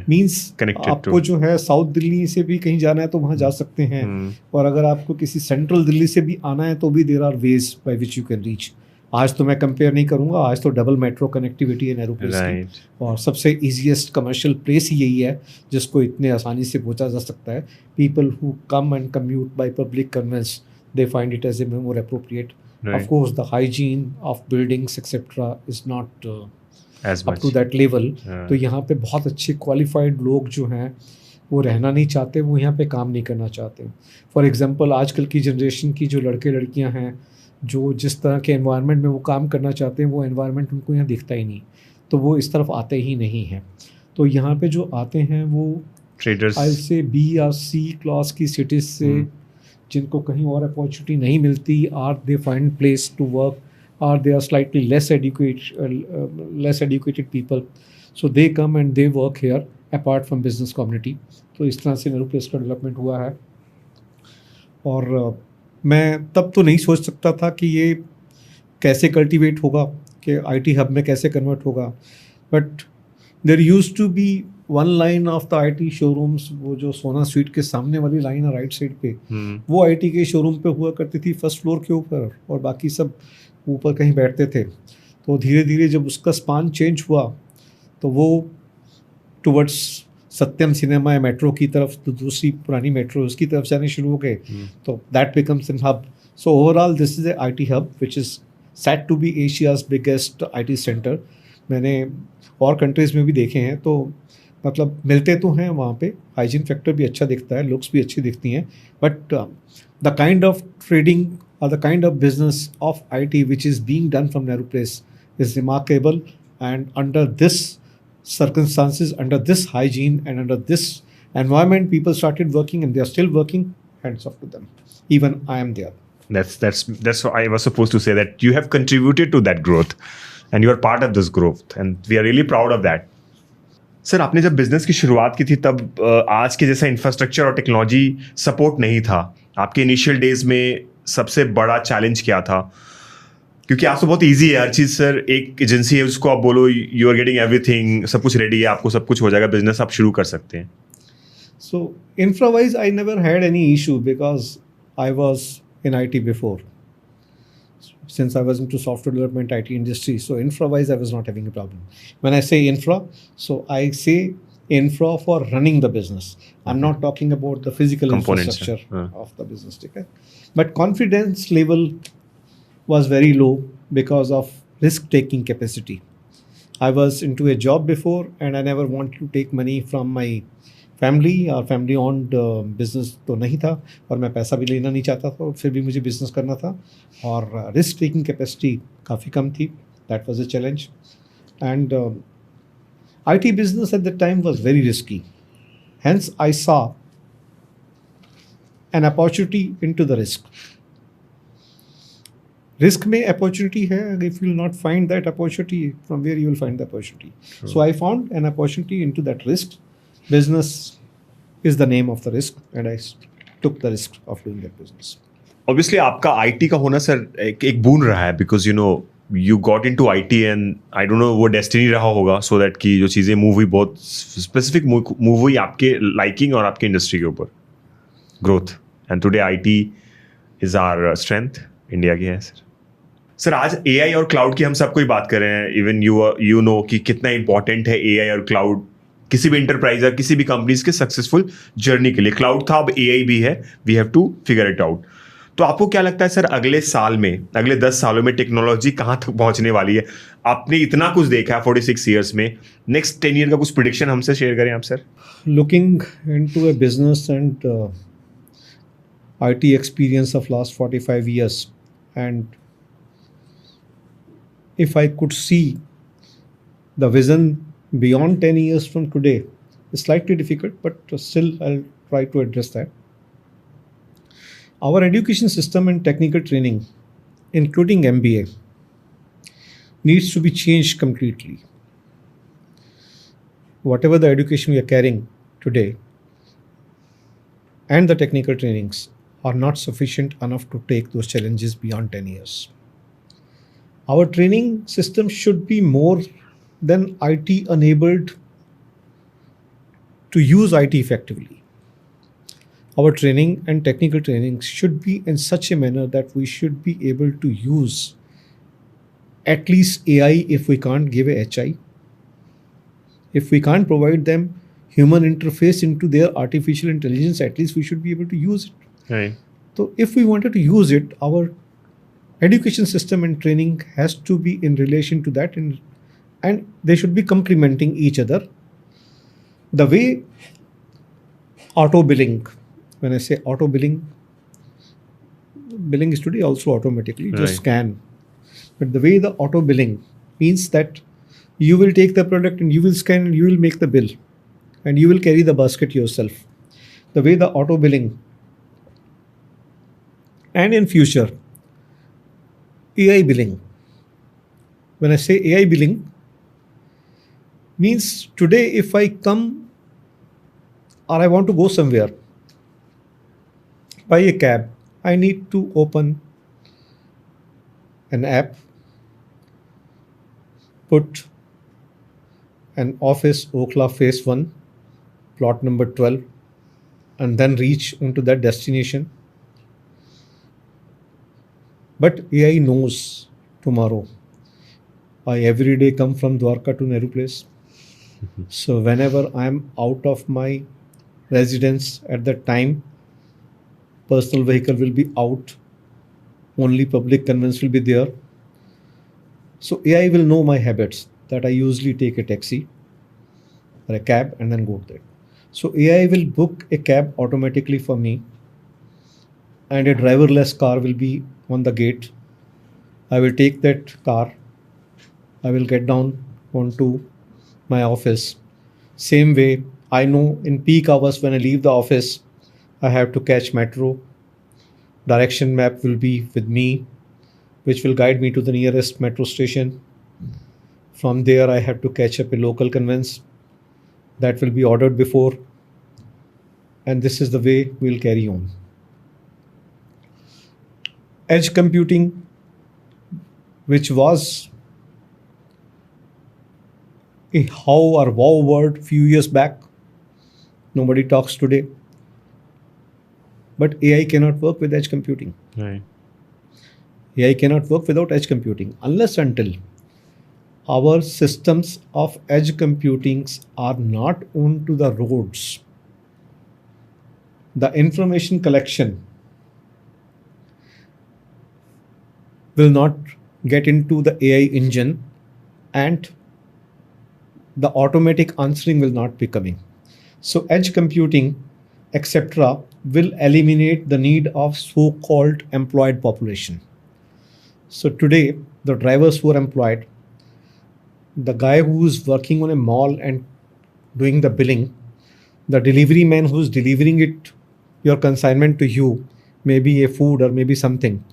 Means आपको जो है साउथ दिल्ली से भी कहीं जाना है तो वहाँ जा सकते हैं, और अगर आपको किसी सेंट्रल दिल्ली से भी आना है तो भी there are ways by which you can reach. आज तो मैं कंपेयर नहीं करूँगा, आज तो डबल मेट्रो कनेक्टिविटी है नेहरू प्लेस की, और सबसे ईजीएस्ट कमर्शियल प्लेस ही यही है जिसको इतने आसानी से पहुँचा जा सकता है। People who come and commute by public conveyance, they find it as a more appropriate. Of course the hygiene of buildings etcetera is not up to that level. तो यहाँ पे बहुत अच्छे क्वालिफाइड लोग जो हैं वो रहना नहीं चाहते, वो यहाँ पे काम नहीं करना चाहते। फॉर एग्जांपल, आजकल की जनरेशन की जो लड़के लड़कियाँ हैं, जो जिस तरह के एनवायरनमेंट में वो काम करना चाहते हैं, वो एनवायरनमेंट उनको यहाँ दिखता ही नहीं, तो वो इस तरफ आते ही नहीं हैं। तो यहाँ पे जो आते हैं वो ट्रेडर्स, आई से B या C क्लास की सिटीज़ से, जिनको कहीं और अपॉर्चुनिटी नहीं मिलती, are they find place to work, or they are slightly less educated people, so they come and they work here apart from business community। तो इस तरह से नेहरू प्लेस का डेवलपमेंट हुआ है। और मैं तब तो नहीं सोच सकता था कि ये कैसे कल्टीवेट होगा, कि आईटी हब में कैसे कन्वर्ट होगा, but there used to be one line of the IT showrooms, वो जो सोना स्वीट के सामने वाली लाइन है राइट साइड पे, वो आईटी के शोरूम पे हुआ करती थी फर्स्ट फ्लोर के ऊपर, और बाकी सब ऊपर कहीं बैठते थे। तो धीरे धीरे जब उसका स्पान चेंज हुआ, तो वो टुवर्ड्स सत्यम सिनेमा या मेट्रो की तरफ, तो दूसरी पुरानी मेट्रो उसकी तरफ जाने शुरू हो गए। तो that becomes an hub. So overall this is a IT hub which is set to be Asia's biggest IT center. मैंने और कंट्रीज़ में भी देखे हैं, तो मतलब मिलते तो हैं वहाँ पे, हाइजीन फैक्टर भी अच्छा दिखता है, लुक्स भी अच्छी दिखती हैं, but the kind of trading or the kind of business of IT which is being done from Nehru Place is remarkable, and under this circumstances, under this hygiene and under this environment, people started working and they are still working. Hands off to them. Even I am there. That's what I was supposed to say, that you have contributed to that growth and you are part of this growth and we are really proud of that. Sir, आपने जब business की शुरुआत की थी तब आज के जैसा इंफ्रास्ट्रक्चर और टेक्नोलॉजी सपोर्ट नहीं था. आपके इनिशियल डेज में सबसे बड़ा चैलेंज क्या था? क्योंकि आज तो बहुत इजी है हर चीज़ सर, एक एजेंसी है उसको आप बोलो यू आर गेटिंग एवरीथिंग, सब कुछ रेडी है, आपको सब कुछ हो जाएगा, बिजनेस आप शुरू कर सकते हैं. So infra wise, I never had any issue because I was in IT before. Since I was into software development, IT industry, so infra wise I was not having a problem. When I say infra, so I say infra for running the business. I'm not talking about the physical Components, infrastructure of the business. Okay? But confidence level was very low because of risk taking capacity. I was into a job before and I never wanted to take money from my family और family owned business तो नहीं था और मैं पैसा भी लेना नहीं चाहता था, फिर भी मुझे बिजनेस करना था और रिस्क टेकिंग कैपेसिटी काफ़ी कम थी. That was a challenge and IT business at the time was very risky. Hence I saw an opportunity into the risk. Risk में opportunity है, if you will not find that opportunity, from where you will find the opportunity? Sure. So I found an opportunity into that risk. Business is the name of the risk and I took the risk of doing that business. Obviously आपका IT का होना sir एक boon रहा है, because you know you got into IT and I don't know वो destiny रहा होगा, so that कि जो चीज़ें मूव हुई बहुत specific मूव हुई आपके liking और आपके industry के ऊपर growth, and today IT is our strength, India की है सर. सर आज AI और क्लाउड की हम सब कोई बात कर रहे हैं, इवन यू नो कि कितना इंपॉर्टेंट है AI और क्लाउड किसी भी इंटरप्राइज या किसी भी कंपनीज के सक्सेसफुल जर्नी के लिए. क्लाउड था, अब AI भी है, we have to figure it out. तो आपको क्या लगता है सर, अगले साल में, अगले 10 सालों में टेक्नोलॉजी कहाँ तक पहुंचने वाली है? आपने इतना कुछ देखा है 46 ईयर्स में, नेक्स्ट 10 ईयर का कुछ प्रिडिक्शन हमसे शेयर करें आप sir. Looking into a business and IT experience of last 45 years, and if I could see the vision beyond 10 years from today, is slightly difficult, but still I'll try to address that. Our education system and technical training, including MBA, needs to be changed completely. Whatever the education we are carrying today and the technical trainings are not sufficient enough to take those challenges beyond 10 years. Our training system should be more than IT enabled to use IT effectively. Our training and technical training should be in such a manner that we should be able to use at least AI if we can't give a HI. If we can't provide them human interface into their artificial intelligence, at least we should be able to use it. Right. So if we wanted to use it, our education system and training has to be in relation to that, and they should be complementing each other. The way auto billing, when I say auto billing, billing is today also automatically, just scan. But the way the auto billing means that you will take the product and you will scan and you will make the bill and you will carry the basket yourself. The way the auto billing, and in future AI billing. When I say AI billing, means today if I come or I want to go somewhere, buy a cab, I need to open an app, put an office Okhla phase 1, plot number 12, and then reach onto that destination. But AI knows tomorrow I every day come from Dwarka to Nehru Place. So whenever I am out of my residence at that time, personal vehicle will be out, only public conveyance will be there. So AI will know my habits, that I usually take a taxi or a cab and then go there. So AI will book a cab automatically for me, and a driverless car will be on the gate. I will take that car. I will get down onto my office. Same way, I know in peak hours when I leave the office, I have to catch metro. Direction map will be with me, which will guide me to the nearest metro station. From there, I have to catch up a local conveyance that will be ordered before, and this is the way we'll carry on. Edge computing, which was a how or wow word few years back, nobody talks today. But AI cannot work with edge computing. Right. AI cannot work without edge computing unless until our systems of edge computings are not onto the roads. The information collection will not get into the AI engine, and the automatic answering will not be coming. So edge computing, etc., will eliminate the need of so-called employed population. So today, the drivers who are employed, the guy who is working on a mall and doing the billing, the delivery man who's delivering it, your consignment to you, maybe a food or maybe something.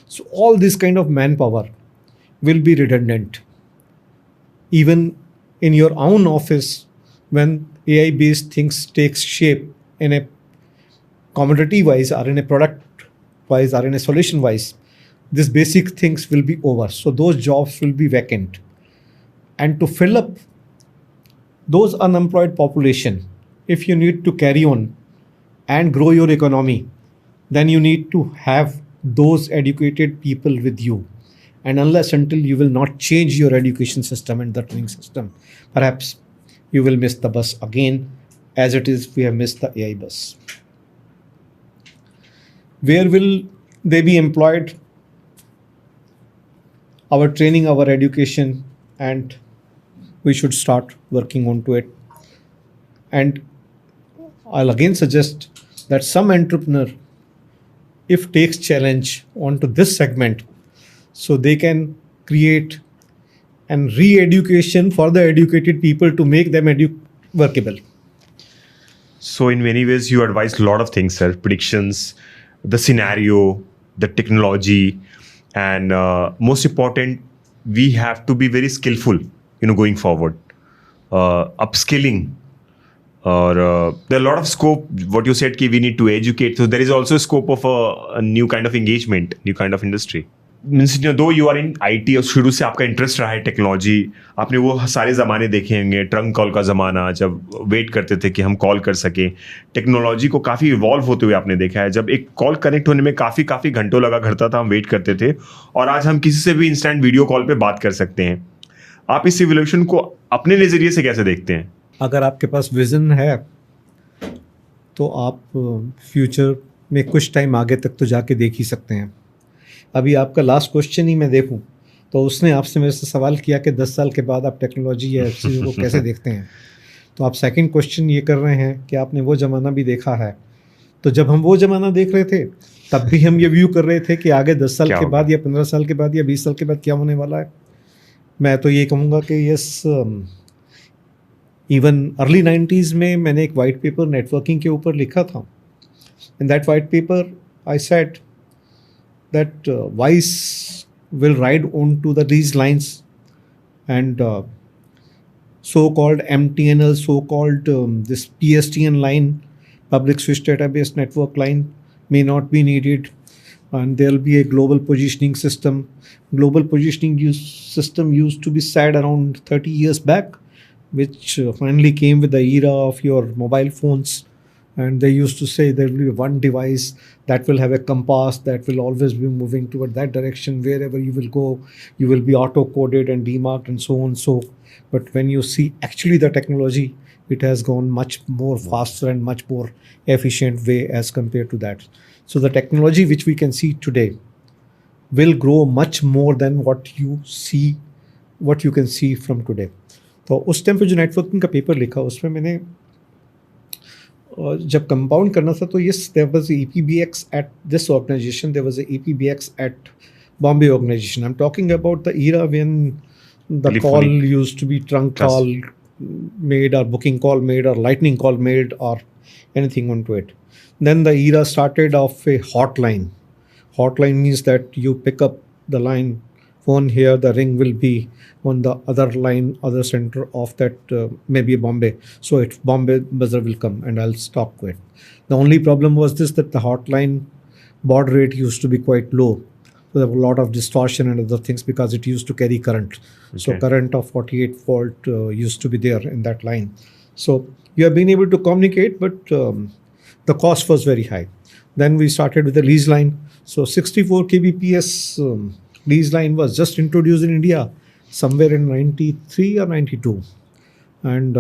So all this kind of manpower will be redundant. Even in your own office, when AI based things takes shape in a commodity wise or in a product wise or in a solution wise, these basic things will be over. So those jobs will be vacant. And to fill up those unemployed population, if you need to carry on and grow your economy, then you need to have those educated people with you. And unless until you will not change your education system and the training system, perhaps you will miss the bus again, as it is we have missed the AI bus. Where will they be employed? Our training, our education, and we should start working onto it. And I'll again suggest that some entrepreneur, if takes challenge onto this segment, so they can create an re-education for the educated people to make them workable. So in many ways, you advise a lot of things, sir. Predictions, the scenario, the technology, and most important, we have to be very skillful, going forward. Upskilling, or there are a lot of scope. What you said, ki we need to educate. So there is also a scope of a new kind of engagement, new kind of industry. Means, though you are in IT और शुरू से आपका interest रहा है technology, आपने वो सारे ज़माने देखे होंगे, ट्रंक कॉल का ज़माना, जब वेट करते थे कि हम कॉल कर सकें, टेक्नोलॉजी को काफ़ी इवॉल्व होते हुए आपने देखा है. जब एक कॉल कनेक्ट होने में काफ़ी घंटों लगा करता था, हम वेट करते थे, और आज हम किसी से भी इंस्टेंट वीडियो कॉल पे बात कर सकते हैं. आप इस इवोल्यूशन को अपने नज़रिए से कैसे देखते हैं? अगर आपके पास विजन है तो आप फ्यूचर में कुछ टाइम आगे तक तो जाके देख ही सकते हैं. अभी आपका लास्ट क्वेश्चन ही मैं देखूं तो उसने आपसे मेरे से सवाल किया कि 10 साल के बाद आप टेक्नोलॉजी या चीज़ों को कैसे देखते हैं. तो आप सेकंड क्वेश्चन ये कर रहे हैं कि आपने वो ज़माना भी देखा है. तो जब हम वो ज़माना देख रहे थे तब भी हम ये व्यू कर रहे थे कि आगे 10 साल के बाद या 15 साल के बाद या 20 साल के बाद क्या होने वाला है. मैं तो ये कहूँगा कि यस, इवन अर्ली 90s में मैंने एक वाइट पेपर नेटवर्किंग के ऊपर लिखा था. In that white paper I said that Vice will ride on to these lines, and so-called MTNL, so-called this PSTN line, public switch database network line, may not be needed, and there will be a global positioning system. Global positioning system used to be said around 30 years back, which finally came with the era of your mobile phones. And they used to say there will be one device that will have a compass that will always be moving toward that direction. Wherever you will go, you will be auto-coded and demarked and so on. So, but when you see actually the technology, it has gone much more faster and much more efficient way as compared to that. So the technology which we can see today will grow much more than what you see what you can see from today. तो उस time पे जो networking का paper लिखा उसमें मैंने जब compound करना था तो yes there was EPBX at this organization, there was EPBX at Bombay organization. I'm talking about the era when the Telephonic. call used to be trunk Trust. call made or booking call made or lightning call made or anything onto it. Then the era started of a hotline. Hotline means that you pick up the line phone here, the ring will be on the other line, other center of that maybe Bombay. So it's Bombay buzzer will come and I'll stop it. The only problem was this, that the hotline baud rate used to be quite low. So there were a lot of distortion and other things because it used to carry current. So Okay. current of 48 volt used to be there in that line. So you have been able to communicate, but the cost was very high. Then we started with the lease line. So 64 kbps lease line was just introduced in India somewhere in 93 or 92. And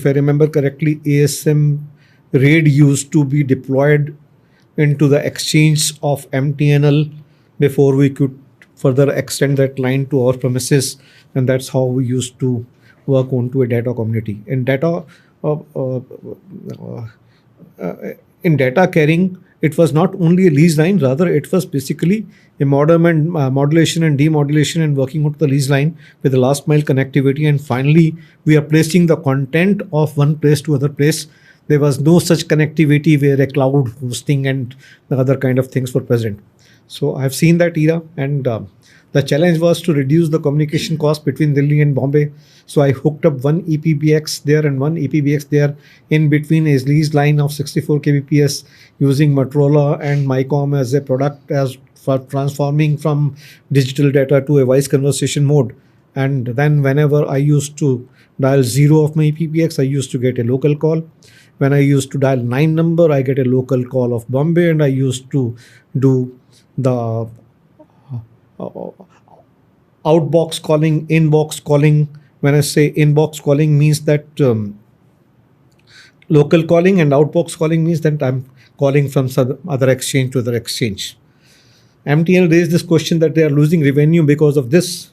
if I remember correctly, ASM RAID used to be deployed into the exchange of MTNL before we could further extend that line to our premises, and that's how we used to work onto a data community. In data carrying, it was not only a lease line, rather it was basically a modem and modulation and demodulation and working onto the lease line with the last mile connectivity. And finally, we are placing the content of one place to other place. There was no such connectivity where a cloud hosting and the other kind of things were present. So I've seen that era, and the challenge was to reduce the communication cost between Delhi and Bombay. So I hooked up one EPBX there and one EPBX there in between a lease line of 64 kbps using Motorola and MyCom as a product as for transforming from digital data to a voice conversation mode. And then whenever I used to dial 0 of my EPBX, I used to get a local call. When I used to dial 9 number, I get a local call of Bombay, and I used to do the outbox calling, inbox calling. When I say inbox calling means that local calling, and outbox calling means that I'm calling from some other exchange to other exchange. MTNL raised this question that they are losing revenue because of this,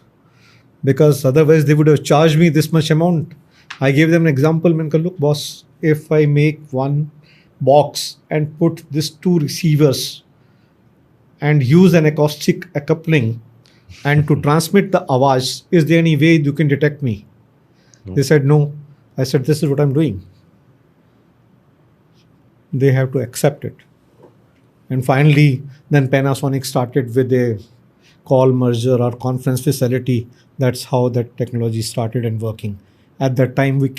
because otherwise they would have charged me this much amount. I gave them an example. I said, look, boss, if I make one box and put these two receivers and use an acoustic coupling and to transmit the awaz, is there any way you can detect me? No. They said no. I said, this is what I'm doing. They have to accept it. And finally, then Panasonic started with a call merger or conference facility. That's how that technology started and working. At that time, we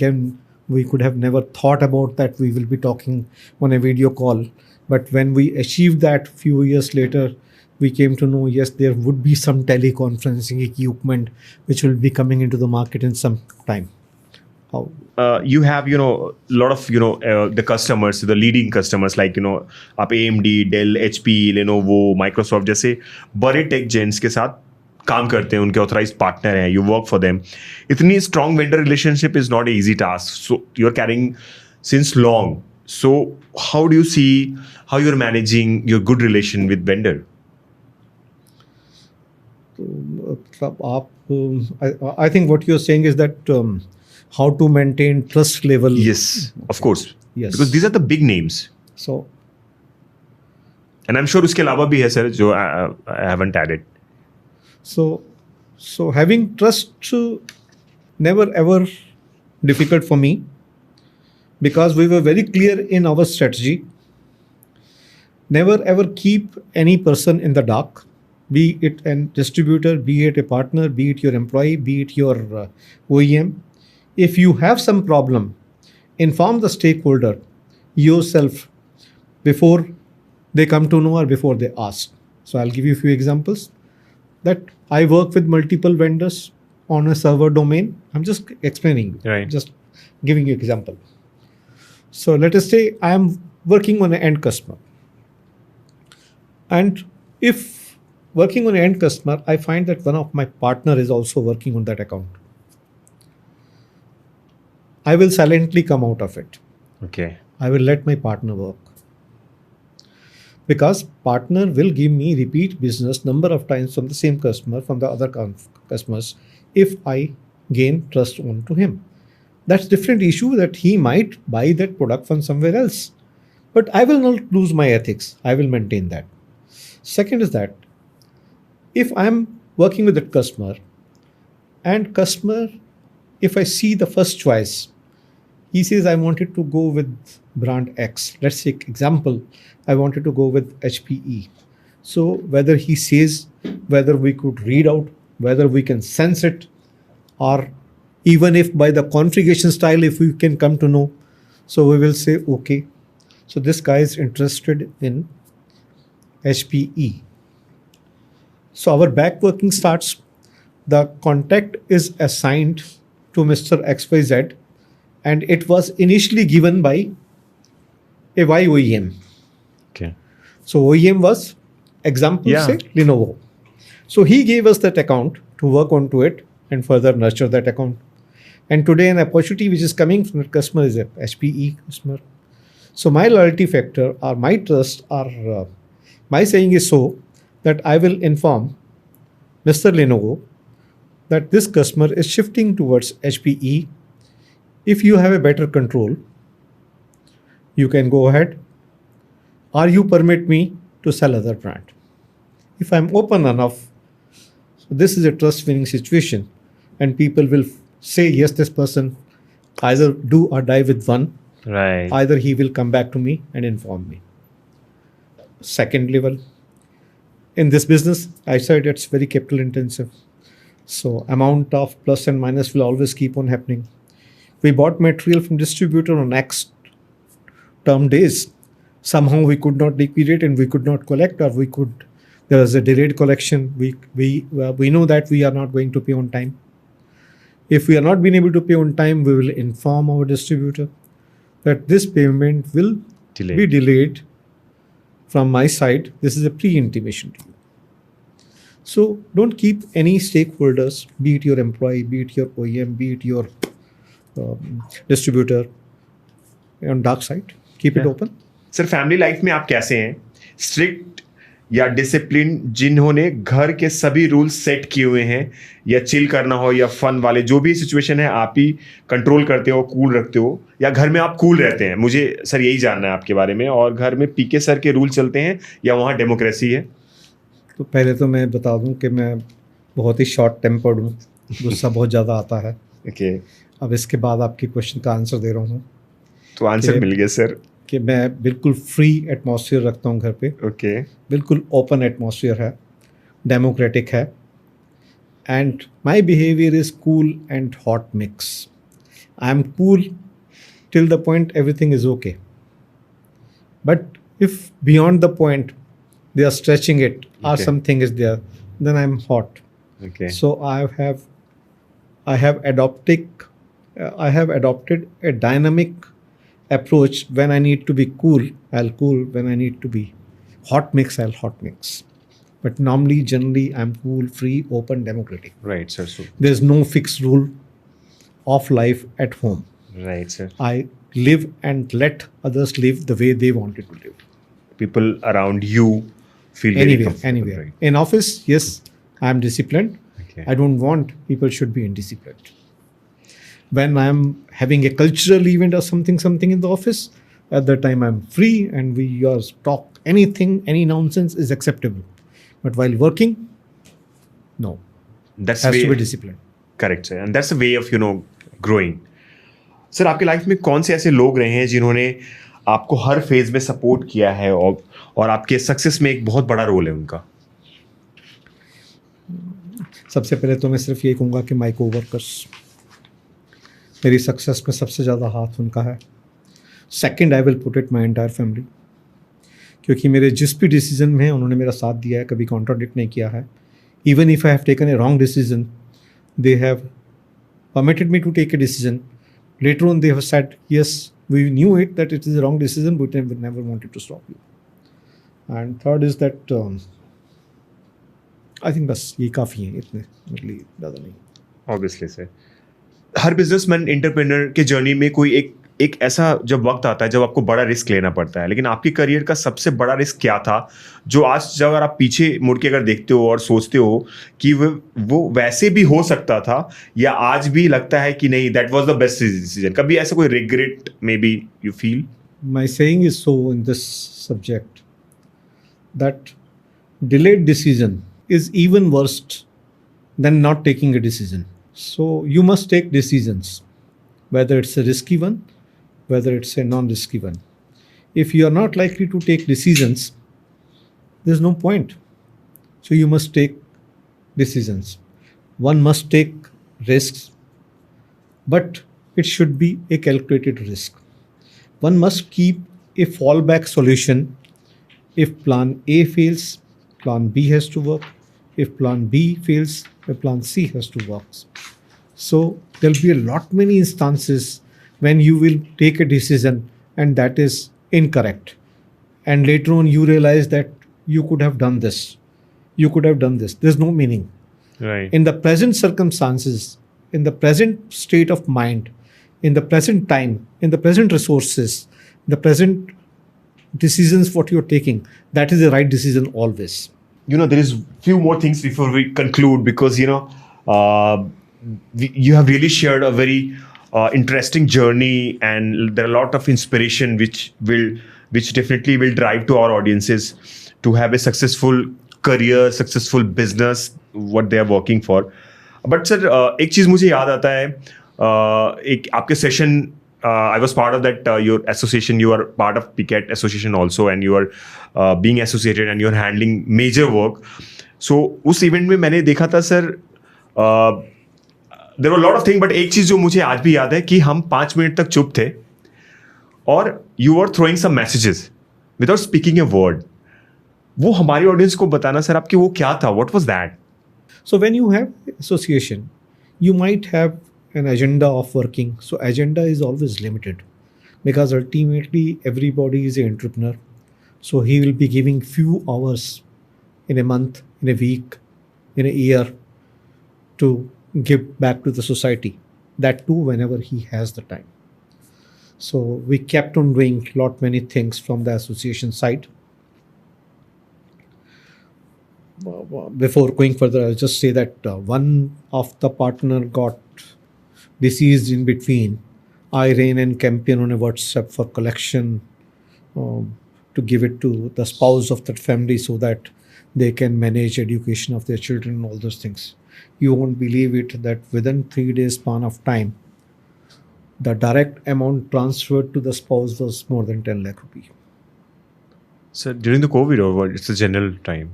could have never thought about that we will be talking on a video call. But when we achieved that few years later, we came to know, yes, there would be some teleconferencing equipment which will be coming into the market in some time. How? You have a lot of the customers, the leading customers like आप AMD, Dell, HP, Lenovo, Microsoft जैसे बड़े take gents के साथ काम करते हैं, उनके authorised partner हैं, यू वर्क फॉर देम. इतनी strong vendor relationship is not a easy task, so you are carrying since long. So how do you see how you are managing your good relation with vendor? I think what you're saying is that how to maintain trust level. Yes, of course. Yes. Because these are the big names. So, and I'm sure उसके अलावा भी है sir जो I haven't added. So having trust never ever difficult for me, because we were very clear in our strategy. Never ever keep any person in the dark, be it a distributor, be it a partner, be it your employee, be it your OEM. If you have some problem, inform the stakeholder yourself before they come to know or before they ask. So I'll give you a few examples. That I work with multiple vendors on a server domain. I'm just explaining, Right. Just giving you example. So let us say I am working on an end customer. And if working on an end customer, I find that one of my partner is also working on that account. I will silently come out of it. Okay. I will let my partner work. Because partner will give me repeat business number of times from the same customer, from the other customers, if I gain trust onto him. That's different issue that he might buy that product from somewhere else, but I will not lose my ethics. I will maintain that. Second is that if I'm working with that customer, and customer, if I see the first choice, he says I wanted to go with brand X. Let's take example, I wanted to go with HPE. So whether he says, whether we could read out, whether we can sense it, or even if by the configuration style, if we can come to know, so we will say okay, so this guy is interested in HPE. So our back working starts. The contact is assigned to Mr. XYZ, and it was initially given by a Y OEM. Okay. So OEM was, example, Yeah. say Lenovo. So he gave us that account to work onto it and further nurture that account. And today an opportunity which is coming from the customer is a HPE customer. So my loyalty factor or my trust or my saying is so that I will inform Mr. Lenovo that this customer is shifting towards HPE. If you have a better control, you can go ahead, or you permit me to sell other brand. If I'm open enough, so this is a trust winning situation, and people will say yes, this person either do or die with one. Right. Either he will come back to me and inform me. Second level, in this business, I said it's very capital intensive. So amount of plus and minus will always keep on happening. We bought material from distributor on X term days. Somehow we could not liquidate and we could not collect, or we could, there was a delayed collection. We know that we are not going to pay on time. If we are not being able to pay on time, we will inform our distributor that this payment will be delayed from my side. This is a pre-intimation to you. So don't keep any stakeholders, be it your employee, be it your OEM, be it your distributor, on dark side. Keep it open. Sir family life में आप कैसे हैं? Strict या discipline, जिन्होंने घर के सभी rules set किए हुए हैं, या चिल करना हो या फन वाले जो भी सिचुएशन है आप ही कंट्रोल करते हो, कूल रखते हो, या घर में आप कूल रहते हैं? मुझे सर यही जानना है आपके बारे में। और घर में पीके सर के रूल चलते हैं या वहाँ डेमोक्रेसी है? तो पहले तो मैं बता दूं कि मैं बहुत ही शॉर्ट टेम्पर्ड हूँ, गुस्सा बहुत ज़्यादा आता है। ओके। अब इसके बाद आपकी क्वेश्चन का आंसर दे रहा हूँ। तो आंसर मिल गया सर कि मैं बिल्कुल फ्री एटमॉस्फेयर रखता हूँ घर पे। ओके। बिल्कुल ओपन एटमॉस्फेयर है, डेमोक्रेटिक है, and my behaviour is cool and hot mix. I am cool till the point everything is okay, but if beyond the point they are stretching it or something is there, then I'm hot. Okay. So I have adopted a dynamic approach. When I need to be cool, I'll cool. When I need to be hot mix, I'll hot mix. But normally, generally, I'm cool, free, open, democratic. Right, sir. So there's no fixed rule of life at home. Right, sir. I live and let others live the way they wanted to live. People around you feel very comfortable. Anywhere. Right? In office, yes, I am disciplined. Okay. I don't want people should be indisciplined. When I am having a cultural event or something in the office, at that time I'm free and we talk anything, any nonsense is acceptable. But while working, no. That's has way, to be disciplined. Correct, sir. And that's a way of, growing. Sir आपकी life में कौन से ऐसे लोग रहे हैं जिन्होंने आपको हर फेज में सपोर्ट किया है और आपके सक्सेस में एक बहुत बड़ा रोल है उनका? सबसे पहले तो मैं सिर्फ ये कहूँगा कि माय कोवर्कर्स, मेरी सक्सेस में सबसे ज़्यादा हाथ उनका है। Second, I will put it my entire family, क्योंकि मेरे जिस भी डिसीजन में उन्होंने मेरा साथ दिया है, कभी कॉन्ट्राडिक्ट नहीं किया है। Even if I have taken a wrong decision, they have permitted me to take a decision. Later on, they have said, yes, we knew it that it is a wrong decision, but we never wanted to stop you. And third is that I think बस ये काफ़ी है, इतने ज़्यादा नहीं। Obviously, sir. हर businessman entrepreneur के journey में कोई एक एक ऐसा जब वक्त आता है जब आपको बड़ा रिस्क लेना पड़ता है, लेकिन आपके करियर का सबसे बड़ा रिस्क क्या था जो आज जब अगर आप पीछे मुड़ के अगर देखते हो और सोचते हो कि वो वैसे भी हो सकता था, या आज भी लगता है कि नहीं that was the best decision? कभी ऐसा कोई regret may be you feel? My saying is so in this subject that delayed decision is even worse than not taking a decision. So you must take decisions, whether it's a risky one, whether it's a non-risky one. If you are not likely to take decisions, there's no point. So you must take decisions. One must take risks, but it should be a calculated risk. One must keep a fallback solution. If plan A fails, plan B has to work. If plan B fails, plan C has to work. So there'll be a lot many instances when you will take a decision and that is incorrect. And later on you realize that you could have done this. You could have done this. There's no meaning. Right. In the present circumstances, in the present state of mind, in the present time, in the present resources, the present decisions what you're taking, that is the right decision always. There is few more things before we conclude, because you have really shared a very interesting journey, and there are a lot of inspiration which definitely will drive to our audiences to have a successful career, successful business, what they are working for. But sir, एक चीज मुझे याद आता है, एक आपके session, I was part of that your association. You are part of PK association also, and you are being associated and you are handling major work. So उस event में मैंने देखा था sir, there were a lot of things, but एक चीज जो मुझे आज भी याद है कि हम 5 मिनट तक चुप थे और you were throwing some messages without speaking a word. वो हमारी ऑडियंस को बताना सर आपकी वो क्या था? What was that? So when you have association, you might have an agenda of working. So agenda is always limited because ultimately everybody is an entrepreneur. So he will be giving few hours in a month, in a week, in a year to give back to the society. That too whenever he has the time. So we kept on doing lot many things from the association side. Before going further, I'll just say that one of the partner got deceased in between. I ran and campaign on a WhatsApp for collection to give it to the spouse of that family so that they can manage education of their children and all those things. You won't believe it that within 3 days span of time, the direct amount transferred to the spouse was more than 10 lakh rupees. Sir, during the COVID or what? It's a general time.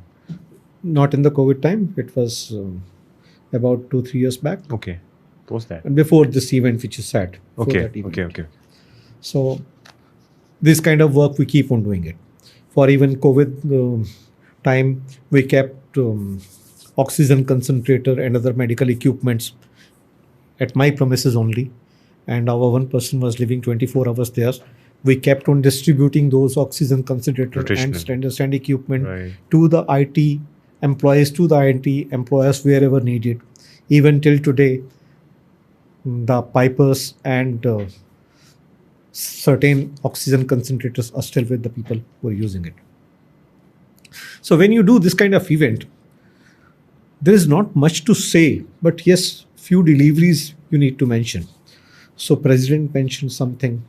Not in the COVID time. It was about 2-3 years back. Okay. What was that? And before this event which you said. Okay. That event. Okay. So this kind of work we keep on doing it. For even COVID time, we kept oxygen concentrator and other medical equipments at my premises only. And our one person was living 24 hours there. We kept on distributing those oxygen concentrator and stand equipment to the IT employees, wherever needed. Even till today, the pipers and certain oxygen concentrators are still with the people who are using it. So when you do this kind of event, there is not much to say, but yes, few deliveries you need to mention. So president mentioned something,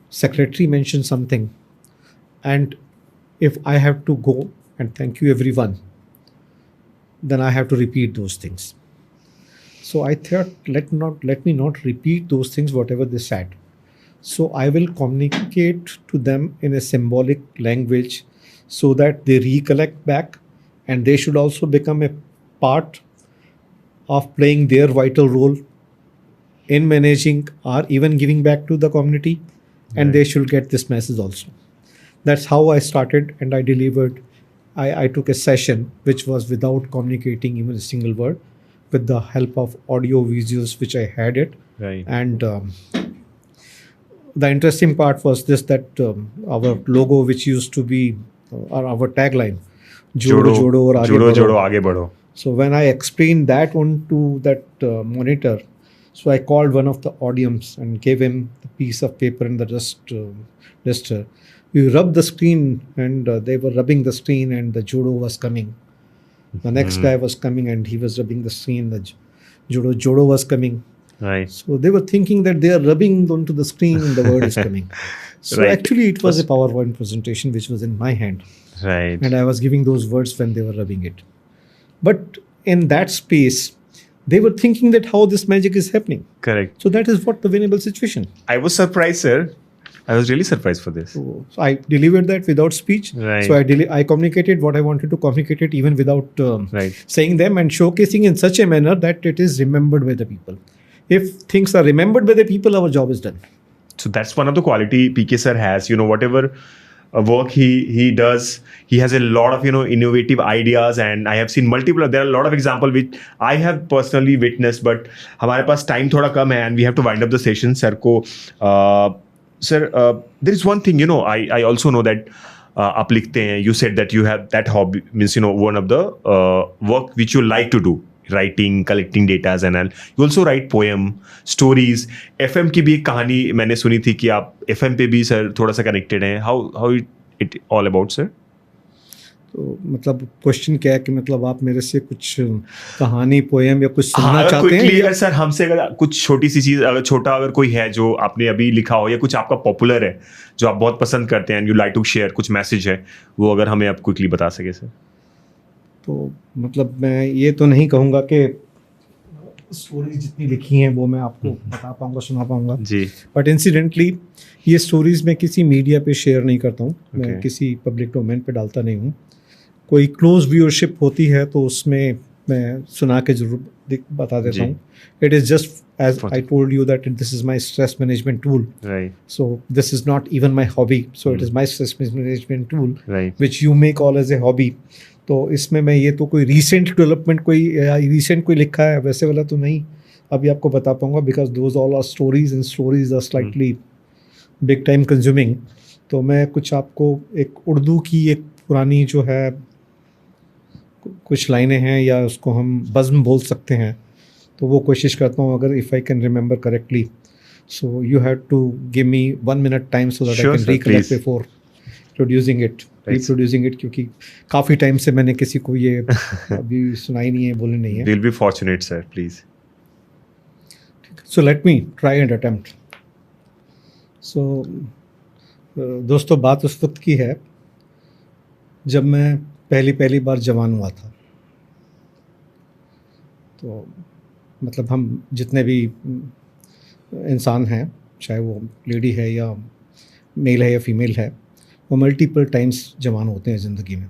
secretary mentioned something, and if I have to go and thank you everyone, then I have to repeat those things. So I thought, let me not repeat those things whatever they said. So I will communicate to them in a symbolic language so that they recollect back, and they should also become a part of playing their vital role in managing or even giving back to the community, and they should get this message also. That's how I started, and I delivered. I took a session which was without communicating even a single word, with the help of audio visuals which I had it. Right. And the interesting part was this, that our logo, which used to be our tagline, Jodo Jodo aur aage badho. आगे बढ़ो. So when I explained that onto that monitor, So I called one of the audience and gave him the piece of paper and the duster. We rubbed the screen, and they were rubbing the screen, and the judo was coming. The next guy was coming, and he was rubbing the screen. The judo was coming. Right. So they were thinking that they are rubbing onto the screen and the word is coming. So Right. actually it was a PowerPoint presentation which was in my hand. Right. And I was giving those words when they were rubbing it. But in that space, they were thinking that how this magic is happening. Correct. So that is what the winnable situation. I was surprised, sir. I was really surprised for this. So I delivered that without speech. Right. So I communicated what I wanted to communicate it even without Right. saying them, and showcasing in such a manner that it is remembered by the people. If things are remembered by the people, our job is done. So that's one of the quality PK sir has. Whatever work he does, he has a lot of innovative ideas, and I have seen multiple. There are a lot of examples which I have personally witnessed, but हमारे पास time थोड़ा कम है, and we have to wind up the session. Sir को sir, there is one thing I also know that आप लिखते हैं. You said that you have that hobby, means one of the work which you like to do. Writing, collecting data and all. You also write poem, stories. FM की भी एक कहानी मैंने सुनी थी कि आप FM पे भी सर थोड़ा सा कनेक्टेड हैं. How it all about, sir? तो मतलब क्वेश्चन क्या है कि मतलब आप मेरे से कुछ कहानी, पोएम या कुछ सुनना चाहते हैं? अगर सर हमसे अगर कुछ छोटी सी चीज़, अगर कोई है जो आपने अभी लिखा हो, या कुछ आपका पॉपुलर है जो आप बहुत पसंद करते हैं, and you like to share, कुछ मैसेज है, वो अगर हमें आप क्विकली बता सके सर. तो मतलब मैं ये तो नहीं कहूँगा कि स्टोरीज जितनी लिखी हैं वो मैं आपको बता पाऊँगा, सुना पाऊँगा जी. बट इंसिडेंटली ये स्टोरीज मैं किसी मीडिया पे शेयर नहीं करता हूँ. मैं Okay. किसी पब्लिक डोमेन पे डालता नहीं हूँ. कोई क्लोज व्यूअरशिप होती है तो उसमें मैं सुना के जरूर बता देता हूँ. It is just as I told you that this is my stress management tool. Right. So this is not even my hobby. So it is my stress management tool, Right. which you may call as a hobby. तो इसमें मैं ये तो कोई recent development कोई लिखा है वैसे वाला तो नहीं अभी आपको बता पाऊँगा, because those all are stories and stories are slightly big time consuming. तो मैं कुछ आपको एक उर्दू की एक पुरानी जो है कुछ लाइनें हैं, या उसको हम बज़्म बोल सकते हैं, तो वो कोशिश करता हूँ अगर if I can remember correctly. So you have to give me 1 minute time so that I can recollect before reproducing it, क्योंकि काफ़ी टाइम से मैंने किसी को ये अभी सुनाई नहीं है, बोले नहीं है. We'll be fortunate, sir, please. So let me try and attempt. So दोस्तों, बात उस वक्त की है जब मैं पहली बार जवान हुआ था. तो मतलब हम जितने भी इंसान हैं, चाहे वो लेडी है या मेल है या फीमेल है, वो मल्टीपल टाइम्स जवान होते हैं ज़िंदगी में.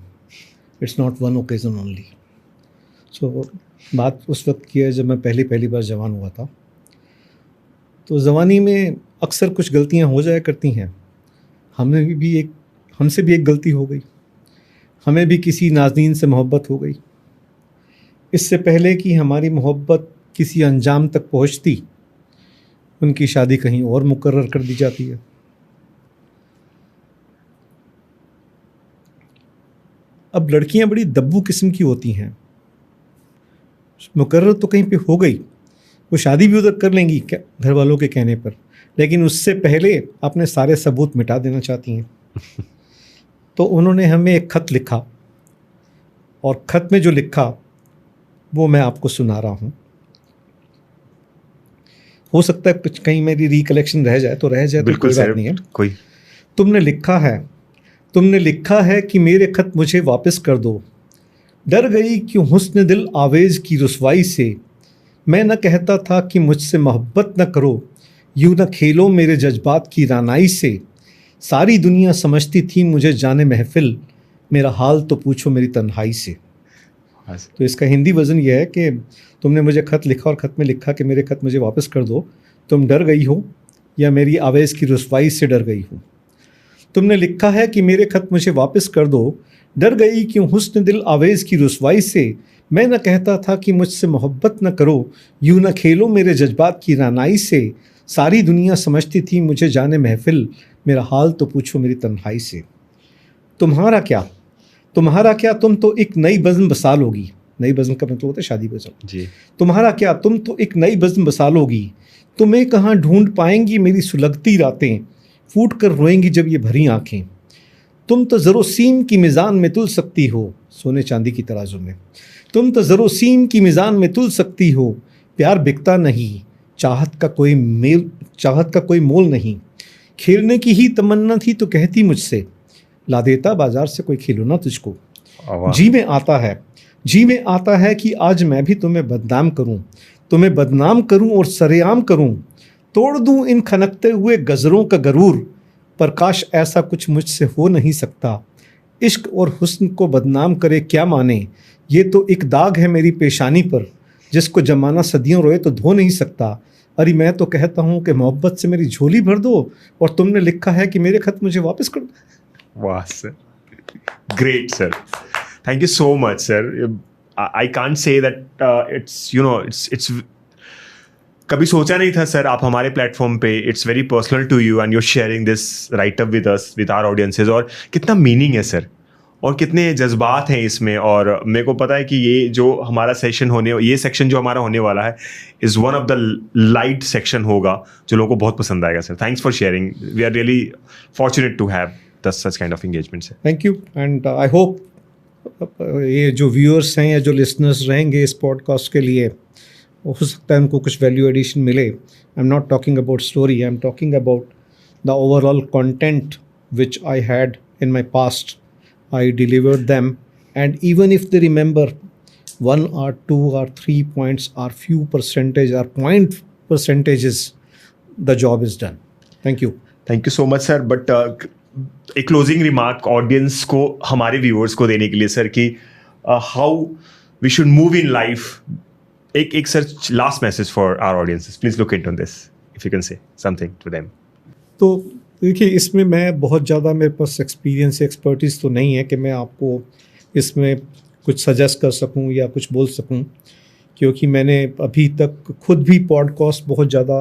It's not one occasion only. So बात उस वक्त की है जब मैं पहली बार जवान हुआ था. तो जवानी में अक्सर कुछ गलतियां हो जाया करती हैं. हमसे भी एक गलती हो गई. हमें भी किसी नाज़नीन से मोहब्बत हो गई. इससे पहले कि हमारी मोहब्बत किसी अंजाम तक पहुंचती, उनकी शादी कहीं और मुकर्रर कर दी जाती है. अब लड़कियां बड़ी दब्बू किस्म की होती हैं. मुकर्रर तो कहीं पे हो गई, वो शादी भी उधर कर लेंगी घर वालों के कहने पर, लेकिन उससे पहले अपने सारे सबूत मिटा देना चाहती हैं. तो उन्होंने हमें एक ख़त लिखा, और ख़त में जो लिखा वो मैं आपको सुना रहा हूँ. हो सकता है कुछ कहीं मेरी रिकलेक्शन रह जाए तो कोई बात नहीं है. तुमने लिखा है कि मेरे ख़त मुझे वापस कर दो. डर गई क्यों हुस्न दिल आवेज़ की रुसवाई से. मैं न कहता था कि मुझसे मोहब्बत न करो, यूँ न खेलो मेरे जज्बात की रानाई से. सारी दुनिया समझती थी मुझे जाने महफिल, मेरा हाल तो पूछो मेरी तन्हाई से. तो इसका हिंदी वर्जन यह है कि तुमने मुझे ख़त लिखा और ख़त में लिखा कि मेरे ख़त मुझे वापस कर दो. तुम डर गई हो या मेरी आवेज़ की रुसवाई से डर गई हो. तुमने लिखा है कि मेरे ख़त मुझे वापस कर दो. डर गई क्यों हुस्न दिल आवेज़ की रुसवाई से. मैं न कहता था कि मुझसे मोहब्बत न करो, यूँ न खेलो मेरे जज्बात की रानाई से. सारी दुनिया समझती थी मुझे जाने महफिल, मेरा हाल तो पूछो मेरी तन्हाई से. तुम्हारा क्या, तुम तो एक नई बज़्म बसा लोगी. नई बज़म का मतलब होता है शादी बज़म। जी। तुम्हारा क्या, तुम तो एक नई बज़म बसा लोगी, तुम्हें कहाँ ढूंढ पाएंगी मेरी सुलगती रातें, फूट कर रोएंगी जब ये भरी आंखें। तुम तो ज़रो-सीम की मिज़ान में तुल सकती हो, सोने चांदी की तराजू में। तुम तो ज़रो-सीम की मिज़ान में तुल सकती हो, प्यार बिकता नहीं, चाहत का कोई मोल नहीं। खेलने की ही तमन्ना थी तो कहती मुझसे, ला देता बाजार से कोई खिलौना तुझको। जी में आता है कि आज मैं भी तुम्हें बदनाम करूं और सरेआम करूं, तोड़ दूं इन खनकते हुए गजरों का गरूर, पर काश ऐसा कुछ मुझसे हो नहीं सकता। इश्क और हुस्न को बदनाम करे क्या माने, ये तो एक दाग है मेरी पेशानी पर, जिसको जमाना सदियों रोए तो धो नहीं सकता। अरे मैं तो कहता हूँ कि मोहब्बत से मेरी झोली भर दो, और तुमने लिखा है कि मेरे खत मुझे वापस कर दो। वाह sir, great sir, thank you so much sir. I can't say that it's कभी सोचा नहीं था सर आप हमारे प्लेटफॉर्म पे, it's very personal to you and you are sharing this right up with us, with our audiences. और कितना meaning है सर, और कितने जज्बात हैं इसमें। और मेरे को पता है कि ये जो हमारा ये सेक्शन जो हमारा होने वाला है is one of the light section होगा जो लोगों को बहुत पसंद आएगा sir. Thanks for sharing, we are really fortunate to have such kind of engagement sir. Thank you, and I hope ये जो व्यूअर्स हैं या जो लिसनर्स रहेंगे इस पॉडकास्ट के लिए, हो सकता है उनको कुछ वैल्यू एडिशन मिले। I am not talking about story, I am talking about the overall content which I had in my past. I delivered them, and even if they remember 1 or 2 or 3 points or few percentage or point percentages, the job is done. Thank you. Thank you so much sir. But एक closing remark audience को, हमारे viewers को देने के लिए sir, कि how we should move in life, एक sir last message for our audiences, please look into this if you can say something to them. तो देखिए, इसमें मैं बहुत ज़्यादा, मेरे पास एक्सपर्टीज़ तो नहीं है कि मैं आपको इसमें कुछ सजेस्ट कर सकूं या कुछ बोल सकूं, क्योंकि मैंने अभी तक खुद भी पॉडकास्ट बहुत ज़्यादा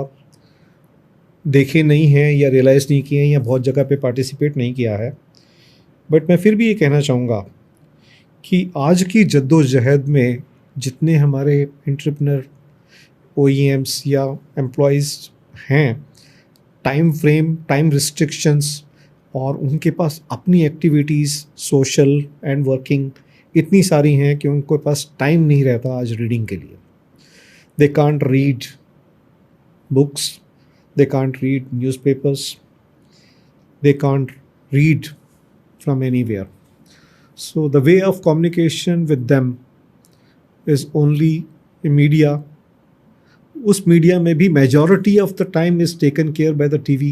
देखे नहीं हैं या रियलाइज़ नहीं किए हैं या बहुत जगह पे पार्टिसिपेट नहीं किया है। बट मैं फिर भी ये कहना चाहूँगा कि आज की जद्दोजहद में जितने हमारे एंटरप्रेन्योर, OEMs या एम्प्लॉइज़ हैं, टाइम रिस्ट्रिक्शंस, और उनके पास अपनी एक्टिविटीज़ सोशल एंड वर्किंग इतनी सारी हैं कि उनके पास टाइम नहीं रहता आज रीडिंग के लिए. They can't read books, they can't read newspapers, they can't read from anywhere. So the way of communication with them is only in media. उस मीडिया में भी majority of the time is taken care by the TV.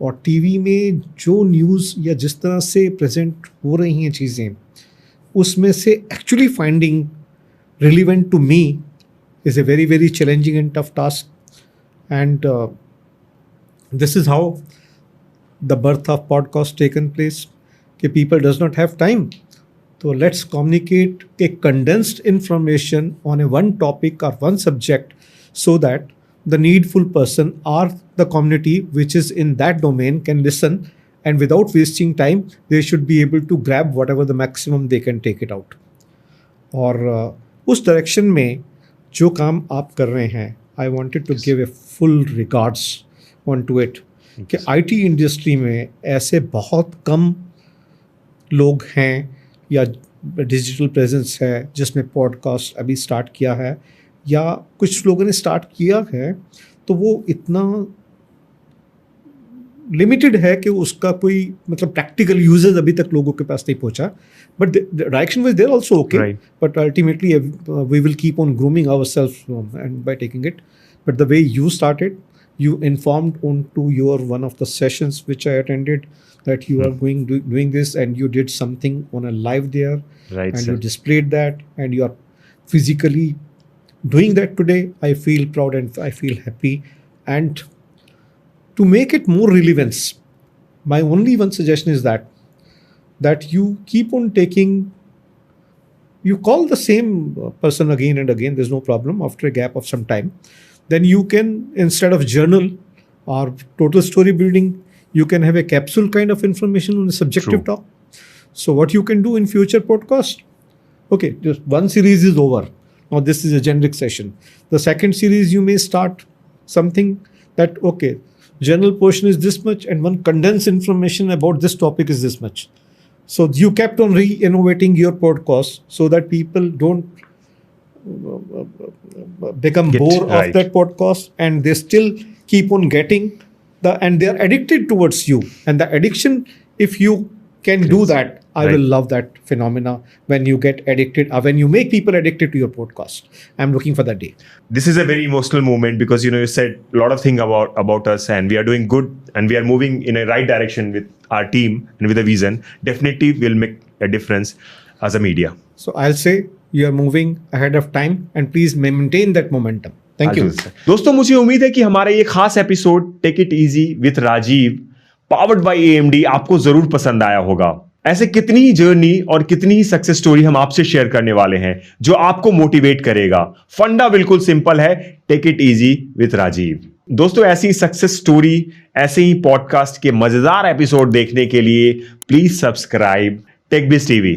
और TV में जो news या जिस तरह से प्रेजेंट हो रही हैं चीज़ें, उसमें से actually finding relevant to me is a very very challenging and tough task. And this is how the birth of podcast taken place, कि people does not have time. So let's communicate a condensed information on a one topic or one subject so that the needful person or the community which is in that domain can listen, and without wasting time they should be able to grab whatever the maximum they can take it out. और उस direction में जो काम आप कर रहे हैं, I wanted to give a full regards onto it कि आईटी इंडस्ट्री में ऐसे बहुत कम लोग हैं या डिजिटल प्रेजेंस है जिसमें पॉडकास्ट अभी स्टार्ट किया है, या कुछ लोगों ने स्टार्ट किया है तो वो इतना लिमिटेड है कि उसका कोई मतलब प्रैक्टिकल यूजेस अभी तक लोगों के पास नहीं पहुंचा. But direction was there also okay, but ultimately we will keep on grooming ourselves and by taking it. But the way you started, you informed on to your one of the sessions which I attended that you are doing this, and you did something on a live there, right, and sir. you displayed that, and you are physically doing that today. I feel proud and I feel happy. And to make it more relevance, my only one suggestion is that you keep on taking, you call the same person again and again, there's no problem, after a gap of some time. Then you can, instead of journal or total story building, you can have a capsule kind of information on a subjective True. talk. So what you can do in future podcast, Okay, just one series is over. Now this is a generic session. The second series you may start something that, okay, general portion is this much and one condensed information about this topic is this much. So you kept on re-innovating your podcast so that people don't become bored of that podcast, and they still keep on getting and they're addicted towards you. And the addiction, if you can do that, I will love that phenomena when you get addicted, or when you make people addicted to your podcast. I'm looking for that day. This is a very emotional moment because, you said a lot of things about us, and we are doing good and we are moving in a right direction with our team and with a vision. Definitely will make a difference as a media. So I'll say you are moving ahead of time, and please maintain that momentum. Thank you. दोस्तों, मुझे उम्मीद है कि हमारा ये खास episode take it easy with Rajeev powered by AMD आपको जरूर पसंद आया होगा। ऐसे कितनी ही जर्नी और कितनी ही सक्सेस स्टोरी हम आपसे शेयर करने वाले हैं जो आपको मोटिवेट करेगा। फंडा बिल्कुल सिंपल है, take it easy with Rajeev. दोस्तों, ऐसी सक्सेस स्टोरी, ऐसे ही पॉडकास्ट के मजेदार एपिसोड देखने के लिए प्लीज सब्सक्राइब टेक बिज टीवी।